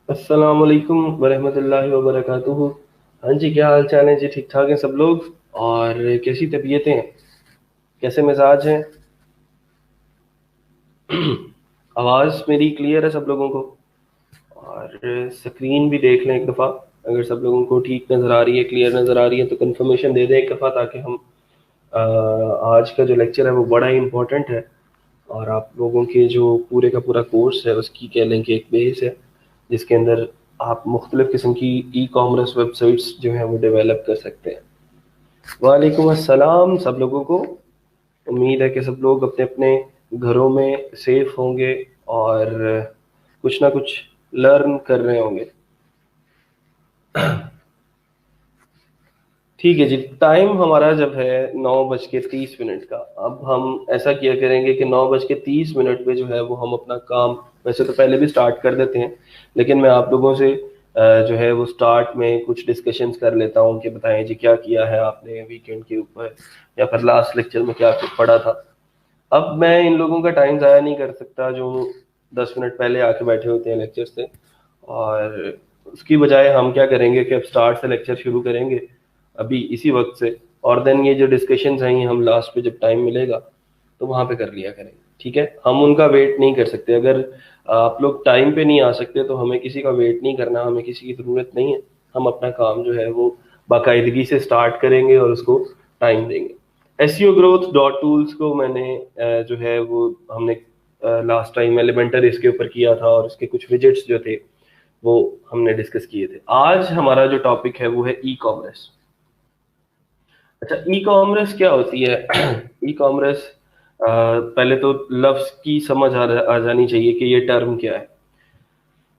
अस्सलाम वालेकुम वरहमतुल्लाहि वबरकातुहू। हाँ जी, क्या हाल चाल है जी? ठीक ठाक हैं सब लोग? और कैसी तबीयतें हैं? कैसे मिजाज हैं? आवाज़ मेरी क्लियर है सब लोगों को? और स्क्रीन भी देख लें एक दफ़ा, अगर सब लोगों को ठीक नज़र आ रही है, क्लियर नज़र आ रही है तो कंफर्मेशन दे दें एक दफ़ा, ताकि हम आज का जो लेक्चर है वो बड़ा ही इम्पोर्टेंट है और आप लोगों के जो पूरे का पूरा कोर्स है उसकी कह लें कि एक बेस है, जिसके अंदर आप मुख्तलिफ़ किस्म की ई कॉमर्स वेबसाइट्स जो हैं वो डेवलप कर सकते हैं। वालेकुम अस्सलाम सब लोगों को। उम्मीद है कि सब लोग अपने अपने घरों में सेफ होंगे और कुछ ना कुछ लर्न कर रहे होंगे। ठीक है जी, टाइम हमारा जब है 9:30 का। अब हम ऐसा किया करेंगे कि 9:30 पे जो है वो हम अपना काम वैसे तो पहले भी स्टार्ट कर देते हैं, लेकिन मैं आप लोगों से जो है वो स्टार्ट में कुछ डिस्कशंस कर लेता हूँ कि बताएं जी क्या किया है आपने वीकेंड के ऊपर, या फिर लास्ट लेक्चर में क्या पढ़ा था। अब मैं इन लोगों का टाइम ज़ाया नहीं कर सकता जो 10 मिनट पहले आके बैठे होते हैं लेक्चर से, और उसकी बजाय हम क्या करेंगे कि अब स्टार्ट से लेक्चर शुरू करेंगे अभी इसी वक्त से। और देन ये जो डिस्कशंस हैं ये हम लास्ट पे जब टाइम मिलेगा तो वहाँ पे कर लिया करेंगे। ठीक है, हम उनका वेट नहीं कर सकते। अगर आप लोग टाइम पे नहीं आ सकते तो हमें किसी का वेट नहीं करना, हमें किसी की ज़रूरत नहीं है। हम अपना काम जो है वो बाकायदगी से स्टार्ट करेंगे और उसको टाइम देंगे। एसईओ ग्रोथ डॉट टूल्स को मैंने जो है वो हमने लास्ट टाइम एलिमेंटर इसके ऊपर किया था और उसके कुछ विजेट्स जो थे वो हमने डिस्कस किए थे। आज हमारा जो टॉपिक है वो है ई कॉमर्स। अच्छा, ई कॉमर्स क्या होती है? ई कॉमर्स पहले तो लफ्ज की समझ आ जानी चाहिए कि ये टर्म क्या है।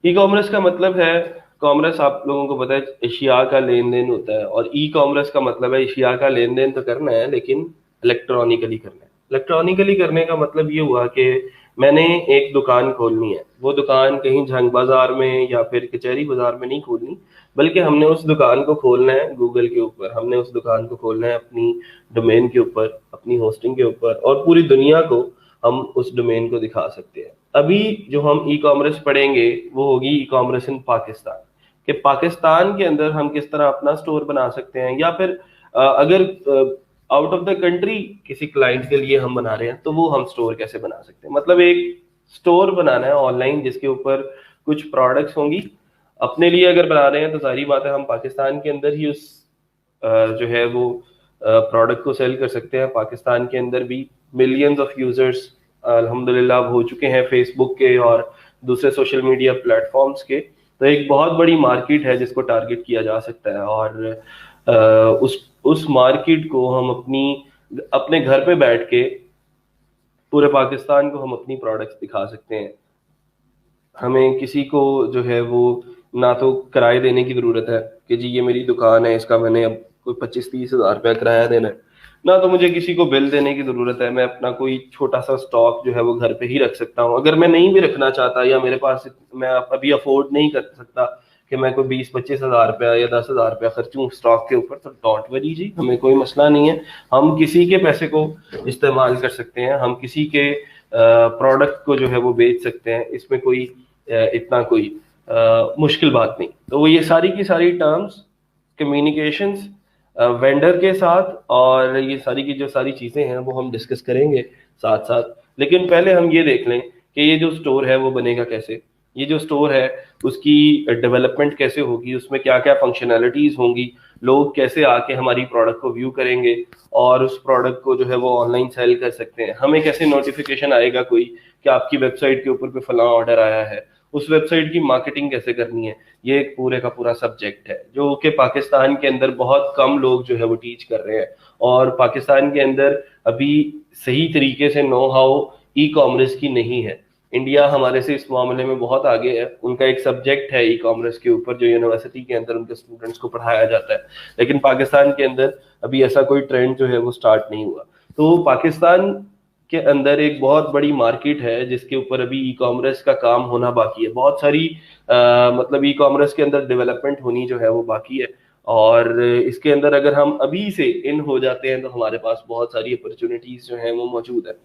ई कॉमर्स का मतलब है, कॉमर्स आप लोगों को पता है एशिया का लेन देन होता है, और ई कॉमर्स का मतलब है एशिया का लेन देन तो करना है लेकिन इलेक्ट्रॉनिकली करना है। इलेक्ट्रॉनिकली करने का मतलब ये हुआ कि मैंने एक दुकान खोलनी है। वो दुकान कहीं झंग बाजार में या फिर कचहरी बाजार में नहीं खोलनी, बल्कि हमने उस दुकान को खोलना है गूगल के ऊपर, हमने उस दुकान को खोलना है अपनी डोमेन के ऊपर, अपनी होस्टिंग के ऊपर, और पूरी दुनिया को हम उस डोमेन को दिखा सकते हैं। अभी जो हम ई कॉमर्स पढ़ेंगे वो होगी ई कॉमर्स इन पाकिस्तान, कि पाकिस्तान के अंदर हम किस तरह अपना स्टोर बना सकते हैं, या फिर अगर आउट ऑफ द कंट्री किसी क्लाइंट के लिए हम बना रहे हैं तो वो हम स्टोर कैसे बना सकते हैं। मतलब एक स्टोर बनाना है ऑनलाइन जिसके ऊपर कुछ प्रोडक्ट्स होंगी। अपने लिए अगर बना रहे हैं तो सारी बात है हम पाकिस्तान के अंदर ही उस जो है वो प्रोडक्ट को सेल कर सकते हैं। पाकिस्तान के अंदर भी मिलियंस ऑफ यूजर्स अल्हम्दुलिल्लाह हो चुके हैं फेसबुक के और दूसरे सोशल मीडिया प्लेटफॉर्म्स के। तो एक बहुत बड़ी मार्केट है जिसको टारगेट किया जा सकता है, और उस मार्केट को हम अपने घर पे बैठ के पूरे पाकिस्तान को हम अपनी प्रोडक्ट्स दिखा सकते हैं। हमें किसी को जो है वो ना तो किराए देने की जरूरत है कि जी ये मेरी दुकान है, इसका मैंने अब कोई 25-30 हज़ार रुपया किराया देना है, ना तो मुझे किसी को बिल देने की जरूरत है। मैं अपना कोई छोटा सा स्टॉक जो है वो घर पे ही रख सकता हूँ। अगर मैं नहीं भी रखना चाहता, या मेरे पास मैं अभी अफोर्ड नहीं कर सकता कि मैं कोई 20-25 हज़ार रुपया या 10 हज़ार रुपया खर्चूं स्टॉक के ऊपर, तो डोंट वरी जी, हमें कोई मसला नहीं है। हम किसी के पैसे को इस्तेमाल कर सकते हैं, हम किसी के प्रोडक्ट को जो है वो बेच सकते हैं। इसमें कोई इतना कोई मुश्किल बात नहीं। तो वो ये सारी की सारी टर्म्स, कम्युनिकेशंस वेंडर के साथ, और ये सारी की जो सारी चीज़ें हैं वो हम डिस्कस करेंगे साथ साथ। लेकिन पहले हम ये देख लें कि ये जो स्टोर है वो बनेगा कैसे। ये जो स्टोर है उसकी डेवलपमेंट कैसे होगी, उसमें क्या क्या फंक्शनैलिटीज़ होंगी, लोग कैसे आके हमारी प्रोडक्ट को व्यू करेंगे और उस प्रोडक्ट को जो है वो ऑनलाइन सेल कर सकते हैं। हमें कैसे नोटिफिकेशन आएगा कोई कि आपकी वेबसाइट के ऊपर पे फलां ऑर्डर आया है, उस वेबसाइट की मार्केटिंग कैसे करनी है। ये एक पूरे का पूरा सब्जेक्ट है जो कि पाकिस्तान के अंदर बहुत कम लोग जो है वो टीच कर रहे हैं, और पाकिस्तान के अंदर अभी सही तरीके से नो हाउ ई कॉमर्स की नहीं है। इंडिया हमारे से इस मामले में बहुत आगे है। उनका एक सब्जेक्ट है ई कॉमर्स के ऊपर जो यूनिवर्सिटी के अंदर उनके स्टूडेंट्स को पढ़ाया जाता है, लेकिन पाकिस्तान के अंदर अभी ऐसा कोई ट्रेंड जो है वो स्टार्ट नहीं हुआ। तो पाकिस्तान के अंदर एक बहुत बड़ी मार्केट है जिसके ऊपर अभी ई कॉमर्स का काम होना बाकी है। बहुत सारी मतलब ई कॉमर्स के अंदर डेवलपमेंट होनी जो है वो बाकी है, और इसके अंदर अगर हम अभी से इन हो जाते हैं तो हमारे पास बहुत सारी अपॉर्चुनिटीज जो हैं वो मौजूद है।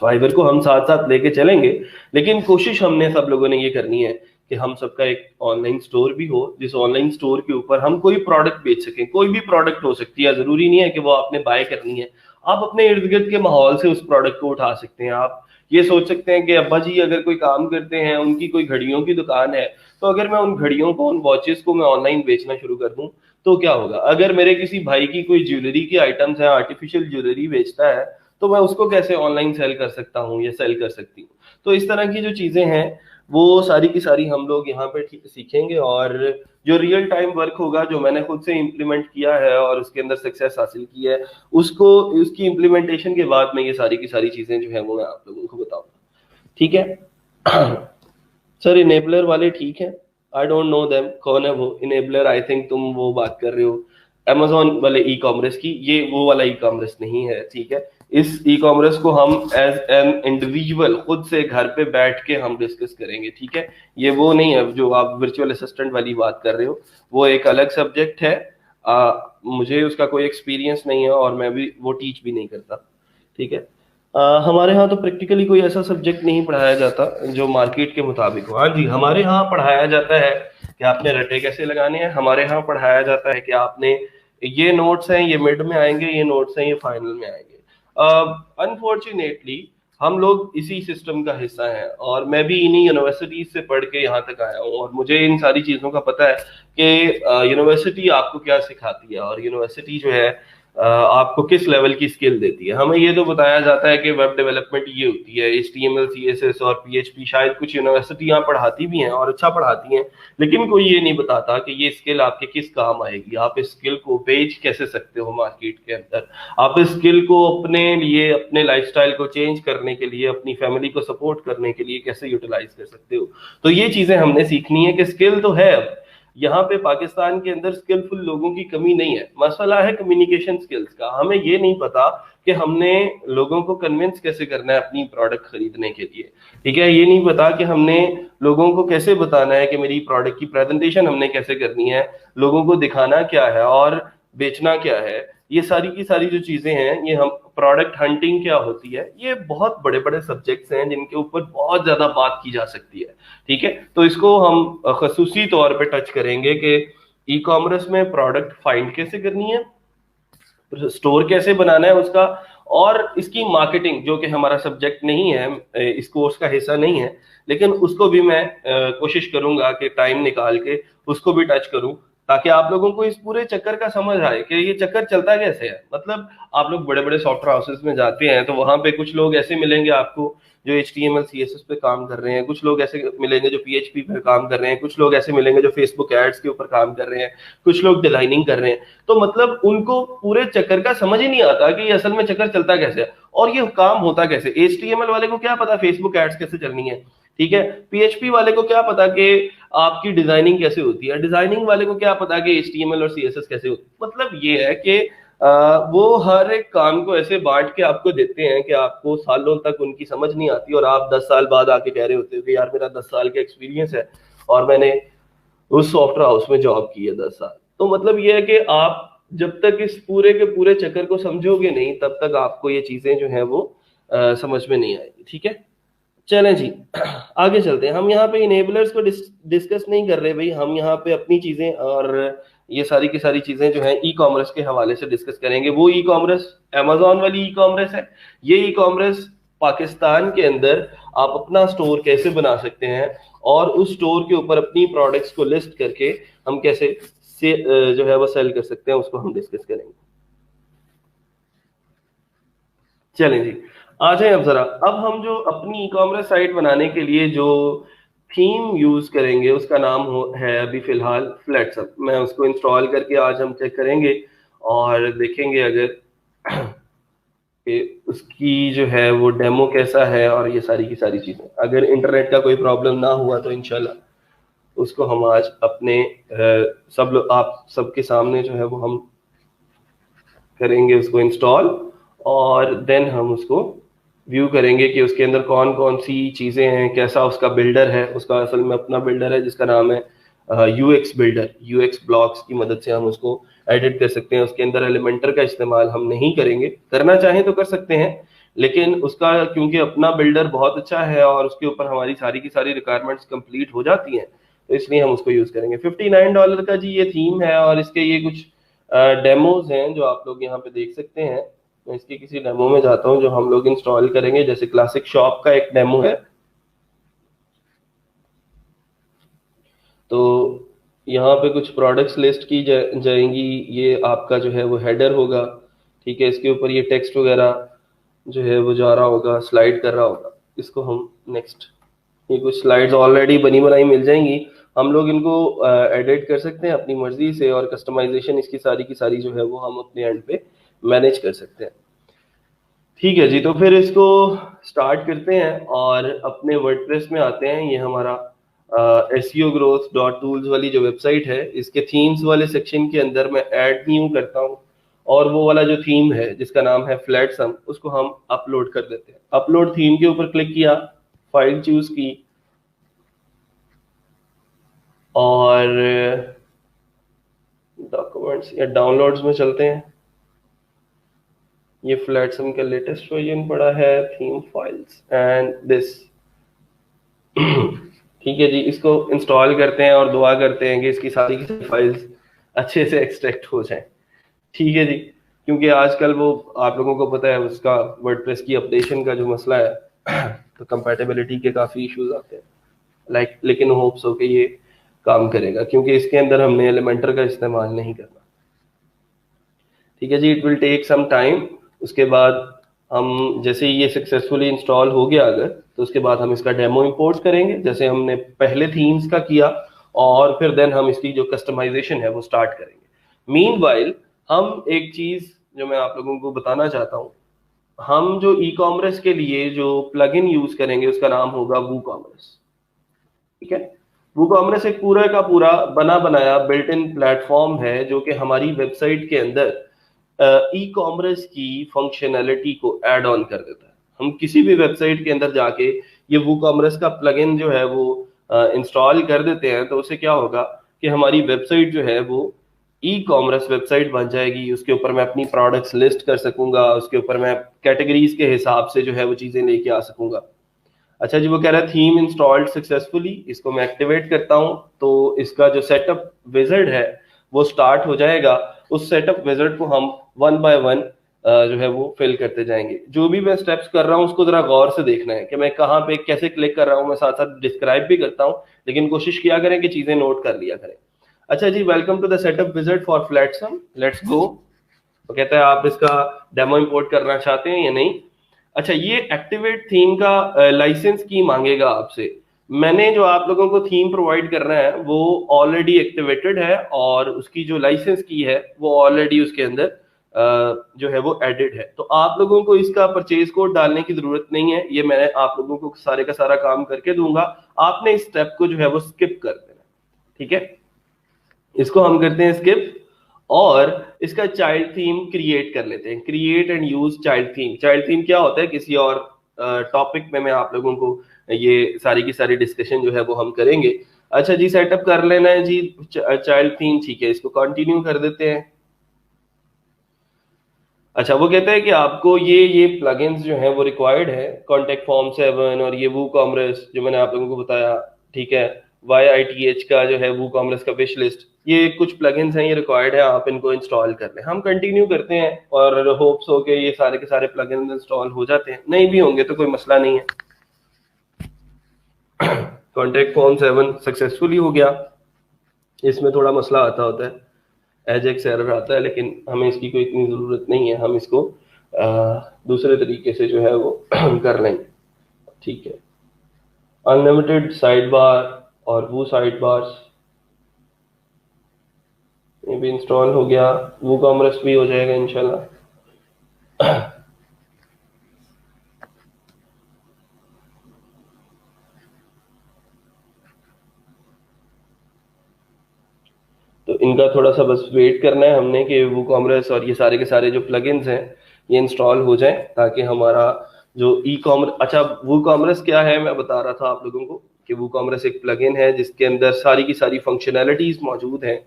फाइबर को हम साथ साथ लेके चलेंगे, लेकिन कोशिश हमने सब लोगों ने ये करनी है कि हम सबका एक ऑनलाइन स्टोर भी हो, जिस ऑनलाइन स्टोर के ऊपर हम कोई प्रोडक्ट बेच सकें। कोई भी प्रोडक्ट हो सकती है, जरूरी नहीं है कि वो आपने बाय करनी है, आप अपने इर्द गिर्द के माहौल से उस प्रोडक्ट को उठा सकते हैं। आप ये सोच सकते हैं कि अब्बा जी अगर कोई काम करते हैं, उनकी कोई घड़ियों की दुकान है, तो अगर मैं उन घड़ियों को, उन वॉचेस को मैं ऑनलाइन बेचना शुरू कर दूं तो क्या होगा। अगर मेरे किसी भाई की कोई ज्वेलरी की आइटम्स है, आर्टिफिशियल ज्वेलरी बेचता है, तो मैं उसको कैसे ऑनलाइन सेल कर सकता हूँ या सेल कर सकती हूँ। तो इस तरह की जो चीजें हैं वो सारी की सारी हम लोग यहाँ पे सीखेंगे, और जो रियल टाइम वर्क होगा, जो मैंने खुद से इम्प्लीमेंट किया है और उसके अंदर सक्सेस हासिल की है, उसको, उसकी इम्प्लीमेंटेशन के बाद में ये सारी की सारी चीजें जो है वो मैं आप लोगों को बताऊंगा। ठीक है। सर इनेबलर वाले ठीक है, आई डोंट नो देम, कौन है वो इनेबलर? आई थिंक तुम वो बात कर रहे हो अमेजोन वाले ई कॉमर्स की, ये वो वाला ई कॉमर्स नहीं है। ठीक है, इस ई कॉमर्स को हम एज एन इंडिविजुअल खुद से घर पे बैठ के हम डिस्कस करेंगे। ठीक है, ये वो नहीं है जो आप वर्चुअल असिस्टेंट वाली बात कर रहे हो, वो एक अलग सब्जेक्ट है। मुझे उसका कोई एक्सपीरियंस नहीं है और मैं भी वो टीच भी नहीं करता। ठीक है, हमारे यहाँ तो प्रैक्टिकली कोई ऐसा सब्जेक्ट नहीं पढ़ाया जाता जो मार्केट के मुताबिक हो। हाँ जी, हमारे यहाँ पढ़ाया जाता है कि आपने रटे कैसे लगाने हैं, हमारे यहाँ पढ़ाया जाता है कि आपने ये नोट्स हैं, ये मिड में आएंगे, ये नोट्स हैं, ये फाइनल में आएंगे। अनफॉर्चुनेटली हम लोग इसी सिस्टम का हिस्सा हैं, और मैं भी इन्हीं यूनिवर्सिटीज से पढ़ के यहाँ तक आया हूँ, और मुझे इन सारी चीज़ों का पता है कि यूनिवर्सिटी आपको क्या सिखाती है, और यूनिवर्सिटी जो है आपको किस लेवल की स्किल देती है। हमें ये तो बताया जाता है कि वेब डेवलपमेंट ये होती है, HTML CSS और PHP, शायद कुछ यूनिवर्सिटी यहाँ पढ़ाती भी हैं और अच्छा पढ़ाती हैं, लेकिन कोई ये नहीं बताता कि ये स्किल आपके किस काम आएगी, आप इस स्किल को बेच कैसे सकते हो मार्केट के अंदर, आप इस स्किल को अपने लिए, अपने लाइफस्टाइल को चेंज करने के लिए, अपनी फैमिली को सपोर्ट करने के लिए कैसे यूटिलाइज कर सकते हो। तो ये चीजें हमने सीखनी है कि स्किल तो है, अब यहाँ पे पाकिस्तान के अंदर स्किलफुल लोगों की कमी नहीं है, मसला है कम्युनिकेशन स्किल्स का। हमें ये नहीं पता कि हमने लोगों को कन्विंस कैसे करना है अपनी प्रोडक्ट खरीदने के लिए। ठीक है, ये नहीं पता कि हमने लोगों को कैसे बताना है कि मेरी प्रोडक्ट की प्रेजेंटेशन हमने कैसे करनी है, लोगों को दिखाना क्या है और बेचना क्या है। ये सारी की सारी जो चीजें हैं, ये हम प्रोडक्ट हंटिंग क्या होती है, ये बहुत बड़े बड़े सब्जेक्ट्स हैं जिनके ऊपर बहुत ज्यादा बात की जा सकती है। ठीक है, तो इसको हम खसूसी तौर पे टच करेंगे कि ई कॉमर्स में प्रोडक्ट फाइंड कैसे करनी है, स्टोर कैसे बनाना है उसका, और इसकी मार्केटिंग, जो कि हमारा सब्जेक्ट नहीं है, इस कोर्स का हिस्सा नहीं है, लेकिन उसको भी मैं कोशिश करूंगा कि टाइम निकाल के उसको भी टच करूं, ताकि आप लोगों को इस पूरे चक्कर का समझ आए कि ये चक्कर चलता कैसे है। मतलब आप लोग बड़े बड़े सॉफ्टवेयर हाउसेस में जाते हैं तो वहां पे कुछ लोग ऐसे मिलेंगे आपको जो HTML CSS पे काम कर रहे हैं, कुछ लोग ऐसे मिलेंगे जो PHP पे काम कर रहे हैं, कुछ लोग ऐसे मिलेंगे जो फेसबुक एड्स के ऊपर काम कर रहे हैं, कुछ लोग डिजाइनिंग कर रहे हैं। तो मतलब उनको पूरे चक्कर का समझ ही नहीं आता कि ये असल में चक्कर चलता कैसे है और ये काम होता कैसे। HTML वाले को क्या पता फेसबुक एड्स कैसे चलनी है, ठीक है, PHP वाले को क्या पता कि आपकी डिजाइनिंग कैसे होती है, डिजाइनिंग वाले को क्या पता कि HTML और CSS कैसे होती है। मतलब ये है कि वो हर एक काम को ऐसे बांट के आपको देते हैं कि आपको सालों तक उनकी समझ नहीं आती, और आप 10 साल बाद आके कह रहे होते हो कि यार मेरा 10 साल का एक्सपीरियंस है और मैंने उस सॉफ्टवेयर हाउस में जॉब की है 10 साल। तो मतलब ये है कि आप जब तक इस पूरे के पूरे चक्कर को समझोगे नहीं, तब तक आपको ये चीजें जो है वो समझ में नहीं आएगी। ठीक है, चलें जी, आगे चलते हैं। हम यहाँ पे इनेबलर्स को डिस्कस नहीं कर रहे भाई, हम यहाँ पे अपनी चीजें और ये सारी की सारी चीजें जो है ई कॉमर्स के हवाले से डिस्कस करेंगे। वो ई कॉमर्स अमेजोन वाली ई कॉमर्स है। ये ई कॉमर्स पाकिस्तान के अंदर आप अपना स्टोर कैसे बना सकते हैं और उस स्टोर के ऊपर अपनी प्रोडक्ट्स को लिस्ट करके हम कैसे से जो है वो सेल कर सकते हैं, उसको हम डिस्कस करेंगे। चलें जी, आ जाए अब जरा। अब हम जो अपनी ई कॉमर्स साइट बनाने के लिए जो थीम यूज करेंगे उसका नाम है अभी फिलहाल फ्लैटसअप। मैं उसको इंस्टॉल करके आज हम चेक करेंगे और देखेंगे अगर कि उसकी जो है वो डेमो कैसा है और ये सारी की सारी चीजें। अगर इंटरनेट का कोई प्रॉब्लम ना हुआ तो इंशाल्लाह उसको हम आज अपने सब लोग, आप सबके सामने जो है वो हम करेंगे उसको इंस्टॉल, और देन हम उसको व्यू करेंगे कि उसके अंदर कौन कौन सी चीजें हैं, कैसा उसका बिल्डर है। उसका असल में अपना बिल्डर है जिसका नाम है UX बिल्डर। UX ब्लॉक्स की मदद से हम उसको एडिट कर सकते हैं। उसके अंदर एलिमेंटर का इस्तेमाल हम नहीं करेंगे, करना चाहें तो कर सकते हैं, लेकिन उसका क्योंकि अपना बिल्डर बहुत अच्छा है और उसके ऊपर हमारी सारी की सारी रिक्वायरमेंट्स कंप्लीट हो जाती हैं, तो इसलिए हम उसको यूज करेंगे। $59 का जी ये थीम है और इसके ये कुछ डेमोज हैं जो आप लोग यहाँ पे देख सकते हैं। मैं इसके किसी डेमो में जाता हूँ जो हम लोग इंस्टॉल करेंगे। जैसे क्लासिक शॉप का एक डेमो है, तो यहाँ पे कुछ प्रोडक्ट्स लिस्ट की जाएंगी। ये आपका जो है वो हेडर होगा, ठीक है। इसके ऊपर ये टेक्स्ट वगैरह जो है वो जा रहा होगा, स्लाइड कर रहा होगा। इसको हम नेक्स्ट, ये कुछ स्लाइड्स ऑलरेडी बनी बनाई मिल जाएंगी, हम लोग इनको एडिट कर सकते हैं अपनी मर्जी से, और कस्टमाइजेशन इसकी सारी की सारी जो है वो हम अपने एंड पे मैनेज कर सकते हैं। ठीक है जी, तो फिर इसको स्टार्ट करते हैं और अपने वर्डप्रेस में आते हैं। ये हमारा SEOgrowth.tools वाली जो वेबसाइट है, इसके थीम्स वाले सेक्शन के अंदर मैं ऐड न्यू करता हूँ, और वो वाला जो थीम है जिसका नाम है फ्लैट सम, उसको हम अपलोड कर देते हैं। अपलोड थीम के ऊपर क्लिक किया, फाइल चूज की, और डॉक्यूमेंट्स या डाउनलोड्स में चलते हैं। ये फ्लैट सम का लेटेस्ट वर्जन पड़ा है, थीम फाइल्स एंड दिस। ठीक है जी, इसको इंस्टॉल करते हैं और दुआ करते हैं कि इसकी सारी की सारी फाइल्स अच्छे से एक्सट्रैक्ट हो जाएं। ठीक है जी, क्योंकि आजकल वो आप लोगों को पता है उसका वर्डप्रेस की अपडेशन का जो मसला है, तो कंपैटिबिलिटी के काफ़ी इश्यूज आते हैं। लेकिन होप्स हो कि ये काम करेगा, क्योंकि इसके अंदर हमने एलिमेंटर का इस्तेमाल नहीं करना। ठीक है जी, it will take some time. उसके बाद हम जैसे ये सक्सेसफुली इंस्टॉल हो गया अगर, तो उसके बाद हम इसका डेमो इंपोर्ट करेंगे जैसे हमने पहले थीम्स का किया, और फिर देन हम इसकी जो कस्टमाइजेशन है वो स्टार्ट करेंगे। मीनवाइल हम एक चीज जो मैं आप लोगों को बताना चाहता हूँ, हम जो ई कॉमर्स के लिए जो प्लगइन यूज करेंगे उसका नाम होगा वूकॉमर्स। ठीक है, वूकॉमर्स एक पूरा का पूरा बना बनाया बिल्ट इन प्लेटफॉर्म है जो कि हमारी वेबसाइट के अंदर ई कॉमर्स की फंक्शनैलिटी को ऐड ऑन कर देता है। हम किसी भी वेबसाइट के अंदर जाके ये वूकॉमर्स का प्लगइन जो है वो इंस्टॉल कर देते हैं, तो उससे क्या होगा कि हमारी वेबसाइट जो है वो ई कॉमर्स वेबसाइट बन जाएगी। उसके ऊपर मैं अपनी प्रोडक्ट्स लिस्ट कर सकूंगा, उसके ऊपर मैं कैटेगरीज के हिसाब से जो है वो चीजें लेके आ सकूंगा। अच्छा जी, वो कह रहा है थीम इंस्टॉल्ड सक्सेसफुली, इसको मैं एक्टिवेट करता हूं, तो इसका जो सेटअप विजार्ड है वो स्टार्ट हो जाएगा। उस सेटअप विजार्ड को हम वन बाय वन जो है वो फिल करते जाएंगे। जो भी मैं स्टेप्स कर रहा हूँ उसको जरा गौर से देखना है कि मैं कहाँ पे कैसे क्लिक कर रहा हूँ। मैं साथ साथ डिस्क्राइब भी करता हूँ, लेकिन कोशिश किया करें कि चीजें नोट कर लिया करें। अच्छा जी, welcome to the setup wizard for Flatsome, let's go. वो कहता है आप इसका डेमो इंपोर्ट करना चाहते हैं या नहीं। अच्छा, ये एक्टिवेट थीम का लाइसेंस की मांगेगा आपसे। मैंने जो आप लोगों को थीम प्रोवाइड करना है वो ऑलरेडी एक्टिवेटेड है, और उसकी जो लाइसेंस की है वो ऑलरेडी उसके अंदर जो है वो एडिड है। तो आप लोगों को इसका परचेज कोड डालने की जरूरत नहीं है, ये मैं आप लोगों को सारे का सारा काम करके दूंगा। आपने इस स्टेप को जो है वो स्किप कर देना। ठीक है, इसको हम करते हैं स्किप, और इसका चाइल्ड थीम क्रिएट कर लेते हैं। Create and use child theme. Child theme क्या होता है, किसी और टॉपिक में मैं आप लोगों को ये सारी की सारी डिस्कशन जो है वो हम करेंगे। अच्छा जी, सेटअप कर लेना है जी चाइल्ड थीम। ठीक है, इसको कंटिन्यू कर देते हैं। अच्छा, वो कहता है कि आपको ये प्लगइन्स जो हैं वो रिक्वायर्ड है, कॉन्टेक्ट फॉर्म 7 और ये वू कॉमर्स जो मैंने आप लोगों को बताया। ठीक है, YITH का जो है वू कॉमर्स का विश लिस्ट, ये कुछ प्लगइन्स हैं, ये रिक्वायर्ड है, आप इनको इंस्टॉल कर लें। हम कंटिन्यू करते हैं और होप्स हो के ये सारे के सारे प्लगइन्स इंस्टॉल हो जाते हैं। नहीं भी होंगे तो कोई मसला नहीं है। कॉन्टेक्ट फॉर्म 7 सक्सेसफुली हो गया। इसमें थोड़ा मसला आता होता है, एजेक्स एरर आता है, लेकिन हमें इसकी कोई इतनी ज़रूरत नहीं है। हम इसको दूसरे तरीके से जो है वो कर लेंगे। ठीक है, अनलिमिटेड साइड बार और वो साइड बार्स ये भी इंस्टॉल हो गया, वो कॉमर्स भी हो जाएगा इंशाल्लाह। तो इनका थोड़ा सा बस वेट करना है हमने कि वो कॉमर्स और ये सारे के सारे जो प्लगइन्स हैं ये इंस्टॉल हो जाएं, ताकि हमारा जो ई कॉमर्स। अच्छा, वो कॉमर्स क्या है, मैं बता रहा था आप लोगों को कि वो कॉमर्स एक प्लगइन है जिसके अंदर सारी की सारी फंक्शनैलिटीज मौजूद हैं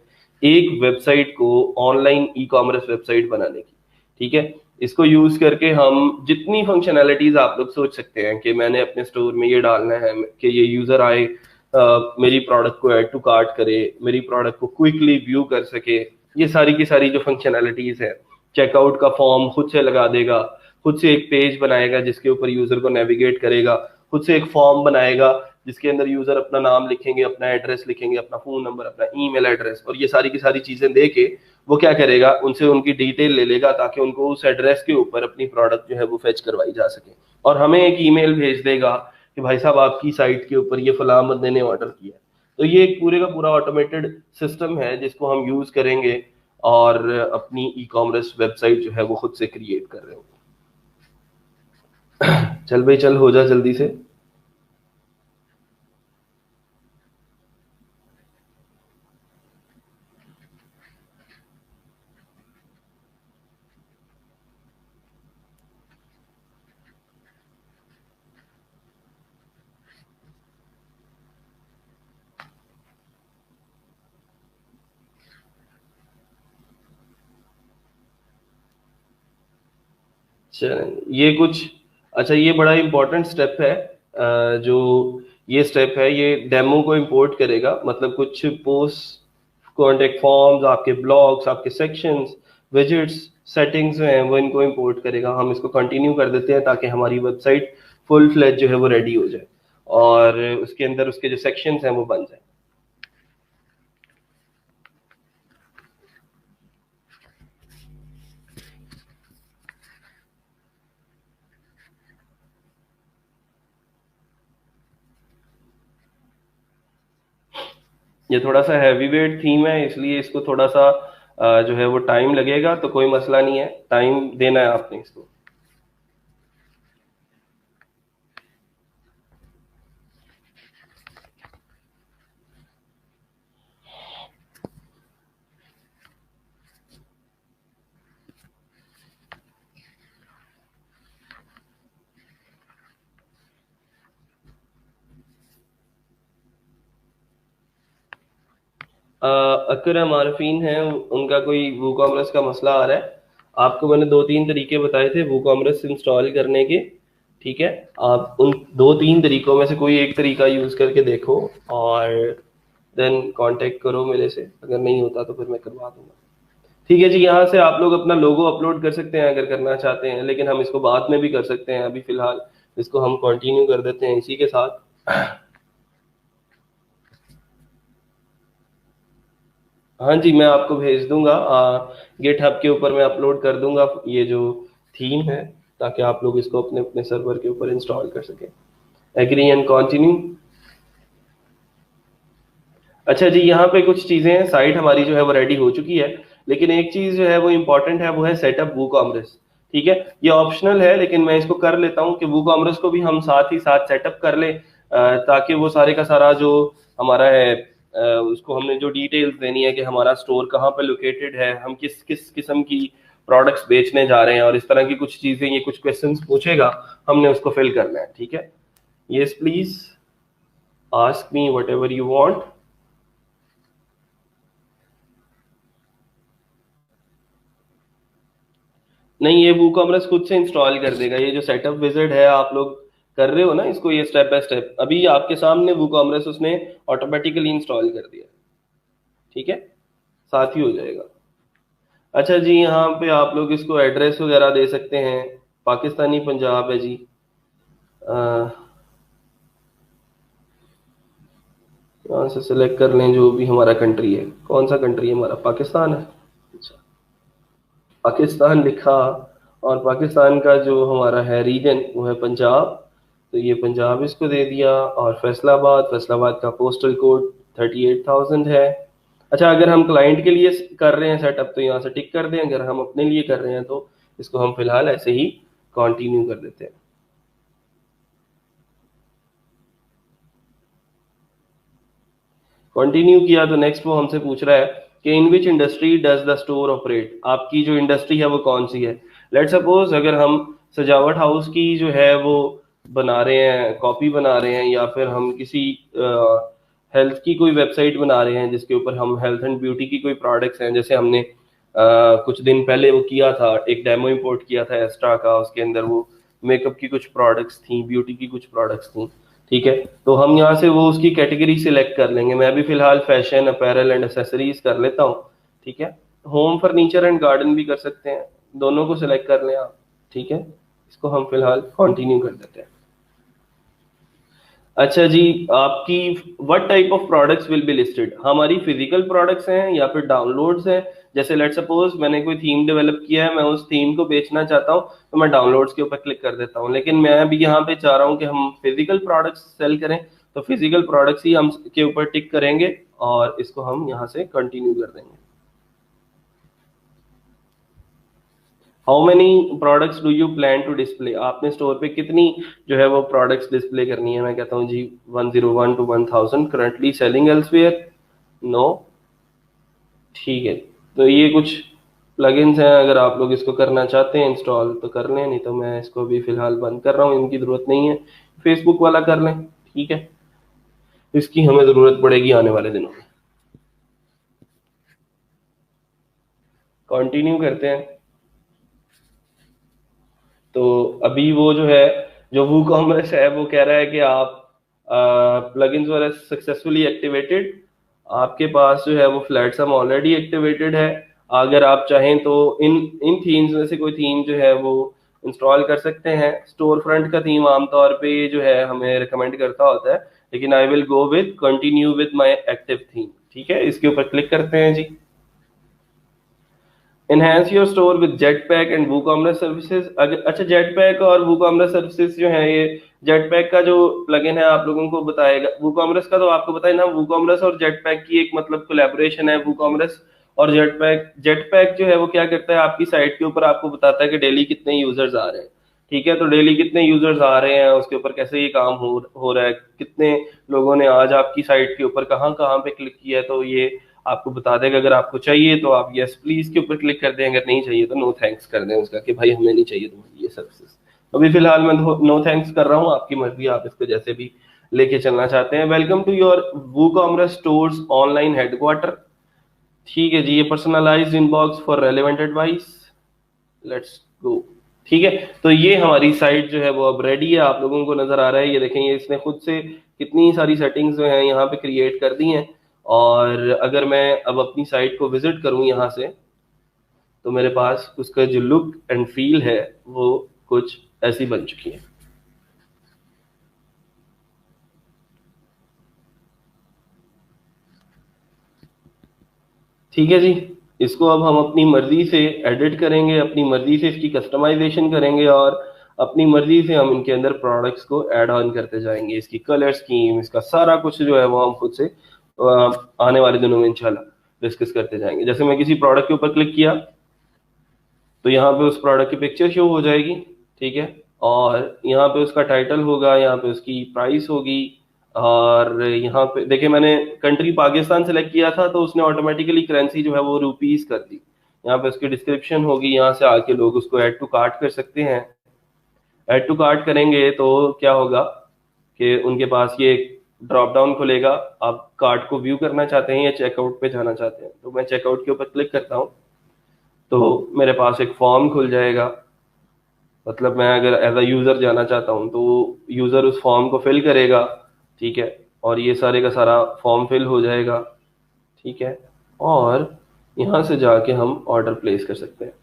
एक वेबसाइट को ऑनलाइन ई कॉमर्स वेबसाइट बनाने की। ठीक है, इसको यूज करके हम जितनी फंक्शनैलिटीज आप लोग सोच सकते हैं कि मैंने अपने स्टोर में ये डालना है कि ये यूजर आए, मेरी प्रोडक्ट को ऐड टू कार्ट करे, मेरी प्रोडक्ट को क्विकली व्यू कर सके, ये सारी की सारी जो फंक्शनैलिटीज है। चेकआउट का फॉर्म खुद से लगा देगा, खुद से एक पेज बनाएगा जिसके ऊपर यूजर को नेविगेट करेगा, खुद से एक फॉर्म बनाएगा जिसके अंदर यूजर अपना नाम लिखेंगे, अपना एड्रेस लिखेंगे, अपना फोन नंबर, अपना ईमेल एड्रेस, और ये सारी की सारी चीजें दे के वो क्या करेगा, उनसे उनकी डिटेल ले लेगा ताकि उनको उस एड्रेस के ऊपर अपनी प्रोडक्ट जो है वो फेच करवाई जा सके, और हमें एक ईमेल भेज देगा कि भाई साहब आपकी साइट के ऊपर ये फलां बंदे ने ऑर्डर किया। तो ये एक पूरे का पूरा ऑटोमेटेड सिस्टम है जिसको हम यूज करेंगे और अपनी ई कॉमर्स वेबसाइट जो है वो खुद से क्रिएट कर रहे होंगे। चल भाई चल, हो जा जल्दी से। ये कुछ, अच्छा ये बड़ा इंपॉर्टेंट स्टेप है। जो ये स्टेप है ये डेमो को इंपोर्ट करेगा, मतलब कुछ पोस्ट, कॉन्टेक्ट फॉर्म्स, आपके ब्लॉग्स, आपके सेक्शंस, विजेट्स, सेटिंग्स जो हैं वो इनको इंपोर्ट करेगा। हम इसको कंटिन्यू कर देते हैं ताकि हमारी वेबसाइट फुल फ्लैज जो है वो रेडी हो जाए और उसके अंदर उसके जो सेक्शंस हैं वो बन जाए। ये थोड़ा सा हैवी वेट थीम है इसलिए इसको थोड़ा सा जो है वो टाइम लगेगा, तो कोई मसला नहीं है, टाइम देना है आपने इसको। अकरम आरफीन है, उनका कोई वो कॉमर्स का मसला आ रहा है। आपको मैंने दो तीन तरीके बताए थे वो कॉमर्स इंस्टॉल करने के, ठीक है। आप उन दो तीन तरीकों में से कोई एक तरीका यूज करके देखो और देन कांटेक्ट करो मेरे से, अगर नहीं होता तो फिर मैं करवा दूंगा। ठीक है जी, यहाँ से आप लोग अपना लोगो अपलोड कर सकते हैं अगर करना चाहते हैं, लेकिन हम इसको बाद में भी कर सकते हैं, अभी फिलहाल इसको हम कंटिन्यू कर देते हैं इसी के साथ। हाँ जी, मैं आपको भेज दूंगा, गिटहब के ऊपर मैं अपलोड कर दूंगा ये जो थीम है, ताकि आप लोग इसको अपने अपने सर्वर के ऊपर इंस्टॉल कर सकें। Agree and continue. अच्छा जी, यहाँ पे कुछ चीजें हैं, साइट हमारी जो है वो रेडी हो चुकी है, लेकिन एक चीज जो है वो इम्पोर्टेंट है, वो है सेटअप वूकॉमर्स। ठीक है, ये ऑप्शनल है लेकिन मैं इसको कर लेता हूँ कि वूकॉमर्स को भी हम साथ ही साथ सेटअप कर ले, ताकि वो सारे का सारा जो हमारा है उसको हमने जो डिटेल्स देनी है कि हमारा स्टोर कहाँ पे लोकेटेड है, हम किस किस किस्म की प्रोडक्ट्स बेचने जा रहे हैं, और इस तरह की कुछ चीजें, ये कुछ क्वेश्चंस पूछेगा, हमने उसको फिल करना है। ठीक है, yes please ask me what ever you want. नहीं, ये वूकॉमर्स खुद से इंस्टॉल कर देगा, ये जो सेटअप विजिट है आप लोग कर रहे हो ना इसको, ये स्टेप बाय स्टेप अभी आपके सामने वूकॉमर्स उसने ऑटोमेटिकली इंस्टॉल कर दिया। ठीक है, साथ ही हो जाएगा। अच्छा जी, यहाँ पे आप लोग इसको एड्रेस वगैरह दे सकते हैं, पाकिस्तानी पंजाब है जी। यहाँ से सिलेक्ट कर लें जो भी हमारा कंट्री है, कौन सा कंट्री है हमारा, पाकिस्तान है। अच्छा, पाकिस्तान लिखा, और पाकिस्तान का जो हमारा है रीजन वो है पंजाब, तो ये पंजाब इसको दे दिया, और फैसलाबाद, फैसलाबाद का पोस्टल कोड 38,000 है। अच्छा, अगर हम क्लाइंट के लिए कर रहे हैं सेटअप तो यहाँ से टिक कर दें, अगर हम अपने लिए कर रहे हैं तो इसको हम फिलहाल ऐसे ही कंटिन्यू कर देते हैं। कंटिन्यू किया तो नेक्स्ट वो हमसे पूछ रहा है कि in which industry does the store operate, आपकी जो इंडस्ट्री है वो कौन सी है। लेट सपोज अगर हम सजावट हाउस की जो है वो बना रहे हैं, कॉपी बना रहे हैं, या फिर हम किसी हेल्थ की कोई वेबसाइट बना रहे हैं जिसके ऊपर हम हेल्थ एंड ब्यूटी की कोई प्रोडक्ट्स हैं, जैसे हमने कुछ दिन पहले वो किया था, एक डेमो इंपोर्ट किया था एस्ट्रा का, उसके अंदर वो मेकअप की कुछ प्रोडक्ट्स थी, ब्यूटी की कुछ प्रोडक्ट्स थी। ठीक है, तो हम यहाँ से वो उसकी कैटेगरी सिलेक्ट कर लेंगे। मैं अभी फिलहाल फैशन अपैरल एंड एक्सेसरीज कर लेता हूँ। ठीक है, होम फर्नीचर एंड गार्डन भी कर सकते हैं, दोनों को सिलेक्ट कर लें आप। ठीक है, इसको हम फिलहाल कंटिन्यू कर देते हैं। अच्छा जी, आपकी what type of products will be listed? हमारी फिजिकल प्रोडक्ट्स हैं या फिर डाउनलोड्स हैं? जैसे लेट्स सपोज मैंने कोई थीम डेवलप किया है, मैं उस थीम को बेचना चाहता हूँ, तो मैं डाउनलोड्स के ऊपर क्लिक कर देता हूँ। लेकिन मैं अभी यहाँ पे चाह रहा हूँ कि हम फिजिकल प्रोडक्ट्स सेल करें, तो फिजिकल प्रोडक्ट्स ही हम के ऊपर टिक करेंगे और इसको हम यहाँ से कंटिन्यू कर देंगे। How many products do you plan to display? आपने स्टोर पे कितनी जो है वो प्रोडक्ट्स डिस्प्ले करनी है? मैं कहता हूँ जी 101 to 1000 currently selling elsewhere. No, ठीक है। तो ये कुछ प्लगइन्स हैं, अगर आप लोग इसको करना चाहते हैं इंस्टॉल तो कर लें, नहीं तो मैं इसको भी फिलहाल बंद कर रहा हूँ, इनकी जरूरत नहीं है। फेसबुक वाला कर लें, ठीक है, इसकी हमें जरूरत पड़ेगी आने वाले दिनों में। कंटिन्यू करते हैं। तो अभी वो जो है, जो वो कॉमर्स है, वो कह रहा है कि आप प्लगइन्स वर सक्सेसफुली एक्टिवेटेड। आपके पास जो है वो फ्लैट सम ऑलरेडी एक्टिवेटेड है। अगर आप चाहें तो इन इन थीम्स में से कोई थीम जो है वो इंस्टॉल कर सकते हैं। स्टोर फ्रंट का थीम आमतौर पे जो है हमें रिकमेंड करता होता है, लेकिन I will go with continue with my active theme. ठीक है, इसके ऊपर क्लिक करते हैं जी। Enhance your store with Jetpack and WooCommerce services. अच्छा, जेट पैक और वूकॉमर्स सर्विसेज जो है, ये जेट पैक का जो प्लगइन है आप लोगों को बताएगा। वूकॉमर्स का तो आपको बताया ना, वूकॉमर्स और जेट पैक की एक मतलब कोलैबोरेशन है। वूकॉमर्स और जेट पैक जो है वो क्या करता है, आपकी साइट के ऊपर आपको बताता है कि डेली कितने यूजर्स आ रहे हैं। ठीक है, तो डेली कितने यूजर्स आ रहे हैं, उसके ऊपर कैसे ये काम हो रहा है, कितने लोगों ने आज आपकी साइट के ऊपर कहाँ कहाँ पे क्लिक किया है, तो ये आपको बता देगा। अगर आपको चाहिए तो आप यस प्लीज के ऊपर क्लिक कर दें, अगर नहीं चाहिए तो नो थैंक्स कर दें उसका, कि भाई हमें नहीं चाहिए तुम्हारी ये सर्विसेज। अभी फिलहाल मैं नो थैंक्स कर रहा हूँ, आपकी मर्जी, आप इसको जैसे भी लेके चलना चाहते हैं। Welcome to your WooCommerce stores online headquarter. ठीक है जी, ये personalised inbox for relevant advice, let's go. ठीक है, तो ये हमारी साइट जो है वो अब रेडी है, आप लोगों को नजर आ रहा है। ये देखें, ये इसने खुद से कितनी सारी सेटिंग्स जो है यहाँ पे क्रिएट कर दी हैं। और अगर मैं अब अपनी साइट को विजिट करूं यहाँ से, तो मेरे पास उसका जो लुक एंड फील है वो कुछ ऐसी बन चुकी है। ठीक है जी, इसको अब हम अपनी मर्जी से एडिट करेंगे, अपनी मर्जी से इसकी कस्टमाइजेशन करेंगे और अपनी मर्जी से हम इनके अंदर प्रोडक्ट्स को ऐड ऑन करते जाएंगे। इसकी कलर स्कीम, इसका सारा कुछ जो है वो हम खुद से आने वाले दिनों में इंशाल्लाह डिस्कस करते जाएंगे। जैसे मैं किसी प्रोडक्ट के ऊपर क्लिक किया तो यहाँ पे उस प्रोडक्ट की पिक्चर शो हो जाएगी। ठीक है, और यहाँ पे उसका टाइटल होगा, यहाँ पे उसकी प्राइस होगी, और यहाँ पे देखिए मैंने कंट्री पाकिस्तान सेलेक्ट किया था तो उसने ऑटोमेटिकली करेंसी जो है वो रुपीस कर दी। यहाँ पे उसकी डिस्क्रिप्शन होगी, यहाँ से आके लोग उसको ऐड टू कार्ट कर सकते हैं। ऐड टू कार्ट करेंगे तो क्या होगा कि उनके पास ये ड्रॉप डाउन खुलेगा। आप कार्ट को व्यू करना चाहते हैं या चेकआउट पे जाना चाहते हैं, तो मैं चेकआउट के ऊपर क्लिक करता हूँ तो मेरे पास एक फॉर्म खुल जाएगा। मतलब मैं अगर एज अ यूजर जाना चाहता हूँ तो यूजर उस फॉर्म को फिल करेगा। ठीक है, और ये सारे का सारा फॉर्म फिल हो जाएगा। ठीक है, और यहाँ से जाके हम ऑर्डर प्लेस कर सकते हैं।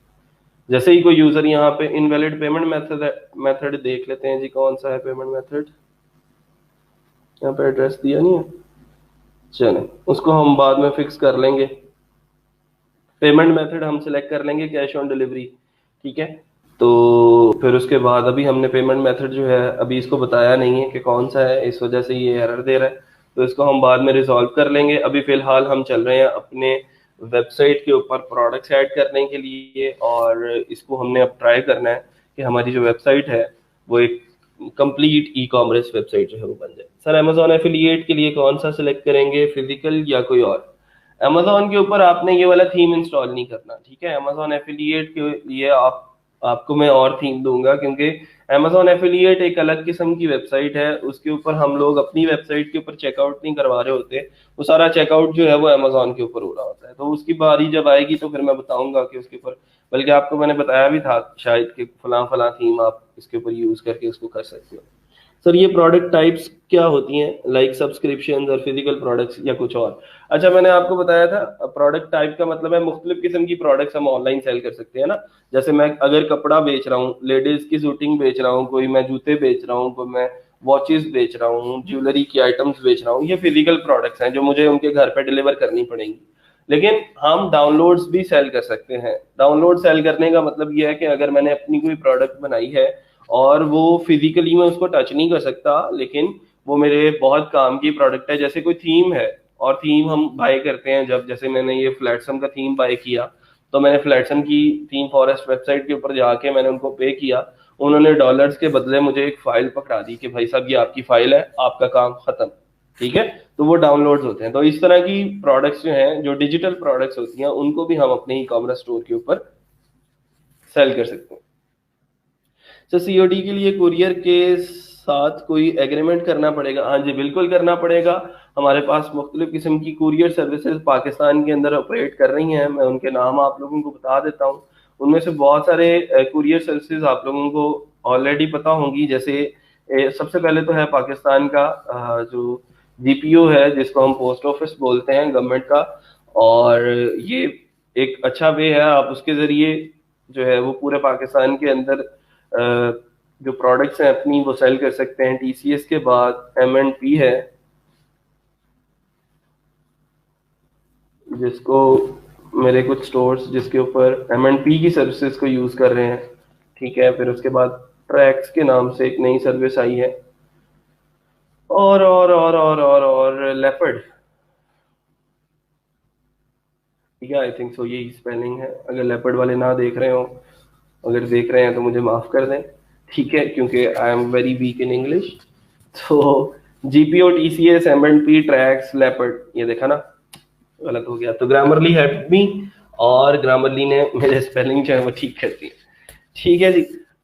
जैसे ही कोई यूजर यहाँ पे इनवैलिड पेमेंट मेथड देख लेते हैं जी, कौन सा है पेमेंट मेथड, यहाँ पे एड्रेस दिया नहीं है, चलें उसको हम बाद में फिक्स कर लेंगे। पेमेंट मेथड हम सिलेक्ट कर लेंगे कैश ऑन डिलीवरी। ठीक है, तो फिर उसके बाद अभी हमने पेमेंट मेथड जो है अभी इसको बताया नहीं है कि कौन सा है, इस वजह से ये एरर दे रहा है, तो इसको हम बाद में रिजॉल्व कर लेंगे। अभी फिलहाल हम चल रहे हैं अपने वेबसाइट के ऊपर प्रोडक्ट्स ऐड करने के लिए, और इसको हमने अब ट्राई करना है कि हमारी जो वेबसाइट है वो एक कंप्लीट ई कॉमर्स वेबसाइट जो है वो बन जाए। सर अमेजोन एफिलिएट के लिए कौन सा सिलेक्ट करेंगे, फिजिकल या कोई और? अमेजोन के ऊपर आपने ये वाला थीम इंस्टॉल नहीं करना। ठीक है, अमेजोन एफिलिएट के लिए आपको मैं और थीम दूंगा, क्योंकि Amazon एफिलिएट एक अलग किस्म की वेबसाइट है, उसके ऊपर हम लोग अपनी वेबसाइट के ऊपर चेकआउट नहीं करवा रहे होते, वो सारा चेकआउट जो है वो Amazon के ऊपर हो रहा होता है। तो उसकी बारी जब आएगी तो फिर मैं बताऊंगा कि उसके ऊपर, बल्कि आपको मैंने बताया भी था शायद कि फलां फलां थीम आप इसके ऊपर यूज करके उसको कर सकते हो। सर ये प्रोडक्ट टाइप्स क्या होती हैं, लाइक सब्सक्रिप्शन और फिजिकल प्रोडक्ट्स या कुछ और? अच्छा, मैंने आपको बताया था प्रोडक्ट टाइप का मतलब है मुख्तलिफ किस्म की प्रोडक्ट्स हम ऑनलाइन सेल कर सकते हैं ना। जैसे मैं अगर कपड़ा बेच रहा हूँ, लेडीज की शूटिंग बेच रहा हूँ, कोई मैं जूते बेच रहा हूँ, कोई मैं वॉचेस बेच रहा हूँ, ज्वेलरी की आइटम्स बेच रहा हूँ, ये फिजिकल प्रोडक्ट्स हैं जो मुझे उनके घर पे डिलीवर करनी पड़ेंगी। लेकिन हम डाउनलोड्स भी सेल कर सकते हैं। डाउनलोड सेल करने का मतलब ये है कि अगर मैंने अपनी कोई प्रोडक्ट बनाई है और वो फिजिकली मैं उसको टच नहीं कर सकता, लेकिन वो मेरे बहुत काम की प्रोडक्ट है, जैसे कोई थीम है और थीम हम बाय करते हैं, जब जैसे मैंने ये फ्लैटसम का थीम बाय किया, तो मैंने फ्लैटसम की थीम फॉरेस्ट वेबसाइट के ऊपर जाके मैंने उनको पे किया, उन्होंने डॉलर्स के बदले मुझे एक फाइल पकड़ा दी कि भाई साहब ये आपकी फाइल है, आपका काम खत्म। ठीक है, तो वो डाउनलोड्स होते हैं। तो इस तरह की प्रोडक्ट्स जो हैं, जो डिजिटल प्रोडक्ट्स होती हैं, उनको भी हम अपने ई कॉमर्स स्टोर के ऊपर सेल कर सकते हैं। तो सीओडी के लिए कुरियर के साथ कोई एग्रीमेंट करना पड़ेगा? हाँ जी, बिल्कुल करना पड़ेगा। हमारे पास मुख्तलिफ किस्म की कुरियर सर्विसेज पाकिस्तान के अंदर ऑपरेट कर रही हैं, मैं उनके नाम आप लोगों को बता देता हूँ। उनमें से बहुत सारे कुरियर सर्विसेज आप लोगों को ऑलरेडी पता होंगी। जैसे सबसे पहले तो है पाकिस्तान का जो जीपीओ है, जिसको हम पोस्ट ऑफिस बोलते हैं गवर्नमेंट का, और ये एक अच्छा वे है, आप उसके जरिए जो है वो पूरे पाकिस्तान के अंदर जो प्रोडक्ट्स हैं अपनी वो सेल कर सकते हैं। टीसीएस के बाद एम&पी है, जिसको मेरे कुछ स्टोर्स जिसके ऊपर एम&पी की सर्विसेज को यूज कर रहे हैं। ठीक है, फिर उसके बाद ट्रैक्स के नाम से एक नई सर्विस आई है, और लेपर्ड। ठीक है, आई थिंक सो यही स्पेलिंग है। अगर लेपर्ड वाले ना देख रहे हो, अगर देख रहे हैं तो मुझे माफ कर दें, ठीक है, क्योंकि I am very weak in English. तो जीपीओ, टीसीएस, एम&पी, ट्रैक्स, लेपर्ड, ये देखा ना, गलत हो गया। तो ग्रामरली हेल्प मी, और ग्रामरली ने मेरे स्पेलिंग जो है वो ठीक कर दिए। ठीक है जी।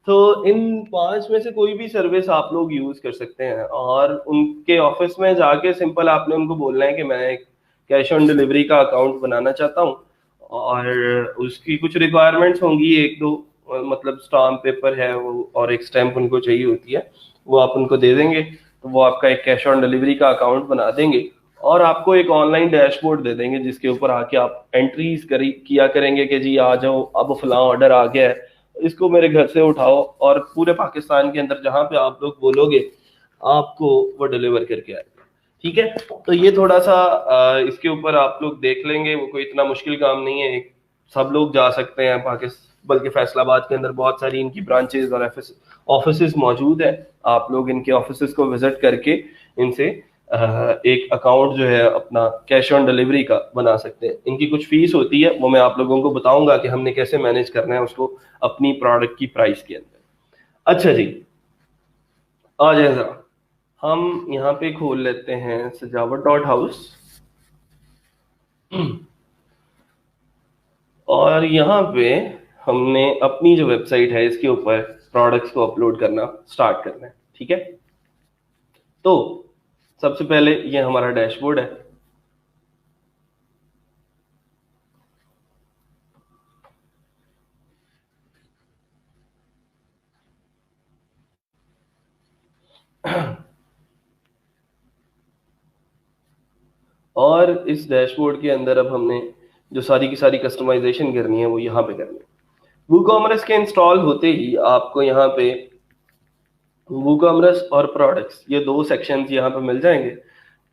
तो इन पांच में से कोई भी सर्विस आप लोग यूज कर सकते हैं, और उनके ऑफिस में जाके सिंपल आपने उनको बोलना है कि मैं एक कैश ऑन डिलीवरी का अकाउंट बनाना चाहता हूँ, और उसकी कुछ रिक्वायरमेंट्स होंगी, एक दो, मतलब स्टाम्प पेपर है वो, और एक स्टैंप उनको चाहिए होती है, वो आप उनको दे देंगे, तो वो आपका एक कैश ऑन डिलीवरी का अकाउंट बना देंगे, और आपको एक ऑनलाइन डैशबोर्ड दे देंगे जिसके ऊपर आके आप एंट्रीज किया करेंगे कि जी आ जाओ, अब फलां ऑर्डर आ गया है, इसको मेरे घर से उठाओ, और पूरे पाकिस्तान के अंदर जहां पे आप लोग बोलोगे आपको वो डिलीवर करके आएगा। ठीक है, तो ये थोड़ा सा इसके ऊपर आप लोग देख लेंगे, वो कोई इतना मुश्किल काम नहीं है, सब लोग जा सकते हैं पाकिस्तान, बल्कि फैसलाबाद के अंदर बहुत सारी इनकी ब्रांचेज और ऑफिस मौजूद है। आप लोग इनके ऑफिस को विजिट करके इनसे एक अकाउंट जो है अपना कैश ऑन डिलीवरी का बना सकते हैं। इनकी कुछ फीस होती है, वो मैं आप लोगों को बताऊंगा कि हमने कैसे मैनेज करना है उसको अपनी प्रोडक्ट की प्राइस के अंदर। अच्छा जी, आ जाए जरा, हम यहाँ पे खोल लेते हैं सजावट.हाउस, और यहाँ पे हमने अपनी जो वेबसाइट है इसके ऊपर प्रोडक्ट्स को अपलोड करना स्टार्ट करना है। ठीक है, तो सबसे पहले ये हमारा डैशबोर्ड है। और इस डैशबोर्ड के अंदर अब हमने जो सारी की सारी कस्टमाइजेशन करनी है वो यहाँ पे करनी है। वूकॉमर्स के इंस्टॉल होते ही आपको यहाँ पे वूकॉमर्स और प्रोडक्ट्स, ये दो सेक्शंस यहाँ पे मिल जाएंगे।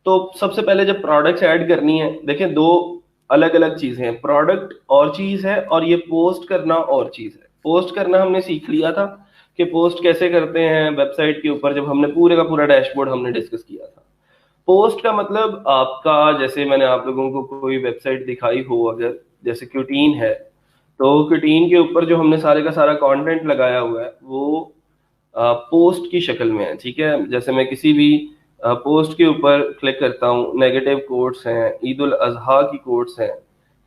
तो सबसे पहले जब प्रोडक्ट्स ऐड करनी है, देखें दो अलग अलग चीजें हैं, प्रोडक्ट और चीज है, और ये पोस्ट करना और चीज है। पोस्ट करना हमने सीख लिया था कि पोस्ट कैसे करते हैं वेबसाइट के ऊपर, जब हमने पूरे का पूरा डैशबोर्ड हमने डिस्कस किया था। पोस्ट का मतलब आपका, जैसे मैंने आप लोगों को कोई वेबसाइट दिखाई हो, अगर जैसे क्यूटीन है, तो क्यूटीन के ऊपर जो हमने सारे का सारा कंटेंट लगाया हुआ है वो पोस्ट की शक्ल में है। ठीक है, जैसे मैं किसी भी पोस्ट के ऊपर क्लिक करता हूँ, नेगेटिव कोट्स हैं, ईद उल अजहा की कोट्स हैं,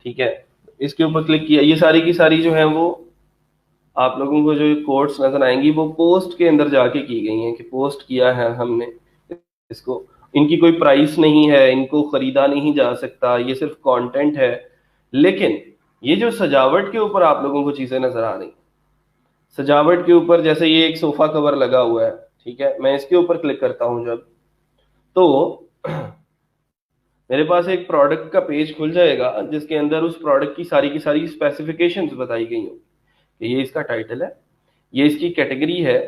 ठीक है, इसके ऊपर क्लिक किया, ये सारी की सारी जो है वो आप लोगों को जो कोड्स नजर आएंगी वो पोस्ट के अंदर जाके की गई हैं, कि पोस्ट किया है हमने इसको। इनकी कोई प्राइस नहीं है, इनको खरीदा नहीं जा सकता, ये सिर्फ कंटेंट है। लेकिन ये जो सजावट के ऊपर आप लोगों को चीजें नजर आ रही, सजावट के ऊपर जैसे ये एक सोफा कवर लगा हुआ है, ठीक है, मैं इसके ऊपर क्लिक करता हूं जब, तो मेरे पास एक प्रोडक्ट का पेज खुल जाएगा जिसके अंदर उस प्रोडक्ट की सारी स्पेसिफिकेशंस बताई गई होंगी कि ये इसका टाइटल है, ये इसकी कैटेगरी है,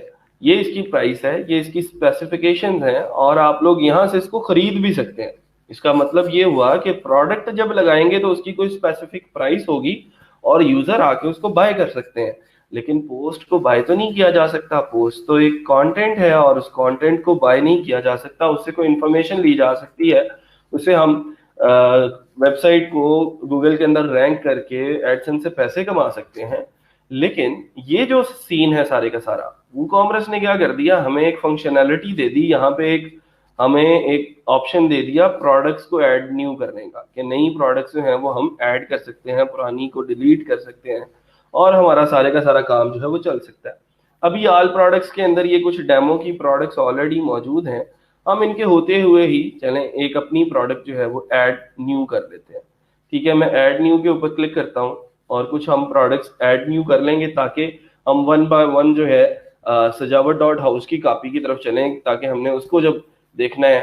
ये इसकी प्राइस है, ये इसकी स्पेसिफिकेशंस हैं, और आप लोग यहाँ से इसको खरीद भी सकते हैं। इसका मतलब ये हुआ कि प्रोडक्ट जब लगाएंगे तो उसकी कोई स्पेसिफिक प्राइस होगी और यूजर आके उसको बाय कर सकते हैं। लेकिन पोस्ट को बाय तो नहीं किया जा सकता, पोस्ट तो एक कंटेंट है और उस कंटेंट को बाय नहीं किया जा सकता, उससे कोई इंफॉर्मेशन ली जा सकती है, उससे हम वेबसाइट को गूगल के अंदर रैंक करके एडसेंस से पैसे कमा सकते हैं। लेकिन ये जो सीन है सारे का सारा, वो कॉमर्स ने क्या कर दिया, हमें एक फंक्शनैलिटी दे दी, यहाँ पे हमें एक ऑप्शन दे दिया प्रोडक्ट्स को ऐड न्यू करने का, कि नई प्रोडक्ट्स जो है वो हम ऐड कर सकते हैं, पुरानी को डिलीट कर सकते हैं, और हमारा सारे का सारा काम जो है वो चल सकता है। अभी ऑल प्रोडक्ट्स के अंदर ये कुछ डेमो की प्रोडक्ट्स ऑलरेडी मौजूद हैं, हम इनके होते हुए ही चलें एक अपनी प्रोडक्ट जो है वो ऐड न्यू कर लेते हैं। ठीक है, मैं ऐड न्यू के ऊपर क्लिक करता हूँ और कुछ हम प्रोडक्ट्स ऐड न्यू कर लेंगे, ताकि हम वन बाय वन जो है सजावट डॉट हाउस की कॉपी की तरफ चलें, ताकि हमने उसको जब देखना है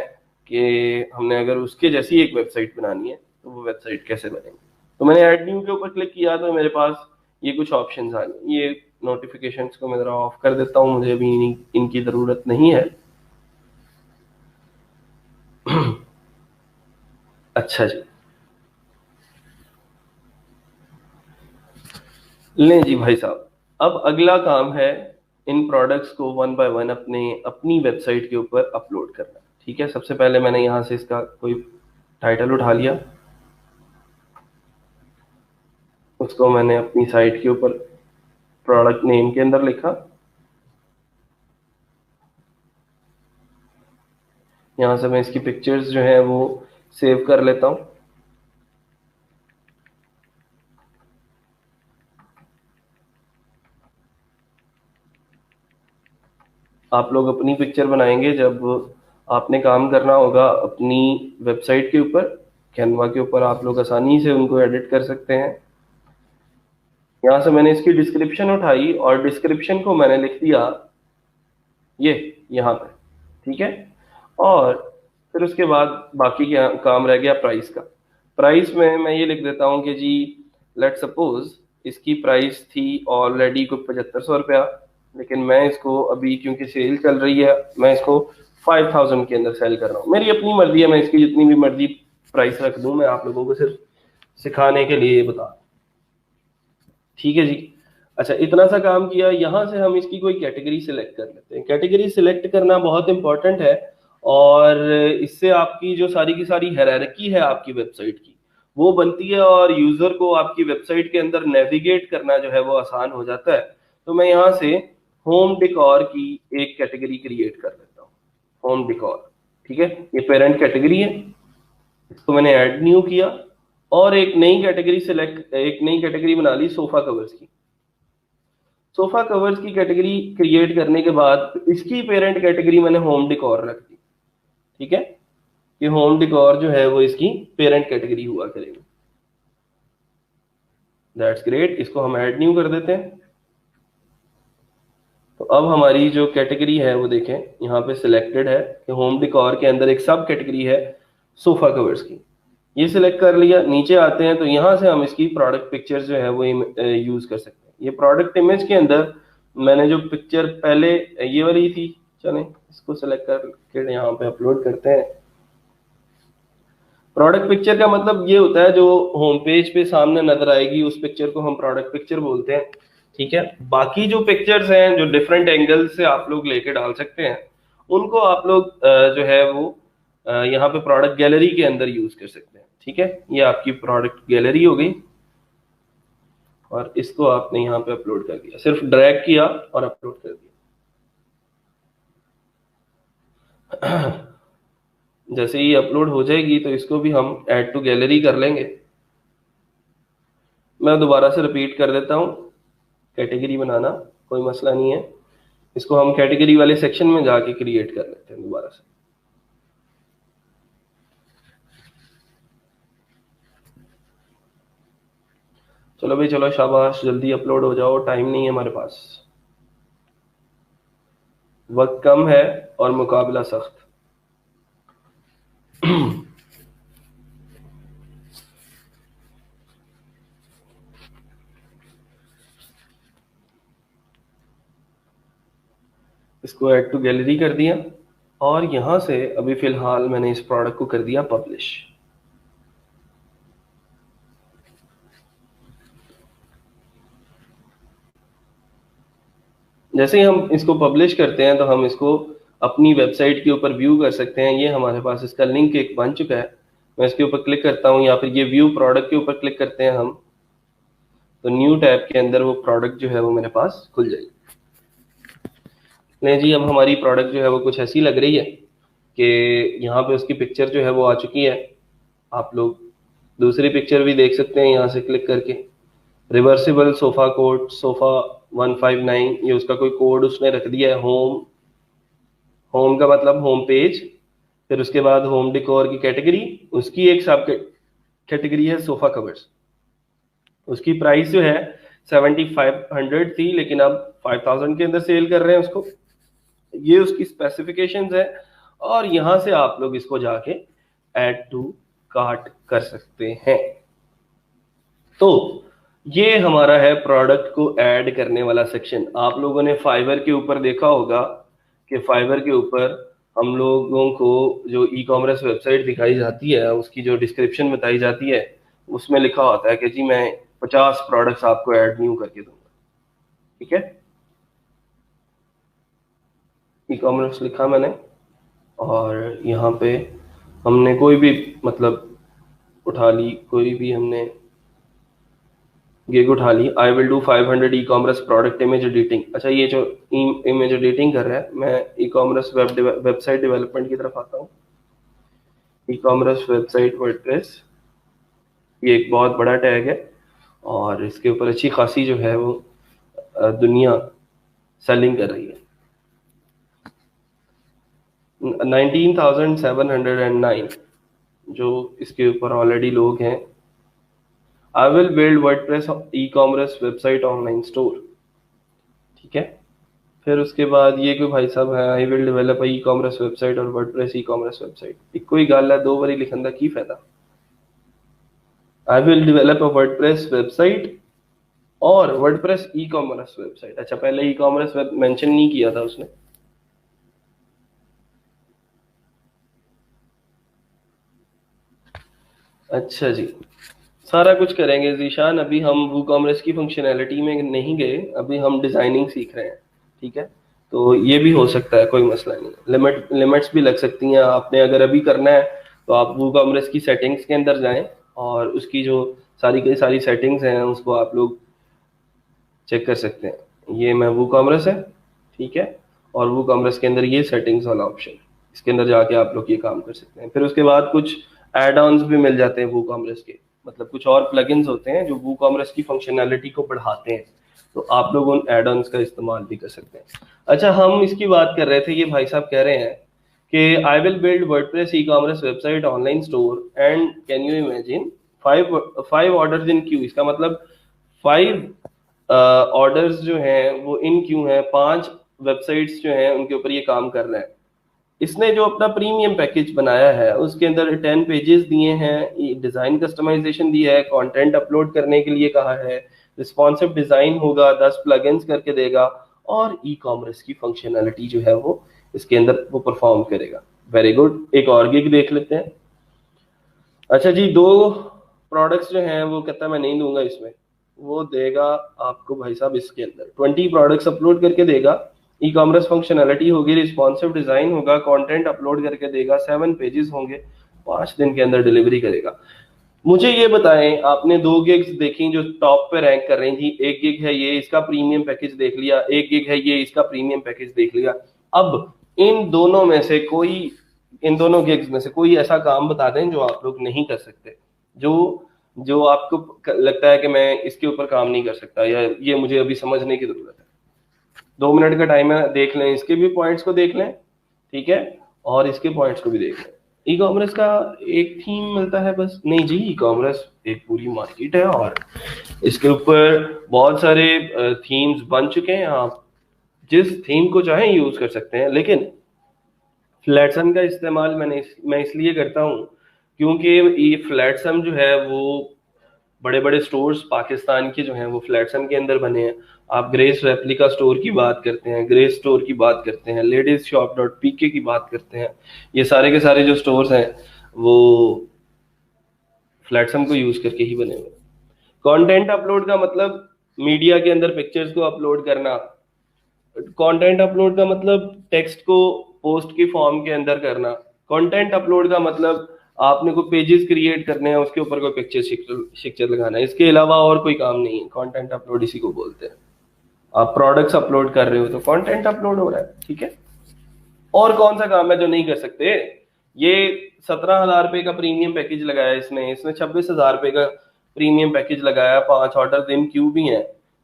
कि हमने अगर उसके जैसी एक वेबसाइट बनानी है तो वो वेबसाइट कैसे बनेगी। तो मैंने ऐड न्यू के ऊपर क्लिक किया तो मेरे पास ये कुछ ऑप्शंस आ गए। ये नोटिफिकेशंस को मैं जरा ऑफ कर देता हूँ, मुझे अभी इनकी ज़रूरत नहीं है। अच्छा जी, लें जी भाई साहब, अब अगला काम है इन प्रोडक्ट्स को वन बाय वन अपनी वेबसाइट के ऊपर अपलोड करना। ठीक है, सबसे पहले मैंने यहाँ से इसका कोई टाइटल उठा लिया, उसको मैंने अपनी साइट के ऊपर प्रोडक्ट नेम के अंदर लिखा। यहाँ से मैं इसकी पिक्चर्स जो है वो सेव कर लेता हूँ। आप लोग अपनी पिक्चर बनाएंगे जब आपने काम करना होगा अपनी वेबसाइट के ऊपर, कैनवा के ऊपर, आप लोग आसानी से उनको एडिट कर सकते हैं। यहाँ से मैंने इसकी डिस्क्रिप्शन उठाई और डिस्क्रिप्शन को मैंने लिख दिया ये यहाँ पे, ठीक है। और फिर उसके बाद बाकी क्या काम रह गया, प्राइस का। प्राइस में मैं ये लिख देता हूँ कि जी लेट सपोज इसकी प्राइस थी ऑलरेडी को 7500 रुपया, लेकिन मैं इसको अभी क्योंकि सेल चल रही है मैं इसको 5000 के अंदर सेल कर रहा हूँ। मेरी अपनी मर्जी है, मैं इसकी जितनी भी मर्जी प्राइस रख दूं, मैं आप लोगों को सिर्फ सिखाने के लिए बता। ठीक है जी। अच्छा, इतना सा काम किया। यहाँ से हम इसकी कोई कैटेगरी सिलेक्ट कर लेते हैं। कैटेगरी सिलेक्ट करना बहुत इंपॉर्टेंट है, और इससे आपकी जो सारी की सारी हायरार्की है आपकी वेबसाइट की वो बनती है, और यूजर को आपकी वेबसाइट के अंदर नेविगेट करना जो है वो आसान हो जाता है। तो मैं यहाँ से होम डिकॉर की एक कैटेगरी क्रिएट कर लेता हूँ, होम डिकॉर। ठीक है, ये पेरेंट कैटेगरी है, इसको मैंने ऐड न्यू किया और एक नई कैटेगरी बना ली सोफा कवर्स की। सोफा कवर्स की कैटेगरी क्रिएट करने के बाद इसकी पेरेंट कैटेगरी मैंने होम डिकॉर रख दी। ठीक है, कि होम डिकॉर जो है वो इसकी पेरेंट कैटेगरी हुआ करेगी। दैट्स ग्रेट, इसको हम ऐड न्यू कर देते हैं। तो अब हमारी जो कैटेगरी है वो देखें यहाँ पे सिलेक्टेड है कि होम डिकॉर के अंदर एक सब कैटेगरी है सोफा कवर्स की। ये सिलेक्ट कर लिया, नीचे आते हैं तो यहाँ से हम इसकी प्रोडक्ट पिक्चर्स जो है वो यूज कर सकते हैं। ये प्रोडक्ट इमेज के अंदर मैंने जो पिक्चर पहले ये वाली थी, चलें इसको सिलेक्ट करके यहाँ पे अपलोड करते हैं। प्रोडक्ट पिक्चर का मतलब ये होता है जो होम पेज पे सामने नजर आएगी, उस पिक्चर को हम प्रोडक्ट पिक्चर बोलते हैं। ठीक है, बाकी जो पिक्चर्स हैं जो डिफरेंट एंगल से आप लोग लेके डाल सकते हैं, उनको आप लोग जो है वो यहाँ पे प्रोडक्ट गैलरी के अंदर यूज कर सकते हैं। ठीक है, ये आपकी प्रोडक्ट गैलरी हो गई, और इसको आपने यहाँ पे अपलोड कर दिया, सिर्फ ड्रैग किया और अपलोड कर दिया। जैसे ही अपलोड हो जाएगी तो इसको भी हम ऐड टू गैलरी कर लेंगे। मैं दोबारा से रिपीट कर देता हूँ कैटेगरी बनाना कोई मसला नहीं है, इसको हम कैटेगरी वाले सेक्शन में जाके क्रिएट कर लेते हैं दोबारा से। चलो भाई चलो, शाबाश, जल्दी अपलोड हो जाओ, टाइम नहीं है हमारे पास, वक्त कम है और मुकाबला सख्त। इसको ऐड टू गैलरी कर दिया और यहां से अभी फिलहाल मैंने इस प्रोडक्ट को कर दिया पब्लिश। जैसे ही हम इसको पब्लिश करते हैं तो हम इसको अपनी वेबसाइट के ऊपर व्यू कर सकते हैं। ये हमारे पास इसका लिंक एक बन चुका है, मैं इसके ऊपर क्लिक करता हूँ या फिर ये व्यू प्रोडक्ट के ऊपर क्लिक करते हैं हम, तो न्यू टैब के अंदर वो प्रोडक्ट जो है वो मेरे पास खुल जाएगी। नहीं जी, अब हमारी प्रोडक्ट जो है वो कुछ ऐसी लग रही है कि यहाँ पे उसकी पिक्चर जो है वो आ चुकी है। आप लोग दूसरी पिक्चर भी देख सकते हैं यहाँ से क्लिक करके। रिवर्सिबल सोफा कोट, सोफा 159, ये उसका कोई कोड उसने रख दिया है। होम, होम का मतलब होम पेज, फिर उसके बाद होम डिकोर की कैटेगरी, उसकी एक सब कैटेगरी है सोफा कवर्स। उसकी प्राइस जो है 7500 थी, लेकिन अब 5000 के अंदर सेल कर रहे हैं उसको। ये उसकी स्पेसिफिकेशंस है और यहां से आप लोग इसको जाके ऐड टू कार्ट कर सकते हैं। तो ये हमारा है प्रोडक्ट को ऐड करने वाला सेक्शन। आप लोगों ने फाइवर के ऊपर देखा होगा कि फाइवर के ऊपर हम लोगों को जो ई कॉमर्स वेबसाइट दिखाई जाती है, उसकी जो डिस्क्रिप्शन बताई जाती है, उसमें लिखा होता है कि जी मैं 50 प्रोडक्ट्स आपको ऐड न्यू करके दूंगा। ठीक है, ई कॉमर्स लिखा मैंने और यहाँ पे हमने कोई भी मतलब उठा ली, कोई भी हमने गिग उठा ली। I will do 500 e-commerce product image editing. अच्छा, ये जो इमेज एडिटिंग कर रहा है, मैं ई कॉमर्स वेबसाइट डेवलपमेंट की तरफ आता हूँ। ई कॉमर्स वेबसाइट वर्डप्रेस, ये एक बहुत बड़ा टैग है और इसके ऊपर अच्छी खासी जो है वो दुनिया सेलिंग कर रही है। 19,709 जो इसके ऊपर ऑलरेडी लोग हैं। I will build WordPress e commerce website online store. ठीक है, फिर उसके बाद ये कोई भाई साहब है, I will develop e commerce website और वर्डप्रेस ई कॉमर्स वेबसाइट। एक कोई गल है, दो बारी लिखन का की फायदा। I will develop a WordPress website और वर्डप्रेस ई कॉमर्स वेबसाइट। अच्छा, पहले ई कॉमर्स वेब मेंशन नहीं किया था उसने। अच्छा जी, सारा कुछ करेंगे जीशान। अभी हम वू कॉमर्स की फंक्शनैलिटी में नहीं गए, अभी हम डिजाइनिंग सीख रहे हैं। ठीक है, तो ये भी हो सकता है, कोई मसला नहीं। लिमिट्स भी लग सकती हैं। आपने अगर अभी करना है तो आप वू कॉमर्स की सेटिंग्स के अंदर जाएं और उसकी जो सारी की सारी सेटिंग्स हैं उसको आप लोग चेक कर सकते हैं। ये मैं वू कॉमर्स है, ठीक है, और वू कॉमर्स के अंदर ये सेटिंग्स वाला ऑप्शन, इसके अंदर जाके आप लोग ये काम कर सकते हैं। फिर उसके बाद कुछ एड ऑन्स भी मिल जाते हैं वू कॉमर्स के, मतलब कुछ और प्लगइन्स होते हैं जो वू कॉमर्स की फंक्शनैलिटी को बढ़ाते हैं, तो आप लोग उन एड ऑन्स का इस्तेमाल भी कर सकते हैं। अच्छा, हम इसकी बात कर रहे थे, ये भाई साहब कह रहे हैं कि I will build WordPress e commerce website online store and can you imagine five orders in Q. इसका मतलब 5 ऑर्डर्स जो हैं वो इन क्यू हैं, 5 वेबसाइट्स जो हैं उनके ऊपर ये काम कर रहा है। इसने जो अपना प्रीमियम पैकेज बनाया है उसके अंदर 10 पेजेस दिए हैं, डिजाइन कस्टमाइजेशन दिया है, कंटेंट अपलोड करने के लिए कहा है, रिस्पॉन्सिव डिजाइन होगा, 10 प्लगइन्स करके देगा और ई कॉमर्स की फंक्शनैलिटी जो है वो इसके अंदर वो परफॉर्म करेगा। वेरी गुड, एक और गिग देख लेते हैं। अच्छा जी, 2 प्रोडक्ट्स जो हैं वो कहता है मैं नहीं दूंगा इसमें, वो देगा आपको भाई साहब इसके अंदर 20 प्रोडक्ट्स अपलोड करके देगा, ई कॉमर्स फंक्शनैलिटी होगी, रिस्पॉन्सिव डिजाइन होगा, कंटेंट अपलोड करके देगा, 7 पेजेस होंगे, 5 दिन के अंदर डिलीवरी करेगा। मुझे ये बताएं, आपने 2 गिग्स देखी जो टॉप पे रैंक कर रही थी। एक गिग है ये, इसका प्रीमियम पैकेज देख लिया, एक गिग है ये, इसका प्रीमियम पैकेज देख लिया। अब इन दोनों में से कोई, इन दोनों गिग्स में से कोई ऐसा काम बता दें जो आप लोग नहीं कर सकते, जो जो आपको लगता है कि मैं इसके ऊपर काम नहीं कर सकता या ये मुझे अभी समझने की जरूरत है। 2 मिनट का टाइम है, देख लें, इसके भी पॉइंट्स को देख लें, ठीक है, और इसके पॉइंट्स को भी देख लें। ई कॉमर्स का एक थीम मिलता है बस नहीं जी, ई कॉमर्स एक पूरी मार्केट है और इसके ऊपर बहुत सारे थीम्स बन चुके हैं। आप जिस थीम को चाहें यूज कर सकते हैं, लेकिन फ्लैटसम का इस्तेमाल मैं इसलिए करता हूँ क्योंकि ये फ्लैटसम जो है वो बड़े बड़े स्टोर्स पाकिस्तान के जो हैं वो फ्लैटसम के अंदर बने हैं। आप ग्रेस रेप्लिका स्टोर की बात करते हैं, ग्रेस स्टोर की बात करते हैं, लेडीज शॉप डॉट पीके की बात करते हैं, ये सारे के सारे जो स्टोर्स हैं वो फ्लैटसम को यूज करके ही बने हुए। कंटेंट अपलोड का मतलब मीडिया के अंदर पिक्चर्स को अपलोड करना, कंटेंट अपलोड का मतलब टेक्स्ट को पोस्ट के फॉर्म के अंदर करना, कंटेंट अपलोड का मतलब आपने कोई पेजेस क्रिएट करने हैं, उसके ऊपर कोई पिक्चर शिक्चर लगाना है, इसके अलावा और कोई काम नहीं है। कंटेंट अपलोड इसी को बोलते हैं। आप प्रोडक्ट्स अपलोड कर रहे हो तो कंटेंट अपलोड हो रहा है, ठीक है। और कौन सा काम है जो नहीं कर सकते? ये 17,000 रुपए का प्रीमियम पैकेज लगाया इसने, 26,000 रुपए का प्रीमियम पैकेज लगाया, 5 ऑर्डर दिन क्यों भी है,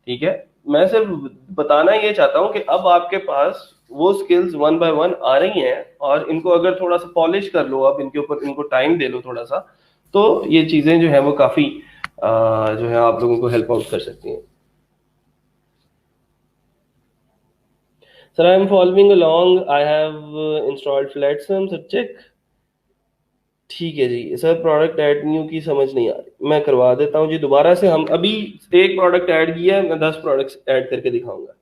ठीक है। मैं सिर्फ बताना ये चाहता हूँ कि अब आपके पास वो स्किल्स वन बाय वन आ रही हैं और इनको अगर थोड़ा सा पॉलिश कर लो, अब इनके ऊपर इनको टाइम दे लो थोड़ा सा, तो ये चीजें जो है वो काफी जो है आप लोगों को हेल्प आउट कर सकती हैं। Sir I am following along, I have installed Flatsome, sir check. ठीक है जी सर, प्रोडक्ट ऐड न्यू की समझ नहीं आ रही, मैं करवा देता हूँ जी दोबारा से। हम अभी एक प्रोडक्ट ऐड किया है, मैं 10 प्रोडक्ट्स ऐड करके दिखाऊंगा।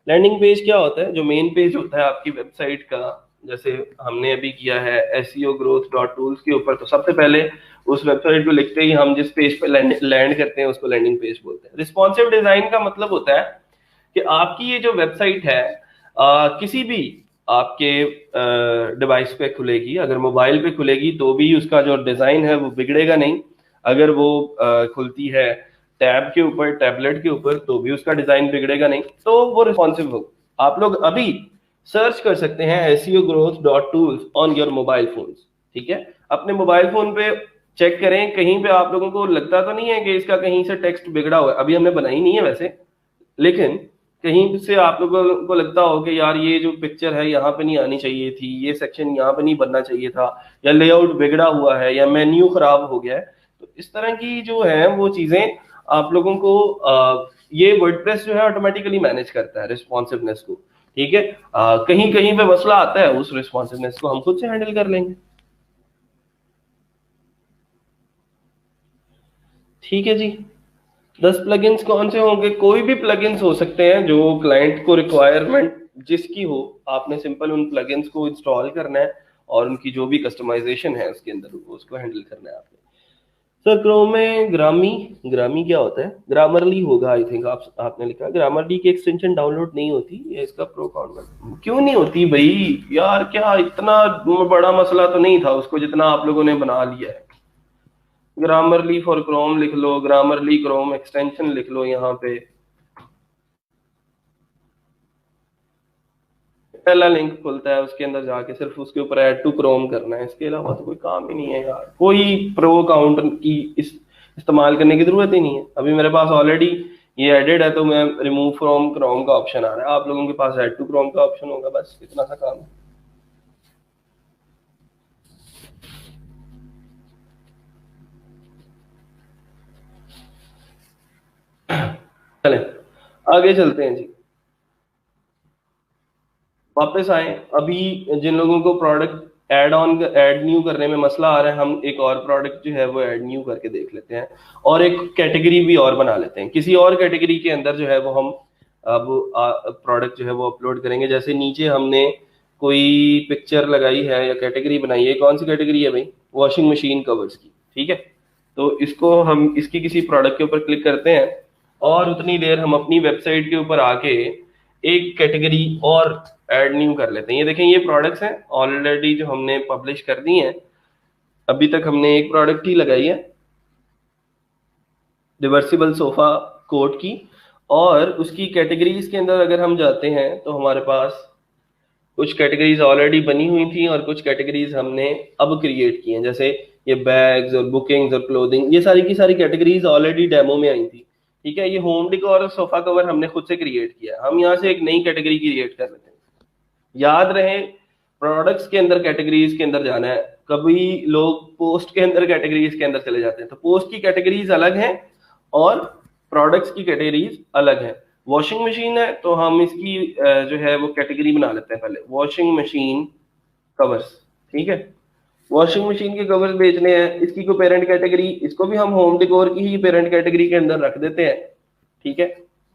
लैंडिंग पेज क्या होता है? जो मेन पेज होता है आपकी वेबसाइट का, जैसे हमने अभी किया है एसईओ ग्रोथ डॉट टूल्स के ऊपर, तो सबसे पहले उस वेबसाइट को लिखते ही हम जिस पेज पे लैंड करते हैं उसको लैंडिंग पेज बोलते हैं। रिस्पॉन्सिव डिजाइन का मतलब होता है कि आपकी ये जो वेबसाइट है किसी भी आपके डिवाइस पे खुलेगी, अगर मोबाइल पे खुलेगी तो भी उसका जो डिजाइन है वो बिगड़ेगा नहीं, अगर वो खुलती है टैब के ऊपर, टैबलेट के ऊपर, तो भी उसका डिजाइन बिगड़ेगा नहीं, तो वो रिस्पॉन्सिव हो। आप लोग अभी सर्च कर सकते हैं SEO growth dot tools on your mobile phones, ठीक है। अपने मोबाइल फोन पे चेक करें, कहीं पे आप लोगों को लगता तो नहीं है कि इसका कहीं से टेक्स्ट बिगड़ा हुआ है? अभी हमने बनाई नहीं है वैसे, लेकिन कहीं से आप लोगों को लगता हो कि यार ये जो पिक्चर है यहाँ पे नहीं आनी चाहिए थी, ये सेक्शन यहाँ पे नहीं बनना चाहिए था, या लेआउट बिगड़ा हुआ है, या मेन्यू खराब हो गया है, तो इस तरह की जो है वो चीजें आप लोगों को ये वर्डप्रेस जो है ऑटोमेटिकली मैनेज करता है रिस्पॉन्सिवनेस को, ठीक है। कहीं कहीं पे मसला आता है, उस रिस्पॉन्सिवनेस को हम खुद से हैंडल कर लेंगे, ठीक है जी। 10 प्लगइन्स कौन से होंगे? कोई भी प्लगइन्स हो सकते हैं जो क्लाइंट को रिक्वायरमेंट जिसकी हो, आपने सिंपल उन प्लगइन्स को इंस्टॉल करना है और उनकी जो भी कस्टमाइजेशन है उसके अंदर उसको हैंडल करना है आपने। सर क्रोम में ग्रामी, ग्रामी क्या होता है? ग्रामरली होगा आई थिंक, आपने लिखा ग्रामरली की एक्सटेंशन डाउनलोड नहीं होती, ये इसका प्रो कॉन क्यों नहीं होती भाई? यार क्या इतना बड़ा मसला तो नहीं था उसको जितना आप लोगों ने बना लिया है। ग्रामरली फॉर क्रोम लिख लो, ग्रामरली क्रोम एक्सटेंशन लिख लो, यहाँ पे पहला लिंक खुलता है, उसके अंदर जाके सिर्फ उसके ऊपर ऐड टू क्रोम करना है, इसके अलावा तो कोई काम ही नहीं है यार। कोई प्रो अकाउंट की इस्तेमाल करने की जरूरत ही नहीं है। अभी मेरे पास ऑलरेडी ये एडेड है, तो मैं रिमूव फ्रॉम क्रोम का ऑप्शन आ रहा है, आप लोगों के पास ऐड टू क्रोम का ऑप्शन होगा, बस इतना सा काम है। चले आगे चलते हैं जी, वापस आए। अभी जिन लोगों को प्रोडक्ट ऐड न्यू करने में मसला आ रहा है, हम एक और प्रोडक्ट जो है वो ऐड न्यू करके देख लेते हैं और एक कैटेगरी भी और बना लेते हैं। किसी और कैटेगरी के अंदर जो है वो हम अब प्रोडक्ट जो है वो अपलोड करेंगे। जैसे नीचे हमने कोई पिक्चर लगाई है या कैटेगरी बनाई है, कौन सी कैटेगरी है भाई? वॉशिंग मशीन कवर्स की, ठीक है। तो इसको हम इसकी किसी प्रोडक्ट के ऊपर क्लिक करते हैं और उतनी देर हम अपनी वेबसाइट के ऊपर आके एक कैटेगरी और ऐड न्यू कर लेते हैं। ये देखें, ये प्रोडक्ट्स हैं ऑलरेडी जो हमने पब्लिश कर दी हैं। अभी तक हमने एक प्रोडक्ट ही लगाई है, रिवर्सिबल सोफा कोट की, और उसकी कैटेगरीज के अंदर अगर हम जाते हैं तो हमारे पास कुछ कैटेगरीज ऑलरेडी बनी हुई थी और कुछ कैटेगरीज हमने अब क्रिएट की हैं। जैसे ये बैग्स और बुकिंग्स और क्लोथिंग, ये सारी की सारी कैटेगरीज ऑलरेडी डेमो में आई थी। ठीक है, ये होम डेकोर और सोफा कवर हमने खुद से क्रिएट किया है। हम यहाँ से एक नई कैटेगरी क्रिएट कर लेते हैं। याद रहे, प्रोडक्ट्स के अंदर कैटेगरीज के अंदर जाना है। कभी लोग पोस्ट के अंदर कैटेगरीज के अंदर चले जाते हैं, तो पोस्ट की कैटेगरीज अलग हैं और प्रोडक्ट्स की कैटेगरीज अलग है। वॉशिंग मशीन है तो हम इसकी जो है वो कैटेगरी बना लेते हैं पहले, वॉशिंग मशीन कवर्स। ठीक है, वॉशिंग मशीन के कवर्स बेचने हैं, इसकी को पेरेंट कैटेगरी, इसको भी हम होम डेकोर की ही पेरेंट कैटेगरी के अंदर रख देते हैं। ठीक है,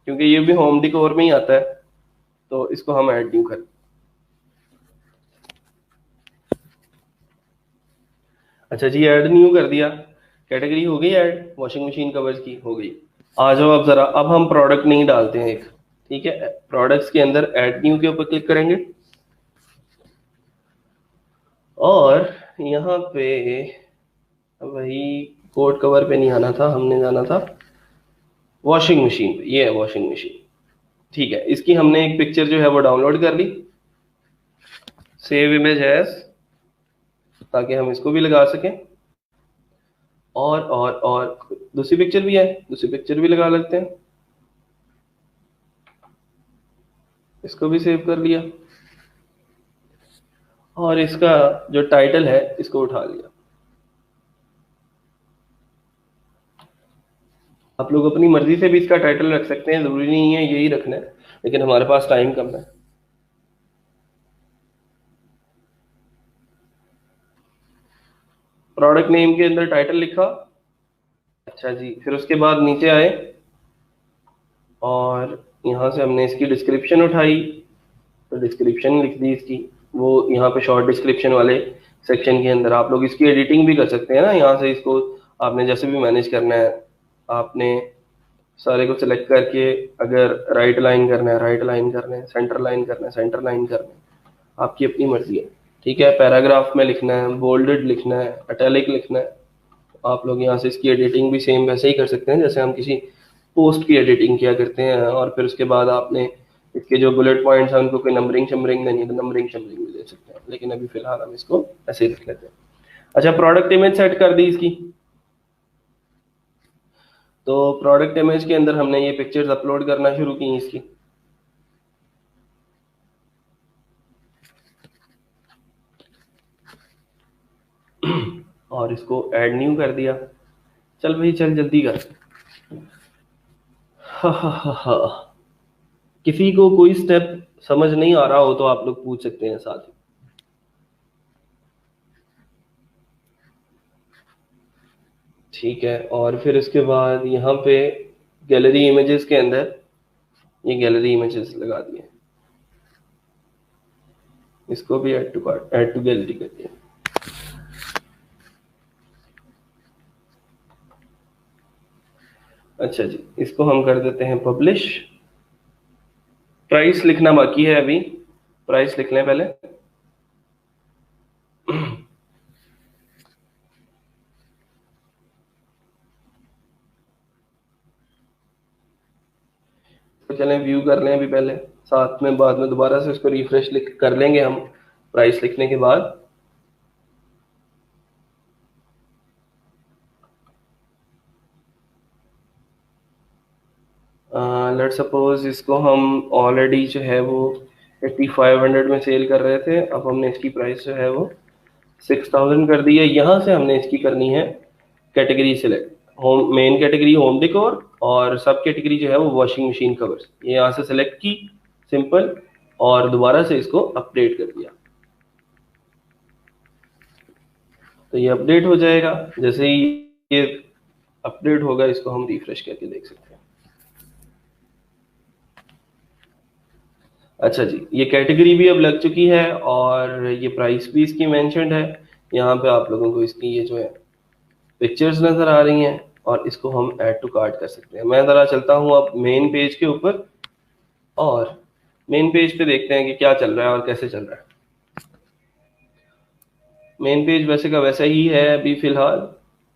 क्योंकि ये भी होम डेकोर में ही आता है, तो इसको हम ऐड न्यू कर। अच्छा जी, ऐड न्यू कर दिया, कैटेगरी हो गई ऐड, वॉशिंग मशीन कवर्स की हो गई। आ जाओ अब जरा, अब हम प्रोडक्ट नहीं डालते हैं एक। ठीक है, प्रोडक्ट्स के अंदर ऐड न्यू के ऊपर क्लिक करेंगे और यहाँ पे वही कोड कवर पे नहीं आना था, हमने जाना था वॉशिंग मशीन पे। ये है वॉशिंग मशीन। ठीक है, इसकी हमने एक पिक्चर जो है वो डाउनलोड कर ली, सेव इमेज एज, ताकि हम इसको भी लगा सकें। और दूसरी पिक्चर भी है, दूसरी पिक्चर भी लगा लेते हैं, इसको भी सेव कर लिया और इसका जो टाइटल है इसको उठा लिया। आप लोग अपनी मर्जी से भी इसका टाइटल रख सकते हैं, जरूरी नहीं है यही रखना है, लेकिन हमारे पास टाइम कम है। प्रोडक्ट नेम के अंदर टाइटल लिखा। अच्छा जी, फिर उसके बाद नीचे आए और यहाँ से हमने इसकी डिस्क्रिप्शन उठाई, तो डिस्क्रिप्शन लिख दी इसकी। वो यहाँ पे शॉर्ट डिस्क्रिप्शन वाले सेक्शन के अंदर आप लोग इसकी एडिटिंग भी कर सकते हैं ना, यहाँ से इसको आपने जैसे भी मैनेज करना है, आपने सारे को सिलेक्ट करके अगर राइट लाइन करना है राइट लाइन करना है, सेंटर लाइन करना है सेंटर लाइन करना है, आपकी अपनी मर्जी है। ठीक है, पैराग्राफ में लिखना है, बोल्डेड लिखना है, अटैलिक लिखना है, आप लोग यहाँ से इसकी एडिटिंग भी सेम वैसे ही कर सकते हैं जैसे हम किसी पोस्ट की एडिटिंग किया करते हैं। और फिर उसके बाद आपने इसके जो बुलेट पॉइंट्स हैं उनको कोई नंबरिंग शंबरिंग देनी है तो नंबरिंग शंबरिंग भी दे सकते हैं, लेकिन अभी फिलहाल हम इसको ऐसे ही रख लेते हैं। अच्छा, प्रोडक्ट इमेज सेट कर दी इसकी, तो प्रोडक्ट इमेज के अंदर हमने ये पिक्चर्स अपलोड करना शुरू की इसकी। और इसको ऐड न्यू कर दिया। चल भाई चल जल्दी कर। हा हा हा हा। किसी को कोई स्टेप समझ नहीं आ रहा हो तो आप लोग पूछ सकते हैं साथ ही। ठीक है, और फिर उसके बाद यहाँ पे गैलरी इमेजेस के अंदर ये गैलरी इमेजेस लगा दिए, इसको भी add to cart, add to gallery कर दिया। अच्छा जी, इसको हम कर देते हैं पब्लिश। प्राइस लिखना बाकी है अभी, प्राइस लिख लें पहले। तो चलें व्यू कर लें अभी पहले, साथ में बाद में दोबारा से इसको रिफ्रेश लिख कर लेंगे हम प्राइस लिखने के बाद। लेट सपोज इसको हम ऑलरेडी जो है वो 8500 में सेल कर रहे थे, अब हमने इसकी प्राइस जो है वो 6000 कर दी है। यहाँ से हमने इसकी करनी है category select, home main category home decor और सब कैटेगरी जो है वो वॉशिंग मशीन कवर्स। ये यहाँ से सिलेक्ट की सिंपल और दोबारा से इसको अपडेट कर दिया, तो ये अपडेट हो जाएगा। जैसे ही ये अपडेट होगा इसको हम रिफ्रेश करके देख सकते हैं। अच्छा जी, ये कैटेगरी भी अब लग चुकी है और ये प्राइस भी इसकी मेंशन्ड है। यहाँ पे आप लोगों को इसकी ये जो है पिक्चर्स नजर आ रही हैं और इसको हम ऐड टू कार्ट कर सकते हैं। मैं ज़रा चलता हूँ अब मेन पेज के ऊपर और मेन पेज पे देखते हैं कि क्या चल रहा है और कैसे चल रहा है। मेन पेज वैसे का वैसा ही है अभी फिलहाल।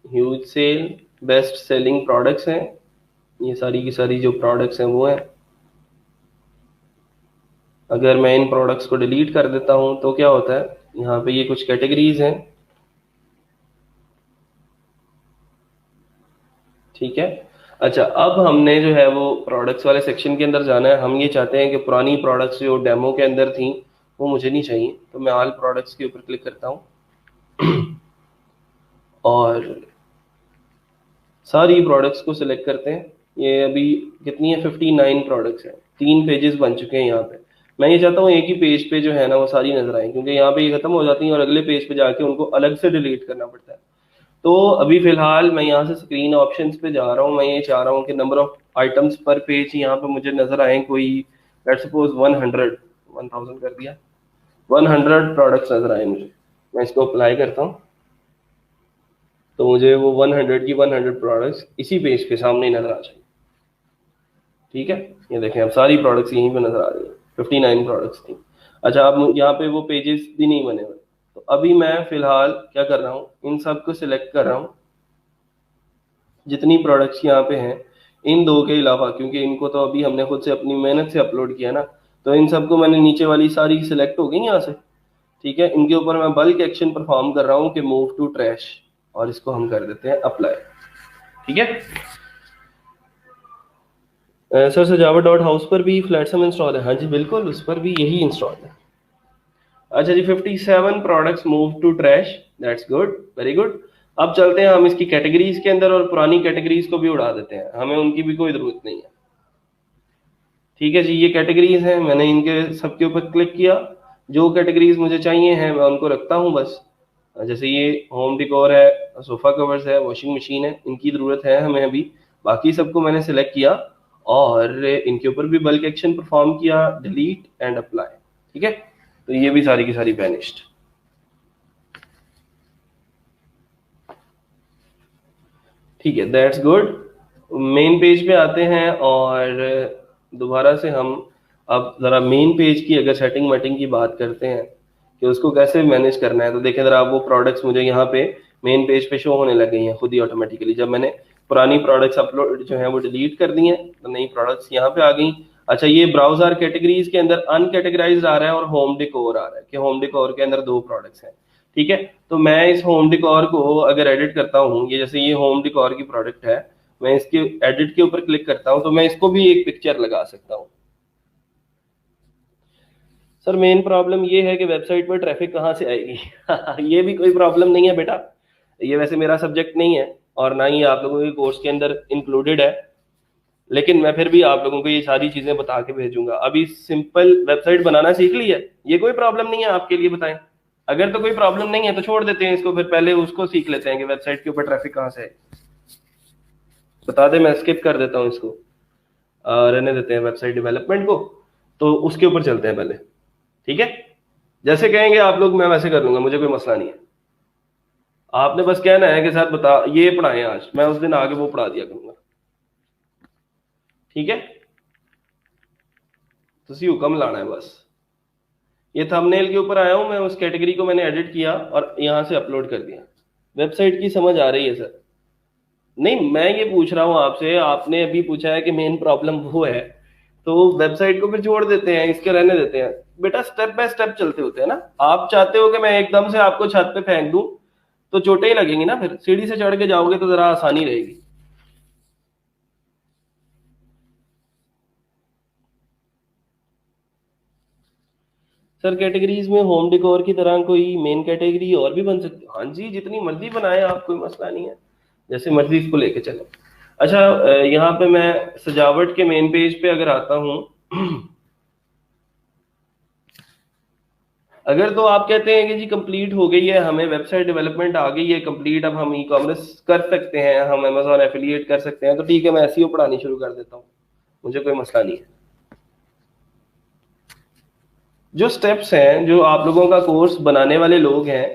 Huge sale, best selling products हैं, ये सारी की सारी जो प्रोडक्ट्स हैं वो हैं। अगर मैं इन प्रोडक्ट्स को डिलीट कर देता हूँ तो क्या होता है, यहाँ पे ये कुछ कैटेगरीज हैं, ठीक है। अच्छा, अब हमने जो है वो प्रोडक्ट्स वाले सेक्शन के अंदर जाना है। हम ये चाहते हैं कि पुरानी प्रोडक्ट्स जो डेमो के अंदर थी वो मुझे नहीं चाहिए, तो मैं ऑल प्रोडक्ट्स के ऊपर क्लिक करता हूँ और सारी प्रोडक्ट्स को सिलेक्ट करते हैं। ये अभी कितनी है, 59 प्रोडक्ट्स हैं, 3 पेजेस बन चुके हैं यहाँ पे। मैं ये चाहता हूँ एक ही पेज पे जो है ना वो सारी नजर आए, क्योंकि यहाँ पे ये खत्म हो जाती हैं और अगले पेज पे जाके उनको अलग से डिलीट करना पड़ता है। तो अभी फिलहाल मैं यहाँ से स्क्रीन ऑप्शंस पे जा रहा हूँ। मैं ये चाह रहा हूँ कि नंबर ऑफ आइटम्स पर पेज यहाँ पे मुझे नजर आए कोई, लेट्स सपोज 100, 1000 कर दिया, 100 प्रोडक्ट्स नजर आए मुझे। मैं इसको अप्लाई करता हूँ तो मुझे वो 100 की 100 प्रोडक्ट्स इसी पेज के सामने ही नजर आ जाएंगे। ठीक है, ये देखें अब सारी प्रोडक्ट्स यहीं पे नजर आ रही है, 59 प्रोडक्ट्स थी। अच्छा, अब यहाँ पे वो पेजेस भी नहीं बने हुए, तो अभी मैं फिलहाल क्या कर रहा हूँ, इन सब को सिलेक्ट कर रहा हूँ जितनी प्रोडक्ट्स यहाँ पे हैं, इन दो के अलावा, क्योंकि इनको तो अभी हमने खुद से अपनी मेहनत से अपलोड किया ना, तो इन सबको मैंने नीचे वाली सारी सिलेक्ट हो गई यहाँ से। ठीक है, इनके ऊपर मैं बल्क एक्शन परफॉर्म कर रहा हूँ कि मूव टू ट्रैश, और इसको हम कर देते हैं अप्लाई। ठीक है। सर सजावट डॉट हाउस पर भी फ्लैटसम इंस्टॉल है? हाँ जी बिल्कुल, उस पर भी यही इंस्टॉल है। अच्छा जी, 57 products move to trash, that's good, very good. अब चलते हैं हम इसकी कैटेगरीज के अंदर और पुरानी कैटेगरीज को भी उड़ा देते हैं, हमें उनकी भी कोई जरूरत नहीं है। ठीक है जी, ये कैटेगरीज हैं, मैंने इनके सबके ऊपर क्लिक किया। जो कैटेगरीज मुझे चाहिए हैं मैं उनको रखता हूँ बस। जैसे ये होम डिकोर है, सोफा कवर्स है, वॉशिंग मशीन है, इनकी जरूरत है हमें अभी। बाकी सबको मैंने सिलेक्ट किया और इनके ऊपर भी बल्क एक्शन परफॉर्म किया, डिलीट एंड अप्लाई। ठीक है, तो ये भी सारी की सारी बैनिश्ड। ठीक है, दैट्स गुड। मेन पेज पे आते हैं और दोबारा से हम अब जरा मेन पेज की अगर सेटिंग वेटिंग की बात करते हैं कि उसको कैसे मैनेज करना है, तो देखें जरा, वो प्रोडक्ट्स मुझे यहाँ पे मेन पेज पे शो होने लग गई हैं खुद ही ऑटोमेटिकली। जब मैंने पुरानी प्रोडक्ट्स अपलोड जो है वो डिलीट कर दी हैं तो नई प्रोडक्ट्स यहाँ पे आ गई। अच्छा, ये ब्राउजर कैटेगरीज के अंदर अनकैटेगराइज्ड आ रहा है और होम डिकोर आ रहा है कि होम डिकोर के अंदर दो प्रोडक्ट्स हैं। ठीक है, तो मैं इस होम डिकोर को अगर एडिट करता हूँ, ये जैसे ये होम डिकोर की प्रोडक्ट है, मैं इसके एडिट के ऊपर क्लिक करता हूँ तो मैं इसको भी एक पिक्चर लगा सकता हूँ। सर मेन प्रॉब्लम ये है कि वेबसाइट पर ट्रैफिक कहाँ से आएगी ये भी कोई प्रॉब्लम नहीं है बेटा, ये वैसे मेरा सब्जेक्ट नहीं है और ना ही आप लोगों के कोर्स के अंदर इंक्लूडेड है, लेकिन मैं फिर भी आप लोगों को ये सारी चीजें बता के भेजूंगा। अभी सिंपल वेबसाइट बनाना सीख ली है, ये कोई प्रॉब्लम नहीं है आपके लिए, बताएं। अगर तो कोई प्रॉब्लम नहीं है तो छोड़ देते हैं इसको, फिर पहले उसको सीख लेते हैं कि वेबसाइट के ऊपर ट्रैफिक कहाँ से है। बता दे, मैं स्किप कर देता हूँ इसको, रहने देते हैं वेबसाइट डेवलपमेंट को, तो उसके ऊपर चलते हैं पहले। ठीक है, जैसे कहेंगे आप लोग मैं वैसे कर लूंगा, मुझे कोई मसला नहीं है। आपने बस कहना है कि सर बता ये पढ़ाएं आज, मैं उस दिन आगे वो पढ़ा दिया करूंगा। ठीक है, तुसी हुक्म लाना है बस। ये थंबनेल के ऊपर आया हूं मैं, उस कैटेगरी को मैंने एडिट किया और यहां से अपलोड कर दिया। वेबसाइट की समझ आ रही है सर? नहीं, मैं ये पूछ रहा हूँ आपसे, आपने अभी पूछा है कि मेन प्रॉब्लम वो है, तो वेबसाइट को फिर छोड़ देते हैं, इसके रहने देते हैं। बेटा स्टेप बाय स्टेप चलते होते हैं ना। आप चाहते हो कि मैं एकदम से आपको छत पे फेंक दूं तो चोटें ही लगेंगी ना, फिर सीढ़ी से चढ़ के जाओगे तो जरा आसानी रहेगी। सर कैटेगरीज में होम डेकोर की तरह कोई मेन कैटेगरी और भी बन सकती है? हाँ जी, जितनी मर्जी बनाए आप, कोई मसला नहीं है, जैसे मर्जी इसको लेके चलो। अच्छा, यहाँ पे मैं सजावट के मेन पेज पे अगर आता हूँ अगर तो आप कहते हैं कि जी कंप्लीट हो गई है, हमें वेबसाइट डेवलपमेंट आ गई है कंप्लीट, अब हम ई कॉमर्स कर सकते हैं, हम अमेजोन एफिलिएट कर सकते हैं, तो ठीक है मैं एसईओ पढ़ानी शुरू कर देता हूँ, मुझे कोई मसला नहीं है। जो स्टेप्स हैं, जो आप लोगों का कोर्स बनाने वाले लोग हैं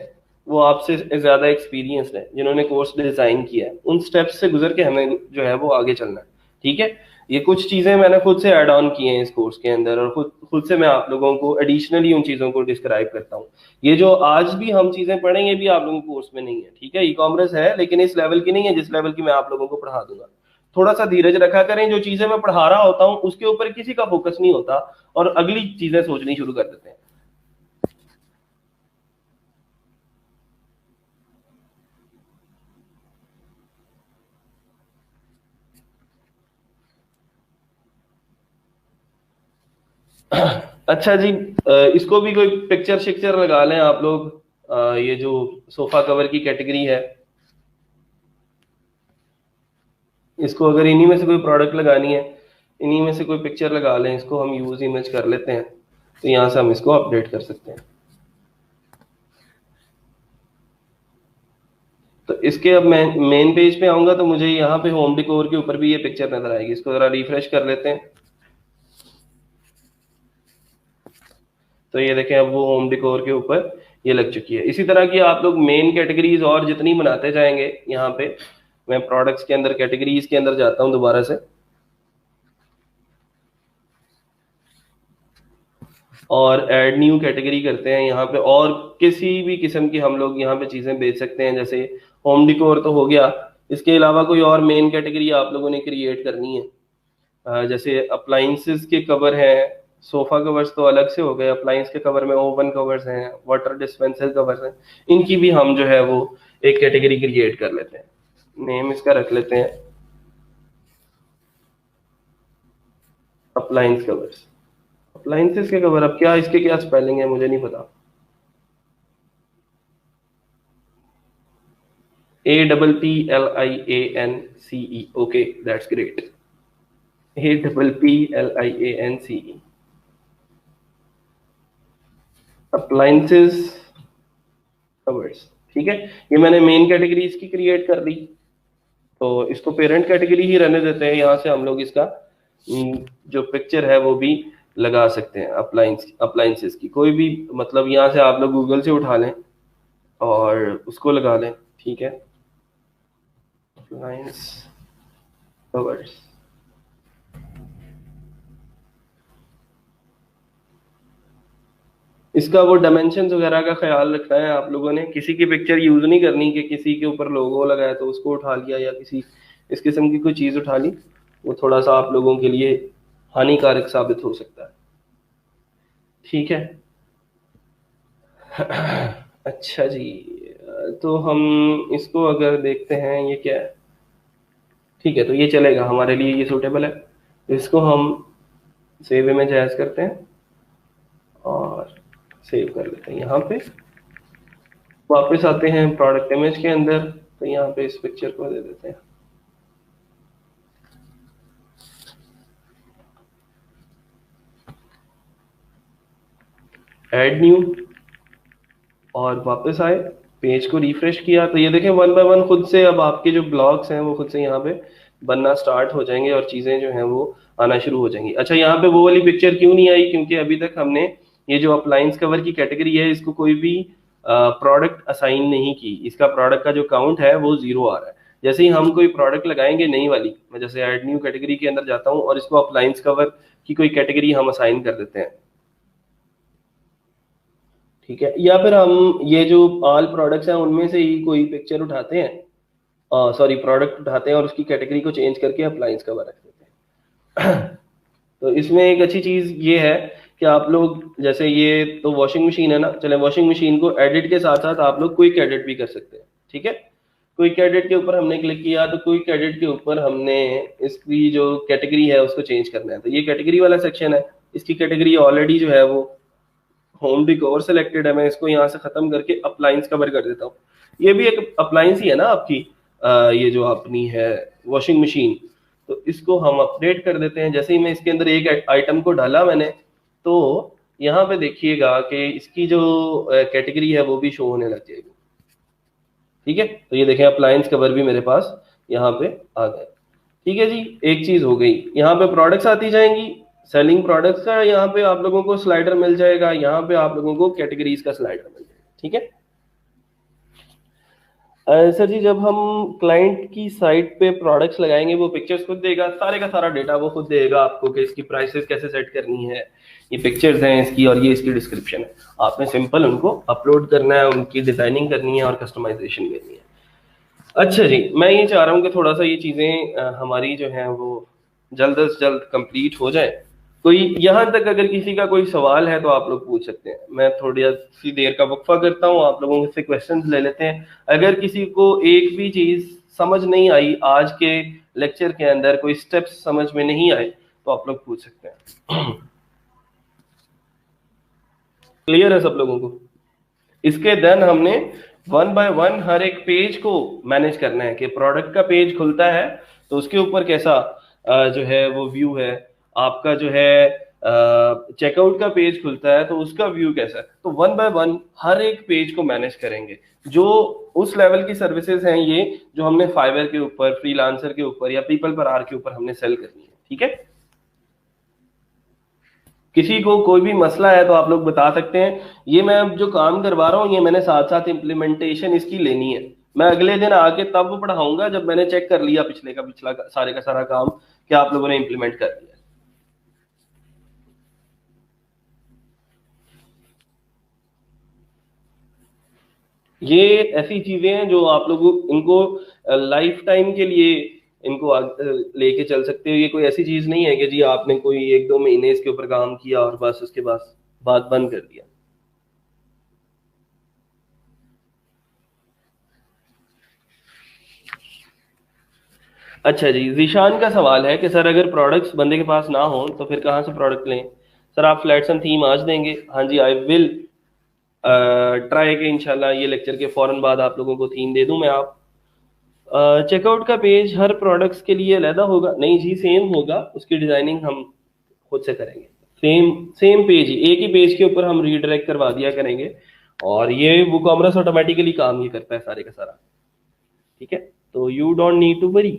वो आपसे ज्यादा एक्सपीरियंस्ड है, जिन्होंने कोर्स डिजाइन किया है, उन स्टेप्स से गुजर के हमें जो है वो आगे चलना है। ठीक है, ये कुछ चीजें मैंने खुद से ऐड ऑन की हैं इस कोर्स के अंदर, और खुद खुद से मैं आप लोगों को एडिशनली उन चीजों को डिस्क्राइब करता हूँ। ये जो आज भी हम चीजें पढ़ेंगे भी आप लोगों के कोर्स में नहीं है। ठीक है, ई कॉमर्स है लेकिन इस लेवल की नहीं है जिस लेवल की मैं आप लोगों को पढ़ा दूंगा। थोड़ा सा धीरज रखा करें, जो चीजें मैं पढ़ा रहा होता हूँ उसके ऊपर किसी का फोकस नहीं होता और अगली चीजें सोचनी शुरू कर देते हैं। अच्छा जी, इसको भी कोई पिक्चर शिक्चर लगा लें आप लोग। ये जो सोफा कवर की कैटेगरी है, इसको अगर इन्हीं में से कोई प्रोडक्ट लगानी है, इन्हीं में से कोई पिक्चर लगा लें, इसको हम यूज इमेज कर लेते हैं, तो यहाँ से हम इसको अपडेट कर सकते हैं। तो इसके अब मैं मेन पेज पे आऊंगा तो मुझे यहाँ पे होम डिकोर के ऊपर भी ये पिक्चर नजर आएगी। इसको जरा रिफ्रेश कर लेते हैं, तो ये देखें अब वो होम डिकोर के ऊपर ये लग चुकी है। इसी तरह की आप लोग मेन कैटेगरीज और जितनी बनाते जाएंगे, यहाँ पे मैं प्रोडक्ट्स के अंदर कैटेगरीज के अंदर जाता हूँ दोबारा से, और ऐड न्यू कैटेगरी करते हैं यहाँ पे, और किसी भी किस्म की हम लोग यहाँ पे चीजें बेच सकते हैं। जैसे होम डिकोर तो हो गया, इसके अलावा कोई और मेन कैटेगरी आप लोगों ने क्रिएट करनी है। जैसे अप्लाइंसेस के कवर हैं, सोफा कवर्स तो अलग से हो गए, अप्लाइंस के कवर में ओवन कवर्स हैं, वाटर डिस्पेंसर कवर्स हैं, इनकी भी हम जो है वो एक कैटेगरी क्रिएट कर लेते हैं। नेम इसका रख लेते हैं अप्लाइंस कवर्स। अप्लाइंसेस के कवर, अब क्या इसके क्या स्पेलिंग है मुझे नहीं पता। APPLIANCE, okay that's great. APPLIANCE, appliances covers. ठीक है, ये मैंने मेन कैटेगरी इसकी क्रिएट कर दी, तो इसको पेरेंट कैटेगरी ही रहने देते हैं। यहाँ से हम लोग इसका जो पिक्चर है वो भी लगा सकते हैं। अप्लाइंसेस की कोई भी, मतलब यहाँ से आप लोग गूगल से उठा लें और उसको लगा लें। ठीक है, अप्लायंस कवर्स। इसका वो डायमेंशन वगैरह का ख्याल रखना है आप लोगों ने। किसी की पिक्चर यूज नहीं करनी कि किसी के ऊपर लोगो लगाया तो उसको उठा लिया, या किसी इस किस्म की कोई चीज उठा ली, वो थोड़ा सा आप लोगों के लिए हानिकारक साबित हो सकता है। ठीक है। अच्छा जी, तो हम इसको अगर देखते हैं ये क्या है। ठीक है, तो ये चलेगा हमारे लिए, ये सूटेबल है। तो इसको हम सेव इमेज एज करते हैं और सेव कर लेते हैं। यहाँ पे वापस आते हैं प्रोडक्ट इमेज के अंदर, तो यहाँ पे इस पिक्चर को दे देते हैं ऐड न्यू, और वापस आए, पेज को रिफ्रेश किया, तो ये देखें वन बाय वन खुद से अब आपके जो ब्लॉग्स हैं वो खुद से यहाँ पे बनना स्टार्ट हो जाएंगे और चीजें जो हैं वो आना शुरू हो जाएंगी। अच्छा, यहाँ पे वो वाली पिक्चर क्यों नहीं आई, क्योंकि अभी तक हमने ये जो अप्लायंस कवर की कैटेगरी है इसको कोई भी प्रोडक्ट असाइन नहीं की। इसका प्रोडक्ट का जो काउंट है वो 0 आ रहा है। जैसे ही हम कोई प्रोडक्ट लगाएंगे नई वाली, मैं जैसे ऐड न्यू कैटेगरी के अंदर जाता हूँ और इसको अप्लायंस कवर की कोई कैटेगरी हम असाइन कर देते हैं। ठीक है, या फिर हम ये जो ऑल प्रोडक्ट्स हैं उनमें से ही कोई पिक्चर उठाते हैं, सॉरी प्रोडक्ट उठाते हैं और उसकी कैटेगरी को चेंज करके अप्लायंस कवर रख देते हैं। तो इसमें एक अच्छी चीज ये है कि आप लोग, जैसे ये तो वॉशिंग मशीन है ना, चले वॉशिंग मशीन को एडिट के साथ साथ आप लोग क्विक एडिट भी कर सकते हैं। ठीक है, क्विक एडिट के ऊपर हमने क्लिक किया तो क्विक एडिट के ऊपर हमने इसकी जो कैटेगरी है उसको चेंज करना है। तो ये कैटेगरी वाला सेक्शन है, इसकी कैटेगरी ऑलरेडी जो है वो होम डिकोर सेलेक्टेड है। मैं इसको यहाँ से खत्म करके अप्लायंस कवर कर देता हूँ। ये भी एक अप्लायंस ही है ना आपकी, ये जो अपनी है वॉशिंग मशीन। तो इसको हम अपडेट कर देते हैं। जैसे ही मैं इसके अंदर एक आइटम को डाला मैंने, तो यहाँ पे देखिएगा कि इसकी जो कैटेगरी है वो भी शो होने लग जाएगी। ठीक है, तो ये देखें अप्लायंस कवर भी मेरे पास यहाँ पे आ गए। ठीक है जी, एक चीज हो गई। यहाँ पे प्रोडक्ट्स आती जाएंगी, सेलिंग प्रोडक्ट्स का यहाँ पे आप लोगों को स्लाइडर मिल जाएगा, यहाँ पे आप लोगों को कैटेगरीज का स्लाइडर मिल जाएगा। ठीक है। सर जी, जब हम क्लाइंट की साइट पे प्रोडक्ट्स लगाएंगे वो पिक्चर्स खुद देगा, सारे का सारा डेटा वो खुद देगा आपको कि इसकी प्राइसेस कैसे सेट करनी है, ये पिक्चर्स हैं इसकी और ये इसकी डिस्क्रिप्शन है। आपने सिंपल उनको अपलोड करना है, उनकी डिजाइनिंग करनी है और कस्टमाइजेशन करनी है। अच्छा जी, मैं ये चाह रहा हूँ कि थोड़ा सा ये चीज़ें हमारी जो है वो जल्द से जल्द कंप्लीट हो जाए। कोई यहाँ तक अगर किसी का कोई सवाल है तो आप लोग पूछ सकते हैं। मैं थोड़ी सी देर का वक्फा करता हूँ, आप लोगों से क्वेश्चंस ले लेते हैं। अगर किसी को एक भी चीज़ समझ नहीं आई आज के लेक्चर के अंदर, कोई स्टेप्स समझ में नहीं आए, तो आप लोग पूछ सकते हैं। क्लियर है सब लोगों को? इसके देन हमने वन बाय वन हर एक पेज को मैनेज करना है कि प्रोडक्ट का पेज खुलता है तो उसके ऊपर कैसा जो है वो व्यू है, आपका जो है चेकआउट का पेज खुलता है तो उसका व्यू कैसा है। तो वन बाय वन हर एक पेज को मैनेज करेंगे। जो उस लेवल की सर्विसेज हैं ये, जो हमने फाइवर के ऊपर, फ्रीलांसर के ऊपर या पीपल पर आर के ऊपर हमने सेल करनी है। ठीक है, किसी को कोई भी मसला है तो आप लोग बता सकते हैं। ये मैं अब जो काम करवा रहा हूँ ये मैंने साथ साथ इम्प्लीमेंटेशन इसकी लेनी है। मैं अगले दिन आके तब पढ़ाऊंगा जब मैंने चेक कर लिया पिछले का पिछला सारे का सारा काम कि आप लोगों ने इम्प्लीमेंट कर दिया। ये ऐसी चीजें हैं जो आप लोग इनको लाइफ टाइम के लिए इनको लेके चल सकते हो। ये कोई ऐसी चीज नहीं है कि जी आपने कोई एक दो महीने इसके ऊपर काम किया और बस उसके बाद बात बंद कर दिया। अच्छा जी, जीशान का सवाल है कि सर अगर प्रोडक्ट्स बंदे के पास ना हो तो फिर कहाँ से प्रोडक्ट लें? सर आप फ्लैट्स एंड थीम आज देंगे? हाँ जी, आई विल ट्राई के इंशाल्लाह ये लेक्चर के फौरन बाद आप लोगों को थीम दे दूं मैं। आप चेकआउट का पेज हर प्रोडक्ट्स के लिए अलहदा होगा? नहीं जी, सेम होगा, उसकी डिजाइनिंग हम खुद से करेंगे। सेम सेम पेज ही, एक ही पेज के ऊपर हम रीडायरेक्ट करवा दिया करेंगे और ये वो कॉमर्स ऑटोमेटिकली काम ये करता है सारे का सारा। ठीक है, तो you don't need to worry.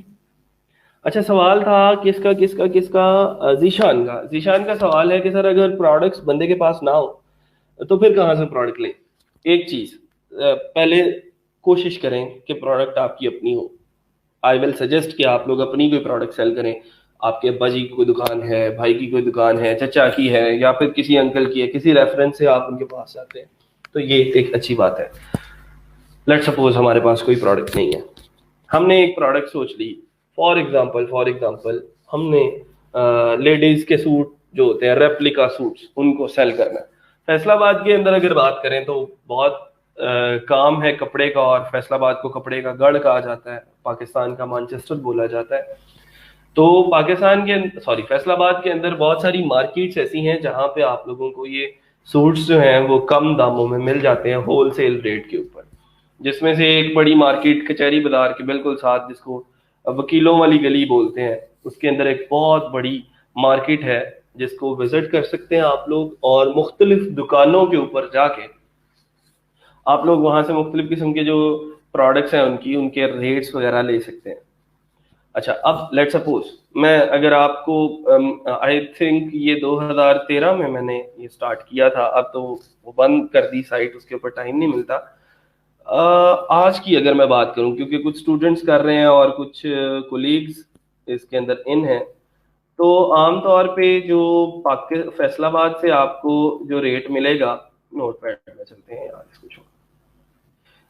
अच्छा, सवाल था किसका किसका किसका? जीशान का। जीशान का सवाल है कि सर अगर प्रोडक्ट्स बंदे के पास ना हो तो फिर कहाँ से प्रोडक्ट लें? एक चीज पहले कोशिश करें कि प्रोडक्ट आपकी अपनी हो। आई विल सजेस्ट कि आप लोग अपनी कोई प्रोडक्ट सेल करें। आपके अब्बा जी की कोई दुकान है, भाई की कोई दुकान है, चचा की है, या फिर किसी अंकल की है, किसी रेफरेंस से आप उनके पास जाते हैं तो ये एक अच्छी बात है। लेट सपोज हमारे पास कोई प्रोडक्ट नहीं है, हमने एक प्रोडक्ट सोच ली। फॉर एग्जांपल हमने लेडीज के सूट जो होते हैं रेप्लिका सूट्स उनको सेल करना है। फैसलाबाद के अंदर अगर बात करें तो बहुत काम है कपड़े का, और फैसलाबाद को कपड़े का गढ़ कहा जाता है, पाकिस्तान का मैनचेस्टर बोला जाता है। तो पाकिस्तान के सॉरी फैसलाबाद के अंदर बहुत सारी मार्केट्स ऐसी हैं जहां पे आप लोगों को ये सूट्स जो हैं वो कम दामों में मिल जाते हैं, होलसेल रेट के ऊपर। जिसमें से एक बड़ी मार्केट कचहरी बाजार के बिल्कुल साथ, जिसको वकीलों वाली गली बोलते हैं, उसके अंदर एक बहुत बड़ी मार्केट है जिसको विजिट कर सकते हैं आप लोग, और मुख्तलिफ दुकानों के ऊपर जाके आप लोग वहां से मुख्तलिफ किस्म के जो प्रोडक्ट्स हैं उनकी उनके रेट्स वगैरह ले सकते हैं। अच्छा, अब लेट सपोज मैं अगर आपको आई थिंक ये 2013 में मैंने ये स्टार्ट किया था, अब तो वो बंद कर दी साइट, उसके ऊपर टाइम नहीं मिलता। आज की अगर मैं बात करूं, क्योंकि कुछ स्टूडेंट्स कर रहे हैं और कुछ कोलीग्स इसके अंदर इन हैं, तो आमतौर पे जो फैसलाबाद से आपको जो रेट मिलेगा, नोट पैड में चलते हैं यार इसको छोड़,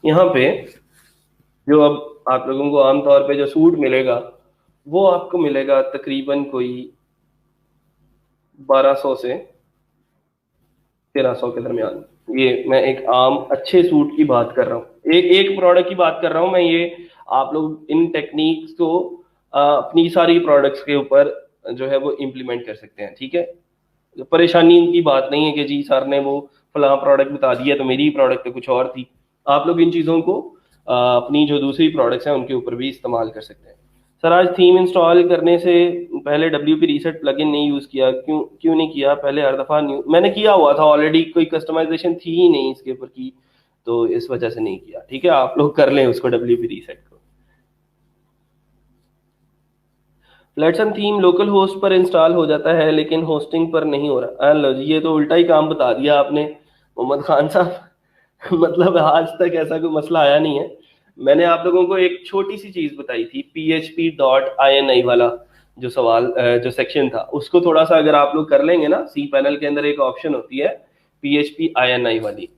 यहाँ पे जो अब आप लोगों को आमतौर पे जो सूट मिलेगा वो आपको मिलेगा तकरीबन कोई 1200 से 1300 के दरमियान। ये मैं एक आम अच्छे सूट की बात कर रहा हूँ, एक एक प्रोडक्ट की बात कर रहा हूँ मैं। ये आप लोग इन टेक्निक्स को अपनी सारी प्रोडक्ट्स के ऊपर जो है वो इम्प्लीमेंट कर सकते हैं। ठीक है, परेशानी की बात नहीं है कि जी सर ने वो फलां प्रोडक्ट बता दिया तो मेरी प्रोडक्ट तो कुछ और थी। आप लोग इन चीज़ों को अपनी जो दूसरी प्रोडक्ट्स हैं उनके ऊपर भी इस्तेमाल कर सकते हैं। सर आज थीम इंस्टॉल करने से पहले WP रीसेट प्लगइन नहीं यूज़ किया, क्यों क्यों नहीं किया? पहले हर दफ़ा न्यू मैंने किया हुआ था ऑलरेडी, कोई कस्टमाइजेशन थी ही नहीं इसके ऊपर की, तो इस वजह से नहीं किया। ठीक है, आप लोग कर लें उसको WP रीसेट को। फ्लैटसन थीम लोकल होस्ट पर इंस्टॉल हो जाता है लेकिन होस्टिंग पर नहीं हो रहा। लो जी, ये तो उल्टा ही काम बता दिया आपने मोहम्मद खान साहब। मतलब आज तक ऐसा कोई मसला आया नहीं है। मैंने आप लोगों को एक छोटी सी चीज बताई थी, php.ini वाला जो सवाल जो सेक्शन था, उसको थोड़ा सा अगर आप लोग कर लेंगे ना, सी पैनल के अंदर एक ऑप्शन होती है php.ini वाली।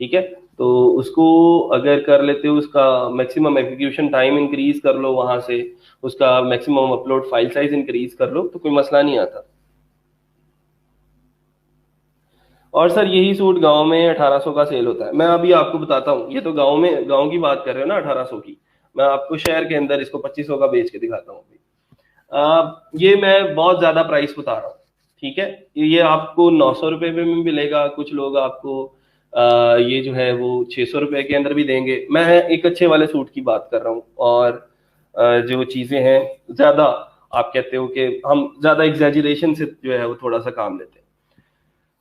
ठीक है, तो उसको अगर कर लेते हो, उसका मैक्सिमम एग्जीक्यूशन टाइम इंक्रीज कर लो, वहां से उसका maximum upload file size increase कर लो तो कोई मसला नहीं आता। और सर यही सूट गांव में 1800 का सेल होता है। मैं अभी आपको बताता हूँ, ये तो गांव में, गांव की बात कर रहे हो ना 1800 की, मैं आपको शहर के अंदर इसको 2500 का बेच के दिखाता हूँ अभी। ये मैं बहुत ज्यादा प्राइस बता रहा हूँ। ठीक है, ये आपको 900 रुपये में भी मिलेगा, कुछ लोग आपको ये जो है वो 600 रुपये के अंदर भी देंगे। मैं एक अच्छे वाले सूट की बात कर रहा हूँ। और जो चीजें हैं ज्यादा, आप कहते हो कि हम ज्यादा एग्जैजरेशन से जो है वो थोड़ा सा काम लेते हैं।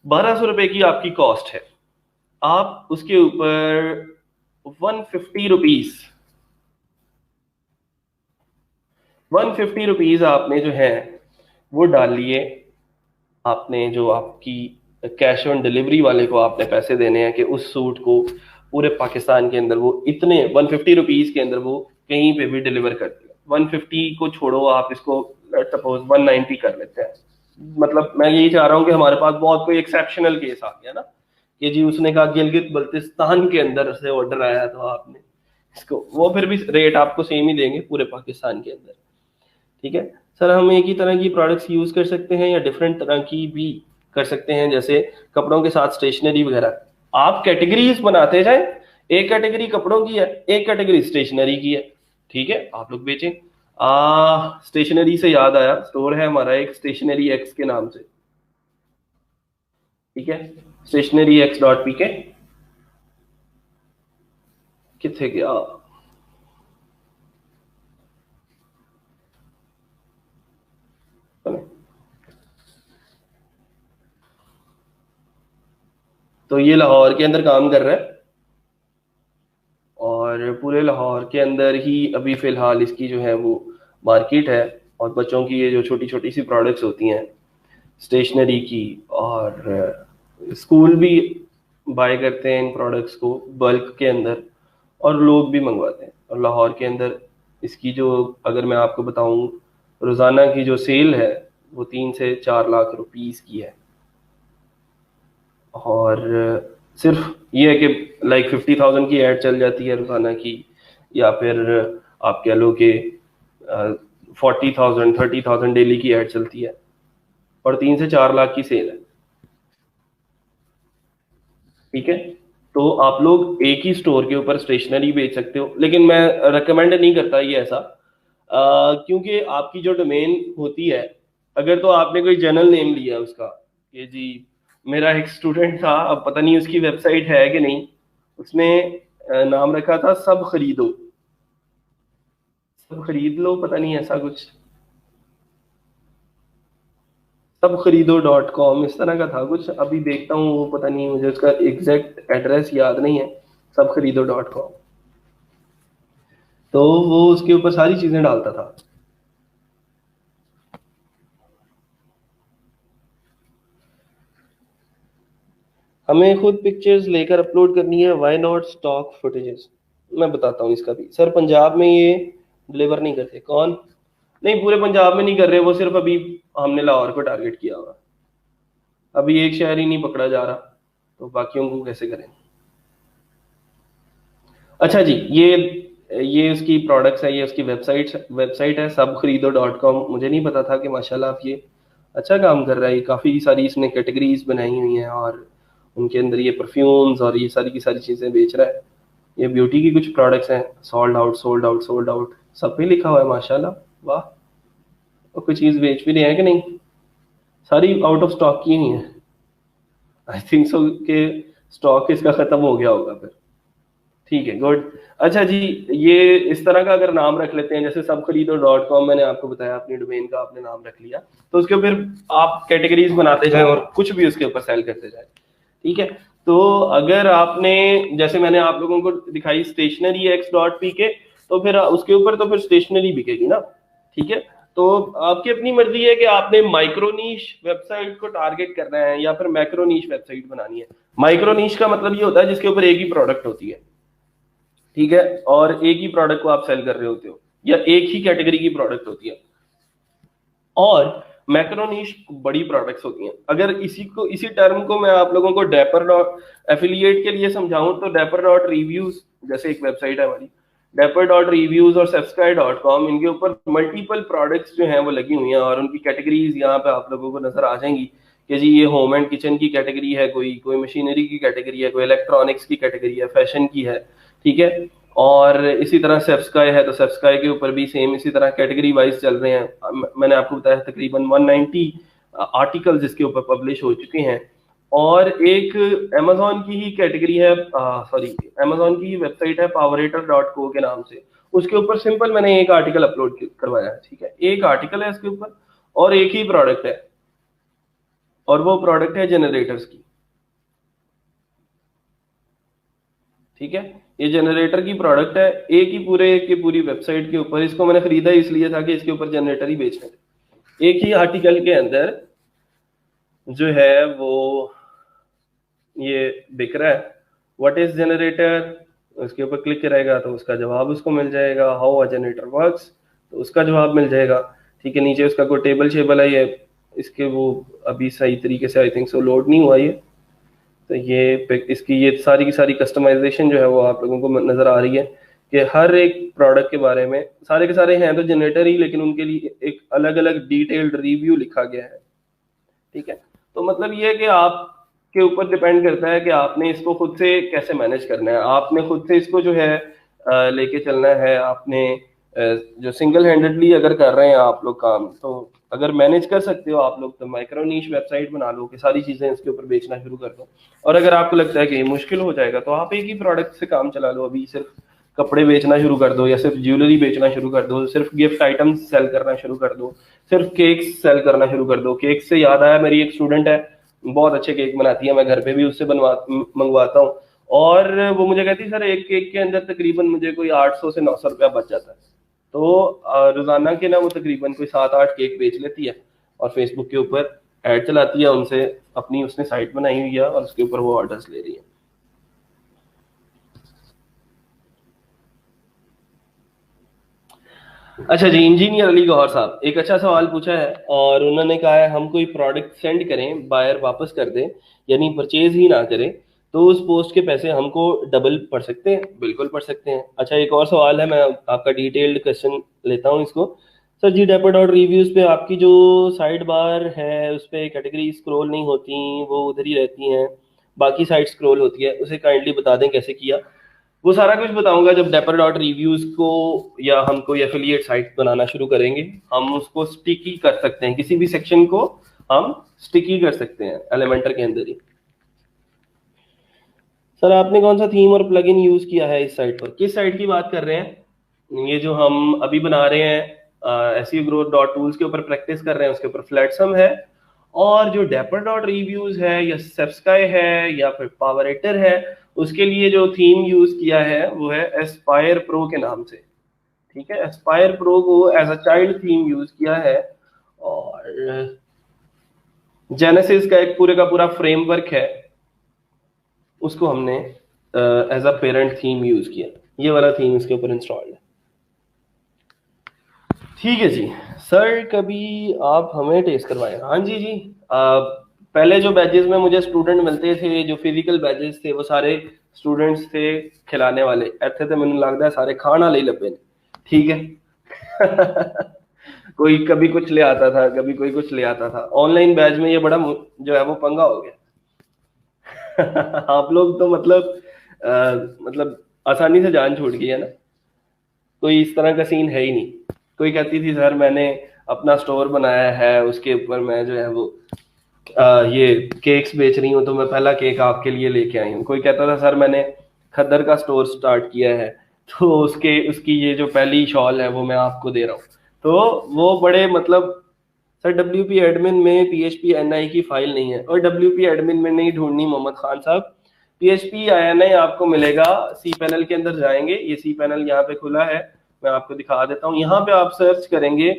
1200 रुपये की आपकी कॉस्ट है, आप उसके ऊपर 150 रुपीज 150 रुपीज आपने जो है वो डाल लिए। आपने जो आपकी कैश ऑन डिलीवरी वाले को आपने पैसे देने हैं कि उस सूट को पूरे पाकिस्तान के अंदर वो इतने 150 रुपीज के अंदर वो कहीं पे भी डिलीवर कर देगा। 150 को छोड़ो, आप इसको सपोज 190 कर लेते हैं। मतलब मैं यही चाह रहा हूँ कि हमारे पास बहुत कोई एक्सेप्शनल केस आ गया ना कि जी उसने कहा गिलगित बल्तिस्तान के अंदर से ऑर्डर आया, तो आपने इसको, वो फिर भी रेट आपको सेम ही देंगे पूरे पाकिस्तान के अंदर। ठीक है सर, हम एक ही तरह की प्रोडक्ट्स यूज कर सकते हैं या डिफरेंट तरह की भी कर सकते हैं, जैसे कपड़ों के साथ स्टेशनरी वगैरह? आप कैटेगरीज बनाते जाए, एक कैटेगरी कपड़ों की है, एक कैटेगरी स्टेशनरी की है। ठीक है, आप लोग बेचें। स्टेशनरी से याद आया, स्टोर है हमारा एक स्टेशनरी एक्स के नाम से। ठीक है, स्टेशनरी एक्स डॉट पी के कितने गया? तो ये लाहौर के अंदर काम कर रहा है और पूरे लाहौर के अंदर ही अभी फिलहाल इसकी जो है वो मार्केट है। और बच्चों की ये जो छोटी छोटी सी प्रोडक्ट्स होती हैं स्टेशनरी की, और स्कूल भी बाय करते हैं इन प्रोडक्ट्स को बल्क के अंदर, और लोग भी मंगवाते हैं। और लाहौर के अंदर इसकी जो, अगर मैं आपको बताऊं, रोज़ाना की जो सेल है वो 3 से 4 लाख रुपीस की है। और सिर्फ ये है कि लाइक 50,000 की ऐड चल जाती है रोजाना की, या फिर आप कह लो कि 40,000 30,000 डेली की ऐड चलती है, और 3 से 4 लाख की सेल है। ठीक है, तो आप लोग एक ही स्टोर के ऊपर स्टेशनरी बेच सकते हो, लेकिन मैं रिकमेंड नहीं करता ये ऐसा, क्योंकि आपकी जो डोमेन होती है, अगर तो आपने कोई जनरल नेम लिया उसका कि जी मेरा एक स्टूडेंट था, अब पता नहीं उसकी वेबसाइट है कि नहीं, उसने नाम रखा था सब खरीदो, सब खरीद लो, पता नहीं ऐसा कुछ, सब खरीदो .com इस तरह का था कुछ। अभी देखता हूँ, वो पता नहीं, मुझे उसका एग्जैक्ट एड्रेस याद नहीं है, सब खरीदो .com। तो वो उसके ऊपर सारी चीजें डालता था। हमें खुद पिक्चर्स लेकर अपलोड करनी है, व्हाई नॉट स्टॉक फुटेजेस? मैं बताता हूँ इसका भी सर। पंजाब में ये डिलीवर नहीं करते। कौन? नहीं, पूरे पंजाब में नहीं कर रहे, वो सिर्फ अभी हमने लाहौर को टारगेट किया हुआ। अभी एक शहर ही नहीं पकड़ा जा रहा, तो बाकियों को कैसे करें? अच्छा जी, ये उसकी प्रोडक्ट्स है, ये उसकी वेबसाइट है सब खरीदो .com। मुझे नहीं पता था कि माशाल्लाह आप ये अच्छा काम कर रहा है। काफ़ी सारी इसने कैटेगरीज बनाई हुई हैं, और उनके अंदर ये परफ्यूम्स और ये सारी की सारी चीज़ें बेच रहा है। ये ब्यूटी की कुछ प्रोडक्ट्स हैं, sold out sold out sold out सब पे लिखा हुआ है, माशाल्लाह, वाह। और कोई चीज़ बेच भी रहे हैं कि नहीं? सारी आउट ऑफ स्टॉक की हुई है। आई थिंक सो कि स्टॉक इसका ख़त्म हो गया होगा फिर। ठीक है, गुड। अच्छा जी, ये इस तरह का अगर नाम रख लेते हैं, जैसे सब खरीदो .com, मैंने आपको बताया, अपनी डोमेन का आपने नाम रख लिया, तो उसके ऊपर आप कैटेगरीज बनाते जाएं और कुछ भी उसके ऊपर सेल करते जाएं। ठीक है, तो अगर आपने, जैसे मैंने आप लोगों को दिखाई स्टेशनरी x.pk, तो फिर उसके ऊपर तो फिर स्टेशनरी बिकेगी ना। ठीक है, तो आपकी अपनी मर्जी है कि आपने माइक्रोनीश वेबसाइट को टारगेट करना है या फिर मैक्रोनीश वेबसाइट बनानी है। माइक्रोनीश का मतलब ये होता है जिसके ऊपर एक ही प्रोडक्ट होती है। ठीक है, और एक ही प्रोडक्ट को आप सेल कर रहे होते हो, या एक ही कैटेगरी की प्रोडक्ट होती है। और मैक्रोनीश बड़ी प्रोडक्ट्स होती हैं। अगर इसी टर्म को मैं आप लोगों को डेपर डॉट एफिलिएट के लिए समझाऊं, तो डेपर डॉट रिव्यूज जैसे एक वेबसाइट है हमारी, डेपर डॉट रिव्यूज और सब्सक्राइब.com, इनके ऊपर मल्टीपल प्रोडक्ट्स जो हैं वो लगी हुई हैं, और उनकी कैटेगरीज यहाँ पे आप लोगों को नजर आ जाएंगी कि जी ये होम एंड किचन की कैटेगरी है, कोई मशीनरी की कैटेगरी है, कोई इलेक्ट्रॉनिक्स की कैटेगरी है, फैशन की है। ठीक है, और इसी तरह सब्सक्राई है, तो सब्सक्राई के ऊपर भी सेम इसी तरह कैटेगरी वाइज चल रहे हैं। मैंने आपको बताया तकरीबन 190 आर्टिकल्स इसके ऊपर पब्लिश हो चुके हैं। और एक अमेजोन की ही कैटेगरी है, सॉरी अमेजोन की ही वेबसाइट है powerator.co के नाम से, उसके ऊपर सिंपल मैंने एक आर्टिकल अपलोड करवाया है। ठीक है, एक आर्टिकल है इसके ऊपर और एक ही प्रोडक्ट है, और वो प्रोडक्ट है जनरेटर्स की। ठीक है, ये जनरेटर की प्रोडक्ट है, एक ही पूरे की पूरी वेबसाइट के ऊपर। इसको मैंने खरीदा इसलिए था कि इसके ऊपर जनरेटर ही बेचने थे। एक ही आर्टिकल के अंदर जो है वो ये बिक रहा है। व्हाट इज जनरेटर, उसके ऊपर क्लिक करेगा तो उसका जवाब उसको मिल जाएगा। हाउ अ जनरेटर वर्क्स, तो उसका जवाब मिल जाएगा। ठीक है, नीचे उसका कोई टेबल शेबल है, ये इसके वो अभी सही तरीके से आई थिंक सो लोड नहीं हुआ ये, तो ये इसकी ये सारी की सारी कस्टमाइजेशन जो है वो आप लोगों को नजर आ रही है कि हर एक प्रोडक्ट के बारे में सारे के सारे हैं तो जनरेटर ही, लेकिन उनके लिए एक अलग अलग डिटेल्ड रिव्यू लिखा गया है। ठीक है, तो मतलब ये है कि आपके ऊपर डिपेंड करता है कि आपने इसको खुद से कैसे मैनेज करना है। आपने खुद से इसको जो है लेके चलना है। आपने जो सिंगल हैंडेडली अगर कर रहे हैं आप लोग काम, तो अगर मैनेज कर सकते हो आप लोग तो माइक्रो नीश वेबसाइट बना लो कि सारी चीजें इसके ऊपर बेचना शुरू कर दो। और अगर आपको लगता है कि ये मुश्किल हो जाएगा तो आप एक ही प्रोडक्ट से काम चला लो। अभी सिर्फ कपड़े बेचना शुरू कर दो, या सिर्फ ज्वेलरी बेचना शुरू कर दो, सिर्फ गिफ्ट आइटम्स सेल करना शुरू कर दो, सिर्फ केक्स सेल करना शुरू कर दो। केक से याद आया, मेरी एक स्टूडेंट है, बहुत अच्छे केक बनाती है, मैं घर पे भी उससे मंगवाता हूँ। और वो मुझे कहती है सर एक केक के अंदर तकरीबन मुझे कोई 800 से 900 रुपया बच जाता है। तो रोजाना के ना वो तकरीबन कोई 7-8 केक बेच लेती है और फेसबुक के ऊपर ऐड चलाती है, उनसे अपनी उसने साइट बनाई हुई है और उसके ऊपर वो ऑर्डर्स ले रही है। अच्छा जी, इंजीनियर अली गौहर साहब एक अच्छा सवाल पूछा है, और उन्होंने कहा है हम कोई प्रोडक्ट सेंड करें, बायर वापस कर दे, यानी परचेज ही ना करे, तो उस पोस्ट के पैसे हमको डबल पड़ सकते हैं? बिल्कुल पड़ सकते हैं। अच्छा, एक और सवाल है, मैं आपका डिटेल्ड क्वेश्चन लेता हूँ इसको। सर जी, डेपर डॉट रिव्यूज पे आपकी जो साइड बार है उस पर कैटेगरी स्क्रॉल नहीं होती, वो उधर ही रहती हैं, बाकी साइड स्क्रॉल होती है, उसे काइंडली बता दें कैसे किया। वो सारा कुछ बताऊंगा जब डेपर डॉट रिव्यूज को, या हम कोई एफिलिएट साइट बनाना शुरू करेंगे, हम उसको स्टिकी कर सकते हैं, किसी भी सेक्शन को हम स्टिकी कर सकते हैं एलिमेंटर के अंदर ही। सर आपने कौन सा थीम और प्लगइन यूज किया है इस साइट पर? किस साइट की बात कर रहे हैं? ये जो हम अभी बना रहे हैं एसईओ ग्रोथ डॉट टूल्स के ऊपर प्रैक्टिस कर रहे हैं, उसके ऊपर फ्लैटसम है। और जो डेपर डॉट रिव्यूज है या सेप्सकाई है या फिर पावरेटर है, उसके लिए जो थीम यूज किया है वो है एस्पायर प्रो के नाम से। ठीक है, एस्पायर प्रो को as a child theme use किया है। और जेनेसिस का एक पूरे का पूरा फ्रेमवर्क है, उसको हमने as a parent theme use किया। ये वाला थीम इसके ऊपर इंस्टॉल्ड है। ठीक है जी। सर कभी आप हमें टेस्ट करवाएं। हाँ जी जी। पहले जो बैचेस में मुझे स्टूडेंट मिलते थे, जो फिजिकल बैचेस थे, वो सारे स्टूडेंट्स थे खिलाने वाले। ਇੱਥੇ ਤੇ ਮੈਨੂੰ ਲੱਗਦਾ सारे खाना ले लब्बे ने। ठीक है। कोई कभी कुछ ले आता था, कभी कोई कुछ ले आता था। ऑनलाइन बैच में ये बड़ा जो है वो पंगा हो गया। आप लोग तो मतलब आसानी से जान छोड़ गई है ना, कोई इस तरह का सीन है ही नहीं। कोई कहती थी सर मैंने अपना स्टोर बनाया है, उसके ऊपर मैं जो है वो ये केक्स बेच रही हूँ, तो मैं पहला केक आपके लिए लेके आई हूँ। कोई कहता था सर मैंने खद्दर का स्टोर स्टार्ट किया है, तो उसकी ये जो पहली शॉल है वो मैं आपको दे रहा हूँ। तो वो बड़े मतलब, सर WP एडमिन में PHP NI की फाइल नहीं है, और WP एडमिन में नहीं ढूंढनी मोहम्मद खान साहब। PHP NI आपको मिलेगा cPanel के अंदर जाएंगे, ये cPanel यहाँ पे खुला है, मैं आपको दिखा देता हूँ। यहाँ पे आप सर्च करेंगे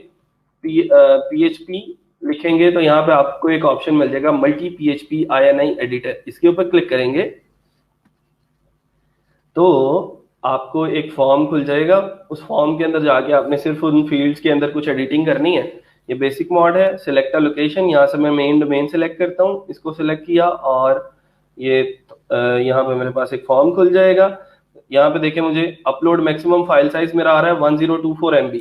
PHP लिखेंगे तो यहाँ पे आपको एक ऑप्शन मिल जाएगा मल्टी PHP INI एडिटर। इसके ऊपर क्लिक करेंगे तो आपको एक फॉर्म खुल जाएगा। उस फॉर्म के अंदर जाके आपने सिर्फ उन फील्ड्स के अंदर कुछ एडिटिंग करनी है। ये बेसिक मॉड है, सिलेक्ट अ लोकेशन, यहाँ से मैं मेन डोमेन सिलेक्ट करता हूँ, इसको सिलेक्ट किया और ये यहाँ पे मेरे पास एक फॉर्म खुल जाएगा। यहाँ पे देखिए मुझे अपलोड मैक्सिमम फाइल साइज मेरा आ रहा है 1024 MB।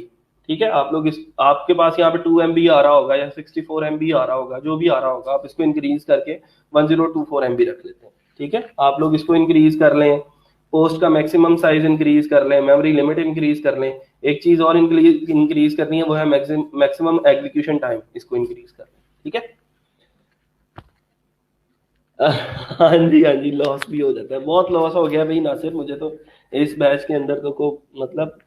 ठीक है, आप लोग आपके पास यहाँ पे 2 MB आ रहा होगा या 64 MB आ रहा होगा, जो भी आ रहा होगा, आप इसको इंक्रीज करके 1024 MB रख लेते हैं। ठीक है, आप लोग इसको इंक्रीज कर लें, पोस्ट का मैक्सिमम साइज इंक्रीज कर लें, मेमोरी लिमिट इंक्रीज कर लें। एक चीज और इंक्रीज करनी है, वो है मैक्सिमम एग्जीक्यूशन टाइम, इसको इंक्रीज कर लें। ठीक है, हाँ जी, हाँ जी, लॉस भी हो जाता है, बहुत लॉस हो गया भाई नासिर, मुझे तो इस बैच के अंदर तो को मतलब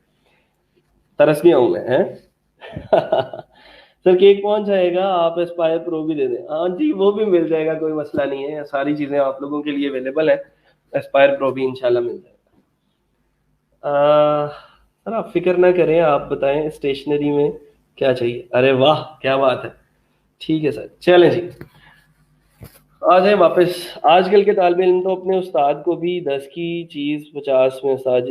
तरस गया हूं मैं है। सर केक पहुंच जाएगा, आप एस्पायर प्रो भी दे दें। हाँ जी, वो भी मिल जाएगा, कोई मसला नहीं है, सारी चीजें आप लोगों के लिए अवेलेबल है। एस्पायर प्रो भी इंशाल्लाह मिल जाएगा। सर आप फिक्र ना करें, आप बताएं स्टेशनरी में क्या चाहिए। अरे वाह, क्या बात है। ठीक है सर, चलें जी, आ जाए वापस। आजकल के तालिब इल्म तो अपने उस्ताद को भी 10 की चीज 50 में उस्ताद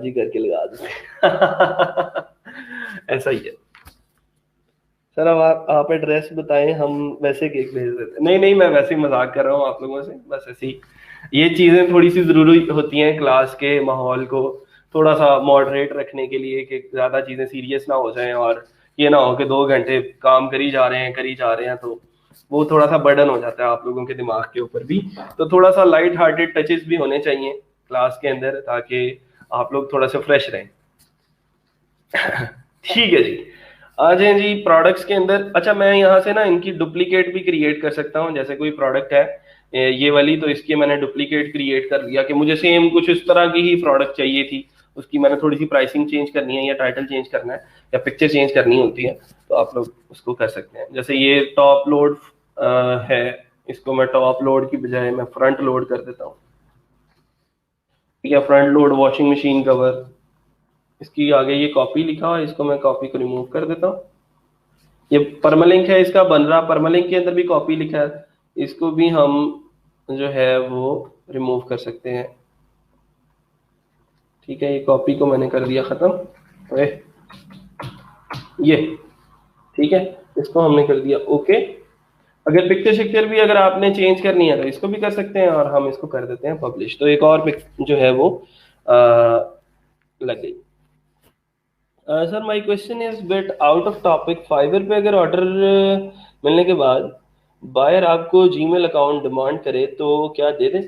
जी करके लगा देते हैं। ऐसा ही है। सर अब आप एड्रेस बताएं, हम वैसे केक भेज देते। नहीं नहीं, मैं वैसे ही मजाक कर रहा हूँ आप लोगों से, बस ऐसे ही। ये चीजें थोड़ी सी जरूरी होती हैं क्लास के माहौल को थोड़ा सा मॉडरेट रखने के लिए, कि ज्यादा चीजें सीरियस ना हो जाएं, और ये ना हो कि 2 घंटे काम करी जा रहे हैं, तो वो थोड़ा सा बर्डन हो जाता है आप लोगों के दिमाग के ऊपर भी। तो थोड़ा सा लाइट हार्टेड टचेस भी होने चाहिए क्लास के अंदर, ताकि आप लोग थोड़ा सा फ्रेश रहें। ठीक है जी, आ जाए जी प्रोडक्ट्स के अंदर। अच्छा, मैं यहाँ से ना इनकी डुप्लीकेट भी क्रिएट कर सकता हूँ, जैसे कोई प्रोडक्ट है ये वाली, तो इसकी मैंने डुप्लीकेट क्रिएट कर लिया कि मुझे सेम कुछ इस तरह की ही प्रोडक्ट चाहिए थी, उसकी मैंने थोड़ी सी प्राइसिंग चेंज करनी है, या टाइटल चेंज करना है, या पिक्चर चेंज करनी होती है, तो आप लोग उसको कर सकते हैं। जैसे ये टॉप लोड है, इसको मैं टॉप लोड की बजाय मैं फ्रंट लोड कर देता हूँ। ठीक है, front load washing machine cover, इसकी आगे ये कॉपी लिखा हुआ है, इसको मैं कॉपी को रिमूव कर देता हूँ। ये परमालिंक है, इसका बन रहा परमालिंक के अंदर भी कॉपी लिखा है, इसको भी हम जो है वो रिमूव कर सकते हैं। ठीक है, ये कॉपी को मैंने कर दिया खत्म। ए, ये ठीक है, इसको हमने कर दिया ओके। अगर पिक्चर शिक्चर भी अगर आपने चेंज करनी है तो इसको भी कर सकते हैं, और हम इसको कर देते हैं पब्लिश, तो एक और जो है वो आ, लग गई। Sir my question is bit out of topic. Fiverr पे अगर ऑर्डर मिलने के बाद बायर आपको जीमेल अकाउंट डिमांड करे तो क्या दे दें?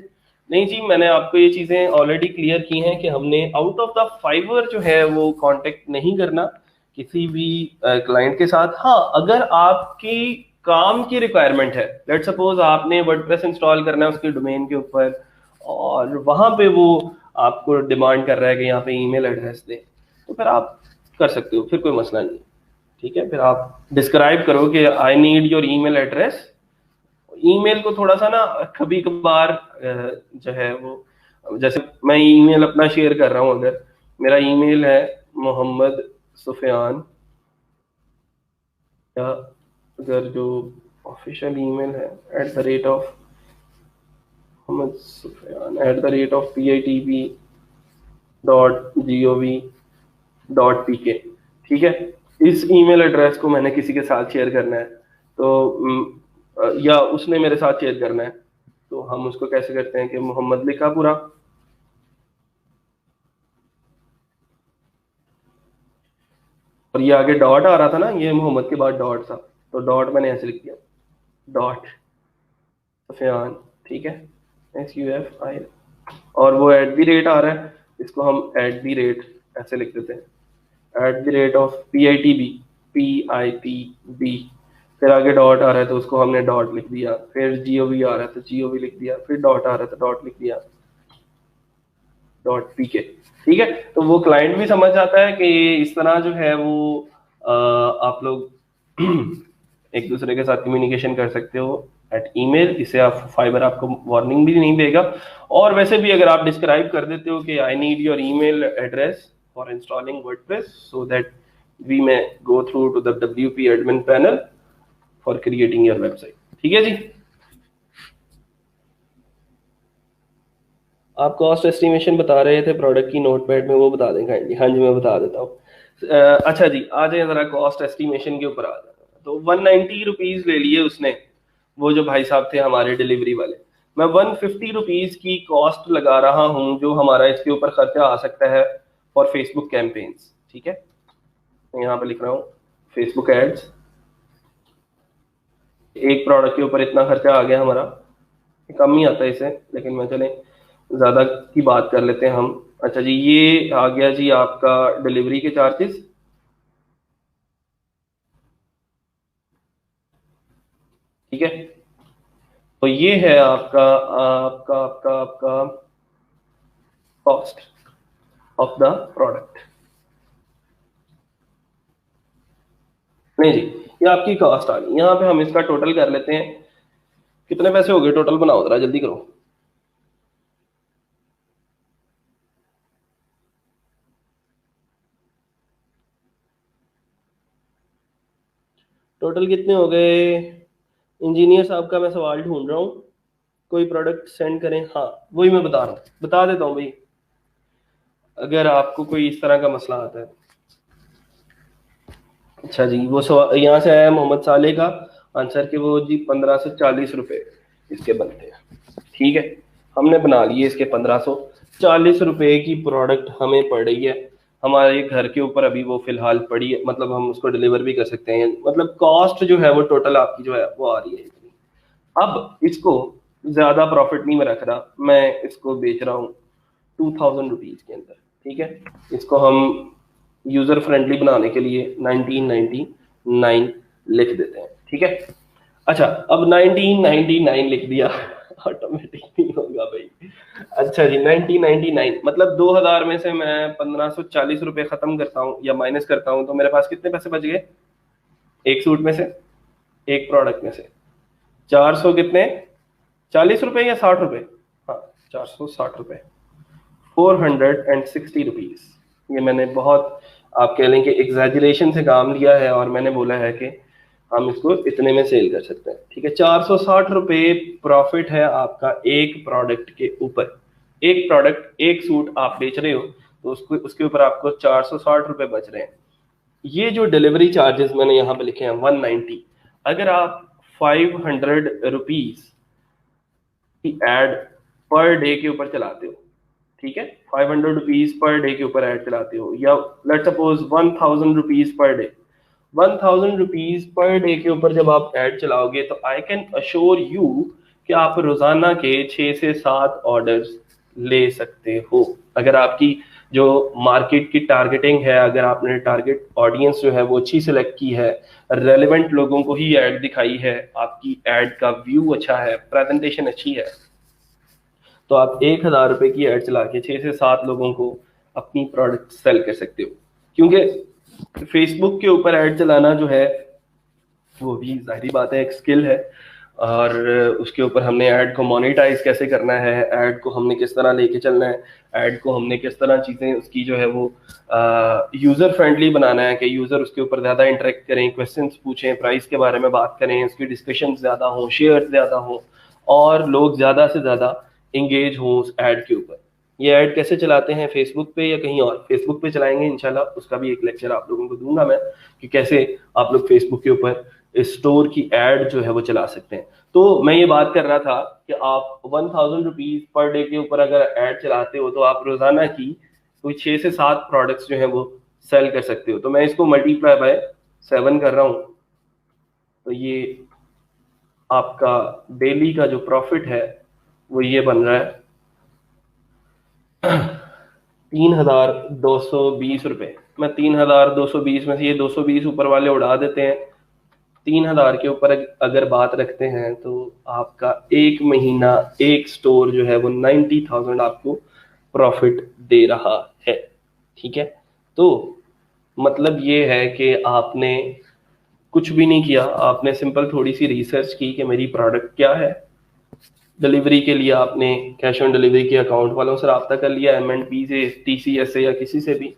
नहीं जी, मैंने आपको ये चीज़ें ऑलरेडी क्लियर की हैं कि हमने आउट ऑफ द फाइवर जो है वो कांटेक्ट नहीं करना किसी भी क्लाइंट के साथ। हाँ, अगर आपकी काम की रिक्वायरमेंट है, लेट सपोज आपने वर्डप्रेस इंस्टॉल करना है उसके डोमेन के ऊपर, और वहां पे वो आपको डिमांड कर रहा है कि यहाँ पे ईमेल एड्रेस दे, तो फिर आप कर सकते हो, फिर कोई मसला नहीं। ठीक है, फिर आप डिस्क्राइब करो कि I need your email address. Email को थोड़ा सा ना कभी कभार जो है वो, जैसे मैं ईमेल अपना शेयर कर रहा हूँ, अगर मेरा ईमेल है मोहम्मद सुफियान, या अगर जो ऑफिशियल ईमेल है @, मोहम्मद सुफियान @PITB.gov.pk। ठीक है, इस ईमेल एड्रेस को मैंने किसी के साथ शेयर करना है, तो या उसने मेरे साथ शेयर करना है, तो हम उसको कैसे करते हैं कि मोहम्मद लिखा पूरा, और ये आगे डॉट आ रहा था ना, ये मोहम्मद के बाद डॉट था, तो डॉट मैंने ऐसे लिख दिया, डॉट सफियान। ठीक है, SUFI, और वो @ आ रहा है, इसको हम @ ऐसे लिख देते हैं, @PITB, फिर आगे डॉट आ रहा है तो उसको हमने डॉट लिख दिया, फिर GOV आ रहा है तो GOV लिख दिया, फिर डॉट आ रहा है तो डॉट लिख दिया, .pk। ठीक है, तो वो क्लाइंट भी समझ जाता है कि इस तरह जो है वो आप लोग एक दूसरे के साथ कम्युनिकेशन कर सकते हो @email। इससे आप फाइबर आपको वार्निंग भी नहीं देगा, और वैसे भी अगर आप डिस्क्राइब कर देते हो कि I need your email address for installing WordPress so that we may go through to the WP admin panel for creating your website. ठीक है जी, आप कॉस्ट एस्टिमेशन बता रहे थे प्रोडक्ट की, नोटपैड में वो बता दें काइंडली। हाँ जी, मैं बता देता हूँ। अच्छा जी, आ जाए जरा कॉस्ट एस्टिमेशन के ऊपर आ जाए। तो 190 रुपीज ले लिए उसने, वो जो भाई साहब थे हमारे डिलीवरी वाले। मैं 150 रुपीज की कॉस्ट लगा रहा हूँ जो हमारा इसके ऊपर खर्चा आ सकता है फॉर फेसबुक कैंपेन्स। ठीक है, मैं यहाँ पे लिख रहा हूँ फेसबुक एड्स, एक प्रोडक्ट के ऊपर इतना खर्चा आ गया हमारा, कम ही आता है इसे, लेकिन मैं चले ज्यादा की बात कर लेते हैं हम। अच्छा जी, ये आ गया जी आपका डिलीवरी के चार्जेस। ठीक है, तो ये है आपका आपका आपका आपका कॉस्ट ऑफ द प्रोडक्ट। नहीं जी, ये आपकी कॉस्ट आ गई। यहाँ पे हम इसका टोटल कर लेते हैं। कितने पैसे हो गए टोटल, बनाओ जरा जल्दी करो। टोटल कितने हो गए इंजीनियर साहब का, मैं सवाल ढूंढ रहा हूँ। कोई प्रोडक्ट सेंड करें, हाँ वही मैं बता रहा हूँ, बता देता हूँ भाई, अगर आपको कोई इस तरह का मसला आता है। अच्छा जी, वो यहाँ से आया मोहम्मद साले का आंसर कि वो जी 1540 रुपये इसके बनते हैं। ठीक है, हमने बना लिए इसके 1540 रुपये की प्रोडक्ट हमें पड़ रही है हमारे घर के ऊपर। अभी वो फिलहाल पड़ी है, मतलब हम उसको डिलीवर भी कर सकते हैं, मतलब कॉस्ट जो है वो टोटल आपकी जो है वो आ रही है इतनी। अब इसको ज्यादा प्रॉफिट नहीं मैं रख रहा, मैं इसको बेच रहा हूँ 2000 रुपीज के अंदर। ठीक है, इसको हम यूजर फ्रेंडली बनाने के लिए 1999 लिख देते हैं। ठीक है, अच्छा अब 1999 लिख दिया ऑटोमेटिक नहीं होगा भाई। अच्छा जी, 1999 मतलब 2000 में से मैं 1540 रुपये खत्म करता हूँ या माइनस करता हूँ, तो मेरे पास कितने पैसे बच गए एक सूट में से, एक प्रोडक्ट में से? 400 कितने, 40 रुपये या 60 रुपये? हाँ, 460 रुपये, 460 रुपीज। ये मैंने बहुत, आप कह लें कि एग्जैजरेशन से काम लिया है और मैंने बोला है कि हम इसको इतने में सेल कर सकते हैं। ठीक है, 460 रुपये प्रॉफिट है आपका एक प्रोडक्ट के ऊपर। एक प्रोडक्ट, एक सूट आप बेच रहे हो तो उसको, उसके ऊपर आपको 460 रुपये बच रहे हैं। ये जो डिलीवरी चार्जेस मैंने यहाँ पे लिखे हैं 190, अगर आप 500 रुपीज की एड पर डे के ऊपर चलाते हो, ठीक है, 500 रुपीज पर डे के ऊपर ऐड चलाते हो, या let suppose 1000 rupees per day, 1000 rupees per day के ऊपर जब आप ऐड चलाओगे तो आई कैन अश्योर यू कि आप रोजाना के 6 से 7 ऑर्डर्स ले सकते हो। अगर आपकी जो मार्केट की टारगेटिंग है, अगर आपने टारगेट ऑडियंस जो है वो अच्छी सिलेक्ट की है, रेलेवेंट लोगों को ही ऐड दिखाई है, आपकी ऐड का व्यू अच्छा है, प्रेजेंटेशन अच्छी है, तो आप 1000 रुपये की ऐड चला के 6 से 7 लोगों को अपनी प्रोडक्ट सेल कर सकते हो। क्योंकि फेसबुक के ऊपर ऐड चलाना जो है वो भी जाहिर बात है एक स्किल है, और उसके ऊपर हमने ऐड को मोनेटाइज कैसे करना है, ऐड को हमने किस तरह लेके चलना है, ऐड को हमने किस तरह चीज़ें उसकी जो है वो यूज़र फ्रेंडली बनाना है कि यूज़र उसके ऊपर ज़्यादा इंटरेक्ट करें, क्वेश्चंस पूछें, प्राइस के बारे में बात करें, उसकी डिस्कशन ज़्यादा हो, शेयर ज़्यादा हो, और लोग ज़्यादा से ज़्यादा इंगेज हों उस ऐड के ऊपर। ये ऐड कैसे चलाते हैं फेसबुक पे या कहीं और? फेसबुक पे चलाएंगे इंशाल्लाह, उसका भी एक लेक्चर आप लोगों को दूंगा मैं कि कैसे आप लोग फेसबुक के ऊपर स्टोर की ऐड जो है वो चला सकते हैं। तो मैं ये बात कर रहा था कि आप 1000 रुपीज पर डे के ऊपर अगर ऐड चलाते हो तो आप रोजाना की कोई 6 से 7 प्रोडक्ट्स जो है वो सेल कर सकते हो। तो मैं इसको मल्टीप्लाई बाय 7 कर रहा हूँ, तो ये आपका डेली का जो प्रॉफिट है वो ये बन रहा है 3220 रुपये। मैं 3220 में से ये 220 ऊपर वाले उड़ा देते हैं, 3000 के ऊपर अगर बात रखते हैं तो आपका एक महीना एक स्टोर जो है वो 90,000 आपको प्रॉफिट दे रहा है। ठीक है, तो मतलब ये है कि आपने कुछ भी नहीं किया, आपने सिंपल थोड़ी सी रिसर्च की कि मेरी प्रोडक्ट क्या है। डिलीवरी के लिए आपने कैश ऑन डिलीवरी के अकाउंट वालों से रब्ता कर लिया, M&P से, TCS से, या किसी से भी।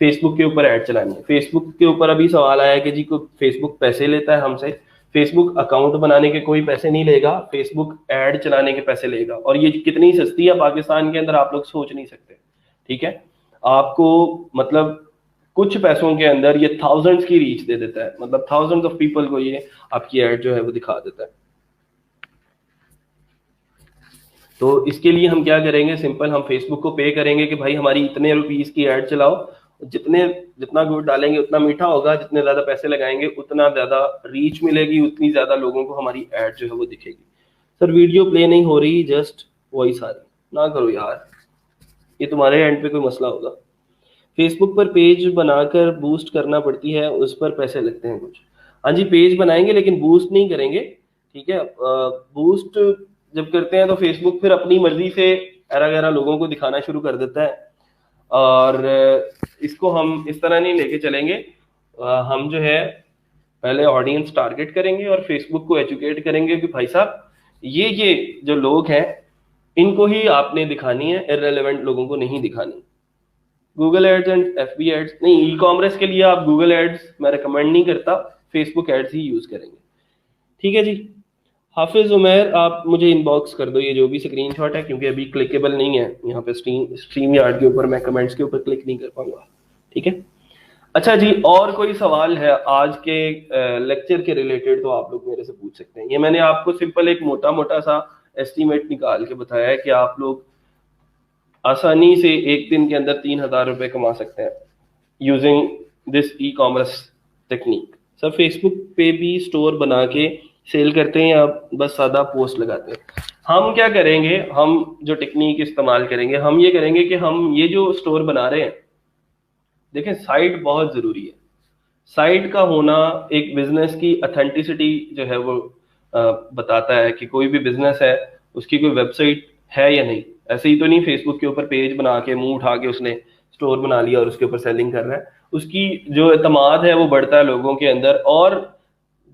फेसबुक के ऊपर ऐड चलानी है। फेसबुक के ऊपर अभी सवाल आया कि जी को फेसबुक पैसे लेता है हमसे। फेसबुक अकाउंट बनाने के कोई पैसे नहीं लेगा, फेसबुक ऐड चलाने के पैसे लेगा, और ये कितनी सस्ती है पाकिस्तान के अंदर आप लोग सोच नहीं सकते। ठीक है, आपको मतलब कुछ पैसों के अंदर ये थाउजेंड्स की रीच दे देता है, मतलब थाउजेंड्स ऑफ पीपल को ये आपकी ऐड जो है वो दिखा देता है। तो इसके लिए हम क्या करेंगे, सिंपल हम फेसबुक को पे करेंगे कि भाई हमारी इतने रुपीस की ऐड चलाओ, जितने जितना गुड़ डालेंगे उतना मीठा होगा, जितने ज्यादा पैसे लगाएंगे उतना ज्यादा रीच मिलेगी, उतनी ज्यादा लोगों को हमारी ऐड जो है वो दिखेगी। सर वीडियो प्ले नहीं हो रही, जस्ट वॉइस आ रही। ना करो यार, ये तुम्हारे एंड पे कोई मसला होगा। फेसबुक पर पेज बनाकर बूस्ट करना पड़ती है, उस पर पैसे लगते हैं कुछ। हाँ जी, पेज बनाएंगे लेकिन बूस्ट नहीं करेंगे। ठीक है। बूस्ट जब करते हैं तो फेसबुक फिर अपनी मर्जी से ऐरा गैरा लोगों को दिखाना शुरू कर देता है, और इसको हम इस तरह नहीं लेके चलेंगे। हम जो है पहले ऑडियंस टारगेट करेंगे और फेसबुक को एजुकेट करेंगे कि भाई साहब ये जो लोग हैं इनको ही आपने दिखानी है, इररेलेवेंट लोगों को नहीं दिखानी। Google ads and FB ads नहीं, ई कॉमर्स के लिए आप गूगल एड्स मैं रिकमेंड नहीं करता, फेसबुक एड्स ही यूज करेंगे। ठीक है जी। हाफिज उमैर, आप मुझे इनबॉक्स कर दो ये जो भी स्क्रीनशॉट है, क्योंकि अभी क्लिकेबल नहीं है यहाँ पे स्ट्रीम यार्ड के ऊपर, मैं कमेंट्स के ऊपर क्लिक नहीं कर पाऊंगा। ठीक है। अच्छा जी, और कोई सवाल है आज के लेक्चर के रिलेटेड तो आप लोग मेरे से पूछ सकते हैं। ये मैंने आपको सिंपल एक मोटा मोटा सा एस्टीमेट निकाल के बताया है कि आप लोग आसानी से एक दिन के अंदर 3,000 रुपए कमा सकते हैं using this e commerce technique. सब फेसबुक पे भी स्टोर बना के सेल करते हैं या बस सादा पोस्ट लगाते हैं? हम क्या करेंगे, हम जो टेक्निक इस्तेमाल करेंगे, हम ये करेंगे कि हम ये जो स्टोर बना रहे हैं, देखें साइट बहुत जरूरी है। साइट का होना एक बिजनेस की ऑथेंटिसिटी जो है वो बताता है कि कोई भी बिजनेस है उसकी कोई वेबसाइट है या नहीं। ऐसे ही तो नहीं फेसबुक के ऊपर पेज बना के मुंह उठा के उसने स्टोर बना लिया और उसके ऊपर सेलिंग कर रहा है। उसकी जो एतमाद है वो बढ़ता है लोगों के अंदर। और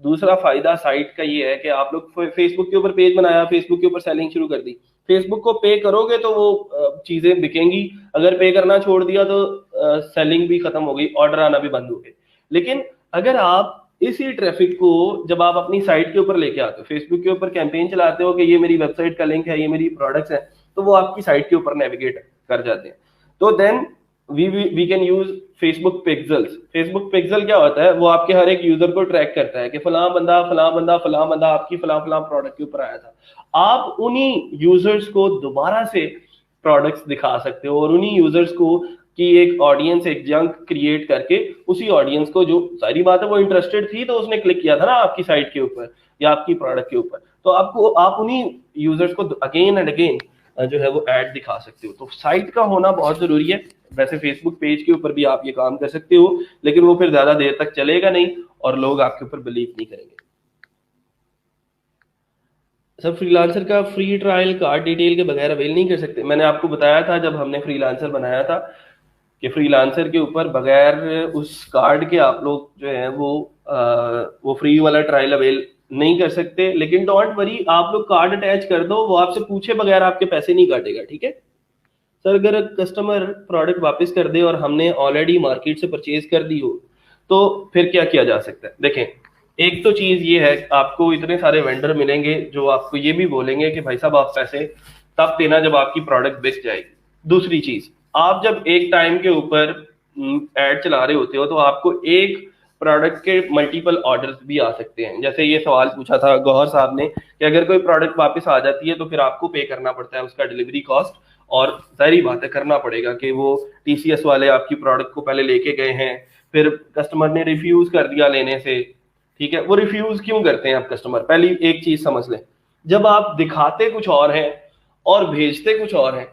दूसरा फायदा साइट का ये है कि आप लोग फेसबुक के ऊपर पेज बनाया, फेसबुक के ऊपर सेलिंग शुरू कर दी, फेसबुक को पे करोगे तो वो चीजें बिकेंगी, अगर पे करना छोड़ दिया तो सेलिंग भी खत्म हो गई, ऑर्डर आना भी बंद हो गए। लेकिन अगर आप इसी ट्रैफिक को जब आप अपनी साइट के ऊपर लेके आते हो, फेसबुक के ऊपर कैंपेन चलाते हो कि ये मेरी वेबसाइट का लिंक है, ये मेरी प्रोडक्ट्स है, तो वो आपकी साइट के ऊपर नेविगेट कर जाते हैं। तो then we can use Facebook pixels. Facebook pixel क्या होता है, वो आपके हर एक यूजर को ट्रैक करता है कि फलां बंदा फलां बंदा फलां बंदा आपकी फलां फलां प्रोडक्ट के ऊपर आया था। आप उन्हीं यूजर्स को दोबारा से प्रोडक्ट्स दिखा सकते हो और उन्हीं यूजर्स को की एक ऑडियंस, एक जंक क्रिएट करके उसी ऑडियंस को, जो सारी बात है वो इंटरेस्टेड थी तो उसने क्लिक किया था ना आपकी साइट के ऊपर या आपकी प्रोडक्ट के ऊपर, तो आपको आप उन्हीं यूजर्स को अगेन एंड अगेन जो है वो ऐड दिखा सकते हो। तो साइट का होना बहुत जरूरी है। वैसे फेसबुक पेज के ऊपर भी आप ये काम कर सकते हो, लेकिन वो फिर ज्यादा देर तक चलेगा नहीं और लोग आपके ऊपर बिलीव नहीं करेंगे। सर फ्रीलांसर का फ्री ट्रायल कार्ड डिटेल के बगैर अवेल नहीं कर सकते। मैंने आपको बताया था जब हमने फ्रीलांसर बनाया था कि फ्रीलांसर के ऊपर बगैर उस कार्ड के आप लोग जो है वो फ्री वाला ट्रायल अवेल नहीं कर सकते। लेकिन डोंट वरी, आप लोग कार्ड अटैच कर दो, वो आपसे पूछे बगैर आपके पैसे नहीं काटेगा। ठीक है सर। अगर कस्टमर प्रोडक्ट वापस कर दे और हमने ऑलरेडी मार्केट से परचेज कर दी हो तो फिर क्या किया जा सकता है? देखें, एक तो चीज ये है, आपको इतने सारे वेंडर मिलेंगे जो आपको ये भी बोलेंगे कि भाई साहब आप पैसे तब देना जब आपकी प्रोडक्ट बिक जाएगी। दूसरी चीज, आप जब एक टाइम के ऊपर एड चला रहे होते हो तो आपको एक प्रोडक्ट के मल्टीपल ऑर्डर्स भी आ सकते हैं। जैसे ये सवाल पूछा था गौहर साहब ने कि अगर कोई प्रोडक्ट वापस आ जाती है तो फिर आपको पे करना पड़ता है उसका डिलीवरी कॉस्ट, और जाहिर बात है करना पड़ेगा कि वो टीसीएस वाले आपकी प्रोडक्ट को पहले लेके गए हैं, फिर कस्टमर ने रिफ्यूज कर दिया लेने से। ठीक है, वो रिफ्यूज क्यों करते हैं आप कस्टमर? पहली एक चीज समझ लें, जब आप दिखाते कुछ और हैं और भेजते कुछ और हैं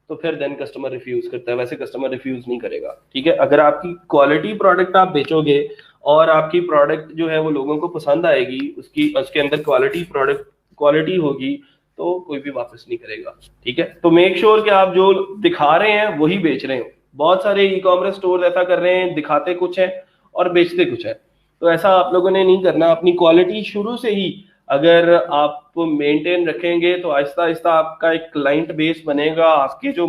तो फिर देन कस्टमर रिफ्यूज करता है। वैसे कस्टमर रिफ्यूज नहीं करेगा। ठीक है, अगर आपकी क्वालिटी प्रोडक्ट आप बेचोगे और आपकी प्रोडक्ट जो है वो लोगों को पसंद आएगी, उसके अंदर क्वालिटी होगी, तो कोई भी वापस नहीं करेगा। ठीक है, तो मेक श्योर कि आप जो दिखा रहे हैं वही बेच रहे हो। बहुत सारे ई कॉमर्स स्टोर ऐसा कर रहे हैं, दिखाते कुछ है और बेचते कुछ है, तो ऐसा आप लोगों ने नहीं करना। अपनी क्वालिटी शुरू से ही अगर आप मेंटेन रखेंगे तो आहिस्ता आहिस्ता आपका एक क्लाइंट बेस बनेगा, आपके जो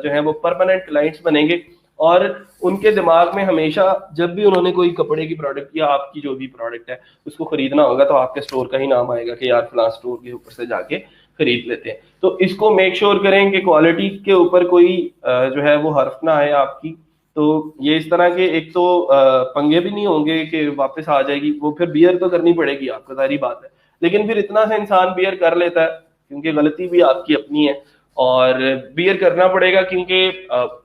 है वो परमानेंट क्लाइंट्स बनेंगे, और उनके दिमाग में हमेशा जब भी उन्होंने कोई कपड़े की प्रोडक्ट या आपकी जो भी प्रोडक्ट है उसको खरीदना होगा तो आपके स्टोर का ही नाम आएगा कि यार फलां स्टोर के ऊपर से जाके खरीद लेते हैं। तो इसको मेक श्योर करें कि क्वालिटी के ऊपर कोई जो है वो हर्फ ना आए आपकी। तो ये इस तरह के एक तो पंगे भी नहीं होंगे कि वापस आ जाएगी, वो फिर बियर तो करनी पड़ेगी आपको, सारी बात है। लेकिन फिर इतना सा इंसान बियर कर लेता है क्योंकि गलती भी आपकी अपनी है, और बियर करना पड़ेगा क्योंकि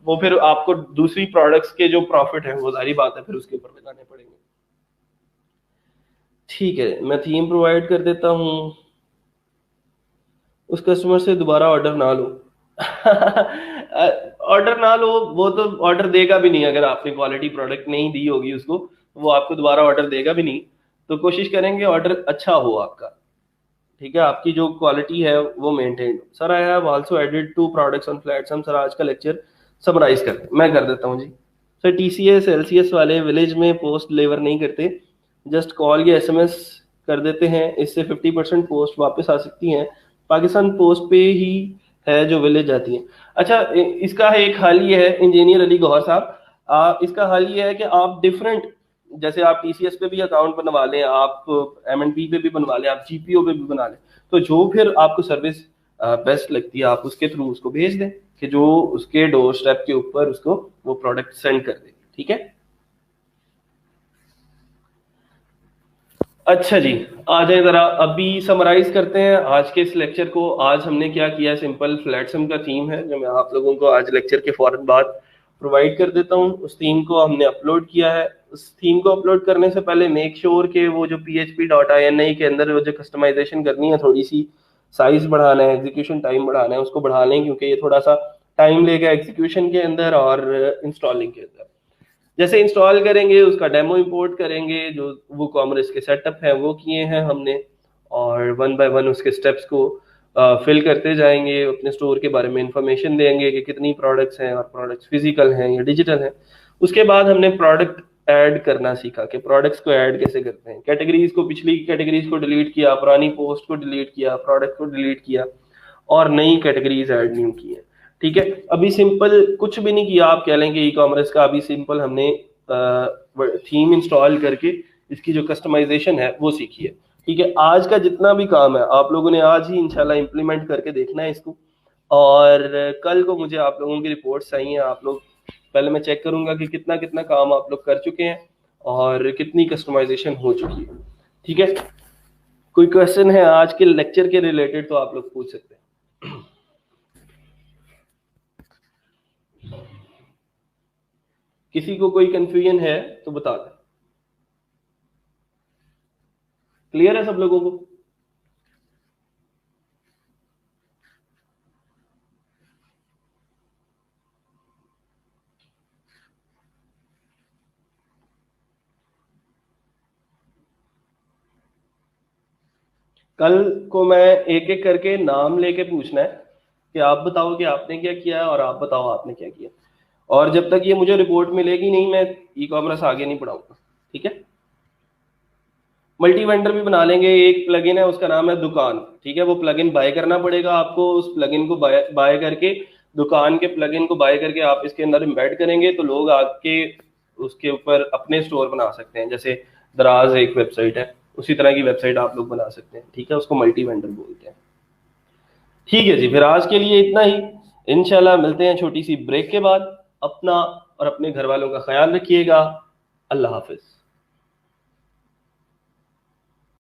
वो फिर आपको दूसरी प्रोडक्ट्स के जो प्रॉफिट है वो सारी बात है फिर उसके ऊपर लगाने पड़ेंगे। ठीक है, मैं थीम प्रोवाइड कर देता हूँ, उस कस्टमर से दोबारा ऑर्डर ना लो। ऑर्डर ना लो, वो तो ऑर्डर देगा भी नहीं। अगर आपने क्वालिटी प्रोडक्ट नहीं दी होगी उसको, वो आपको दोबारा ऑर्डर देगा भी नहीं। तो कोशिश करेंगे ऑर्डर अच्छा हो आपका। ठीक है, आपकी जो क्वालिटी है वो maintain. Sir I have also added 2 products on platform. Sir आज का लेक्चर समराइज कर दें, मैं कर देता हूँ जी। सर टीसीएस एलसीएस वाले विलेज में पोस्ट डिलीवर नहीं करते, जस्ट कॉल या एसएमएस कर देते हैं, इससे 50% पोस्ट वापस आ सकती हैं। पाकिस्तान पोस्ट पे ही है जो विलेज जाती है। अच्छा, इसका एक हल ये है इंजीनियर अली गौहर साहब, इसका हल ये है कि आप डिफरेंट, जैसे आप टीसीएस पे भी अकाउंट बनवा लें, आप एमएनपी पे भी बनवा लें, आप जीपीओ पे भी बना लें, तो जो फिर आपको सर्विस बेस्ट लगती है आप उसके थ्रू उसको भेज दें कि जो उसके डोर स्टेप के ऊपर उसको वो प्रोडक्ट सेंड कर दे। ठीक है, अच्छा जी, आ जाए जरा अभी समराइज करते हैं आज के इस लेक्चर को। आज हमने क्या किया, सिंपल फ्लैटसम का थीम है जो मैं आप लोगों को आज लेक्चर के फौरन बाद प्रोवाइड कर देता हूँ। उस थीम को हमने अपलोड किया है। उस थीम को अपलोड करने से पहले मेक श्योर के वो जो php.ini के अंदर वो जो कस्टमाइजेशन करनी है, थोड़ी सी साइज बढ़ाना है, एग्जीक्यूशन टाइम बढ़ाना है, उसको बढ़ा लें क्योंकि ये थोड़ा सा टाइम लेगा एग्जीक्यूशन के अंदर और इंस्टॉलिंग के अंदर। जैसे इंस्टॉल करेंगे उसका डेमो इंपोर्ट करेंगे, जो वो कॉमर्स के सेटअप है वो किए हैं हमने, और वन बाय वन उसके स्टेप्स को फिल करते जाएंगे, अपने स्टोर के बारे में इंफॉर्मेशन देंगे कि कितनी प्रोडक्ट्स हैं और प्रोडक्ट्स फिजिकल हैं या डिजिटल हैं। उसके बाद हमने प्रोडक्ट ऐड करना सीखा कि प्रोडक्ट्स को ऐड कैसे करते हैं, कैटेगरीज को, पिछली कैटेगरीज को डिलीट किया, पुरानी पोस्ट को डिलीट किया, प्रोडक्ट को डिलीट किया और नई कैटेगरीज ऐड न्यू की है। ठीक है, अभी सिंपल कुछ भी नहीं किया, आप कह लेंगे ई कॉमर्स का। अभी सिंपल हमने थीम इंस्टॉल करके इसकी जो कस्टमाइजेशन है वो सीखी है। ठीक है, आज का जितना भी काम है आप लोगों ने आज ही इंशाल्लाह इंप्लीमेंट करके देखना है इसको, और कल को मुझे आप लोगों की रिपोर्ट्स आई हैं। आप लोग पहले मैं चेक करूंगा कि कितना कितना काम आप लोग कर चुके हैं और कितनी कस्टमाइजेशन हो चुकी है। ठीक है, कोई क्वेश्चन है आज के लेक्चर के रिलेटेड तो आप लोग पूछ सकते हैं। किसी को कोई कंफ्यूजन है तो बता दें। क्लियर है सब लोगों को? कल को मैं एक एक करके नाम लेके पूछना है कि आप बताओ कि आपने क्या किया और आप बताओ आपने क्या किया, और जब तक ये मुझे रिपोर्ट मिलेगी नहीं मैं ई कॉमर्स आगे नहीं बढ़ाऊंगा। ठीक है, मल्टी वेंडर भी बना लेंगे। एक प्लगइन है उसका नाम है दुकान। ठीक है, वो प्लगइन बाय करना पड़ेगा आपको। उस प्लगइन को बाय करके, दुकान के प्लगइन को बाय करके आप इसके अंदर एम्बेड करेंगे तो लोग आके उसके ऊपर अपने स्टोर बना सकते हैं। जैसे दराज एक वेबसाइट है, उसी तरह की वेबसाइट आप लोग बना सकते हैं। ठीक है, उसको मल्टी वेंडर बोलते हैं। ठीक है जी, फिर आज के लिए इतना ही। इंशाल्लाह मिलते हैं छोटी सी ब्रेक के बाद। अपना और अपने घर वालों का ख्याल रखिएगा। अल्लाह हाफिज।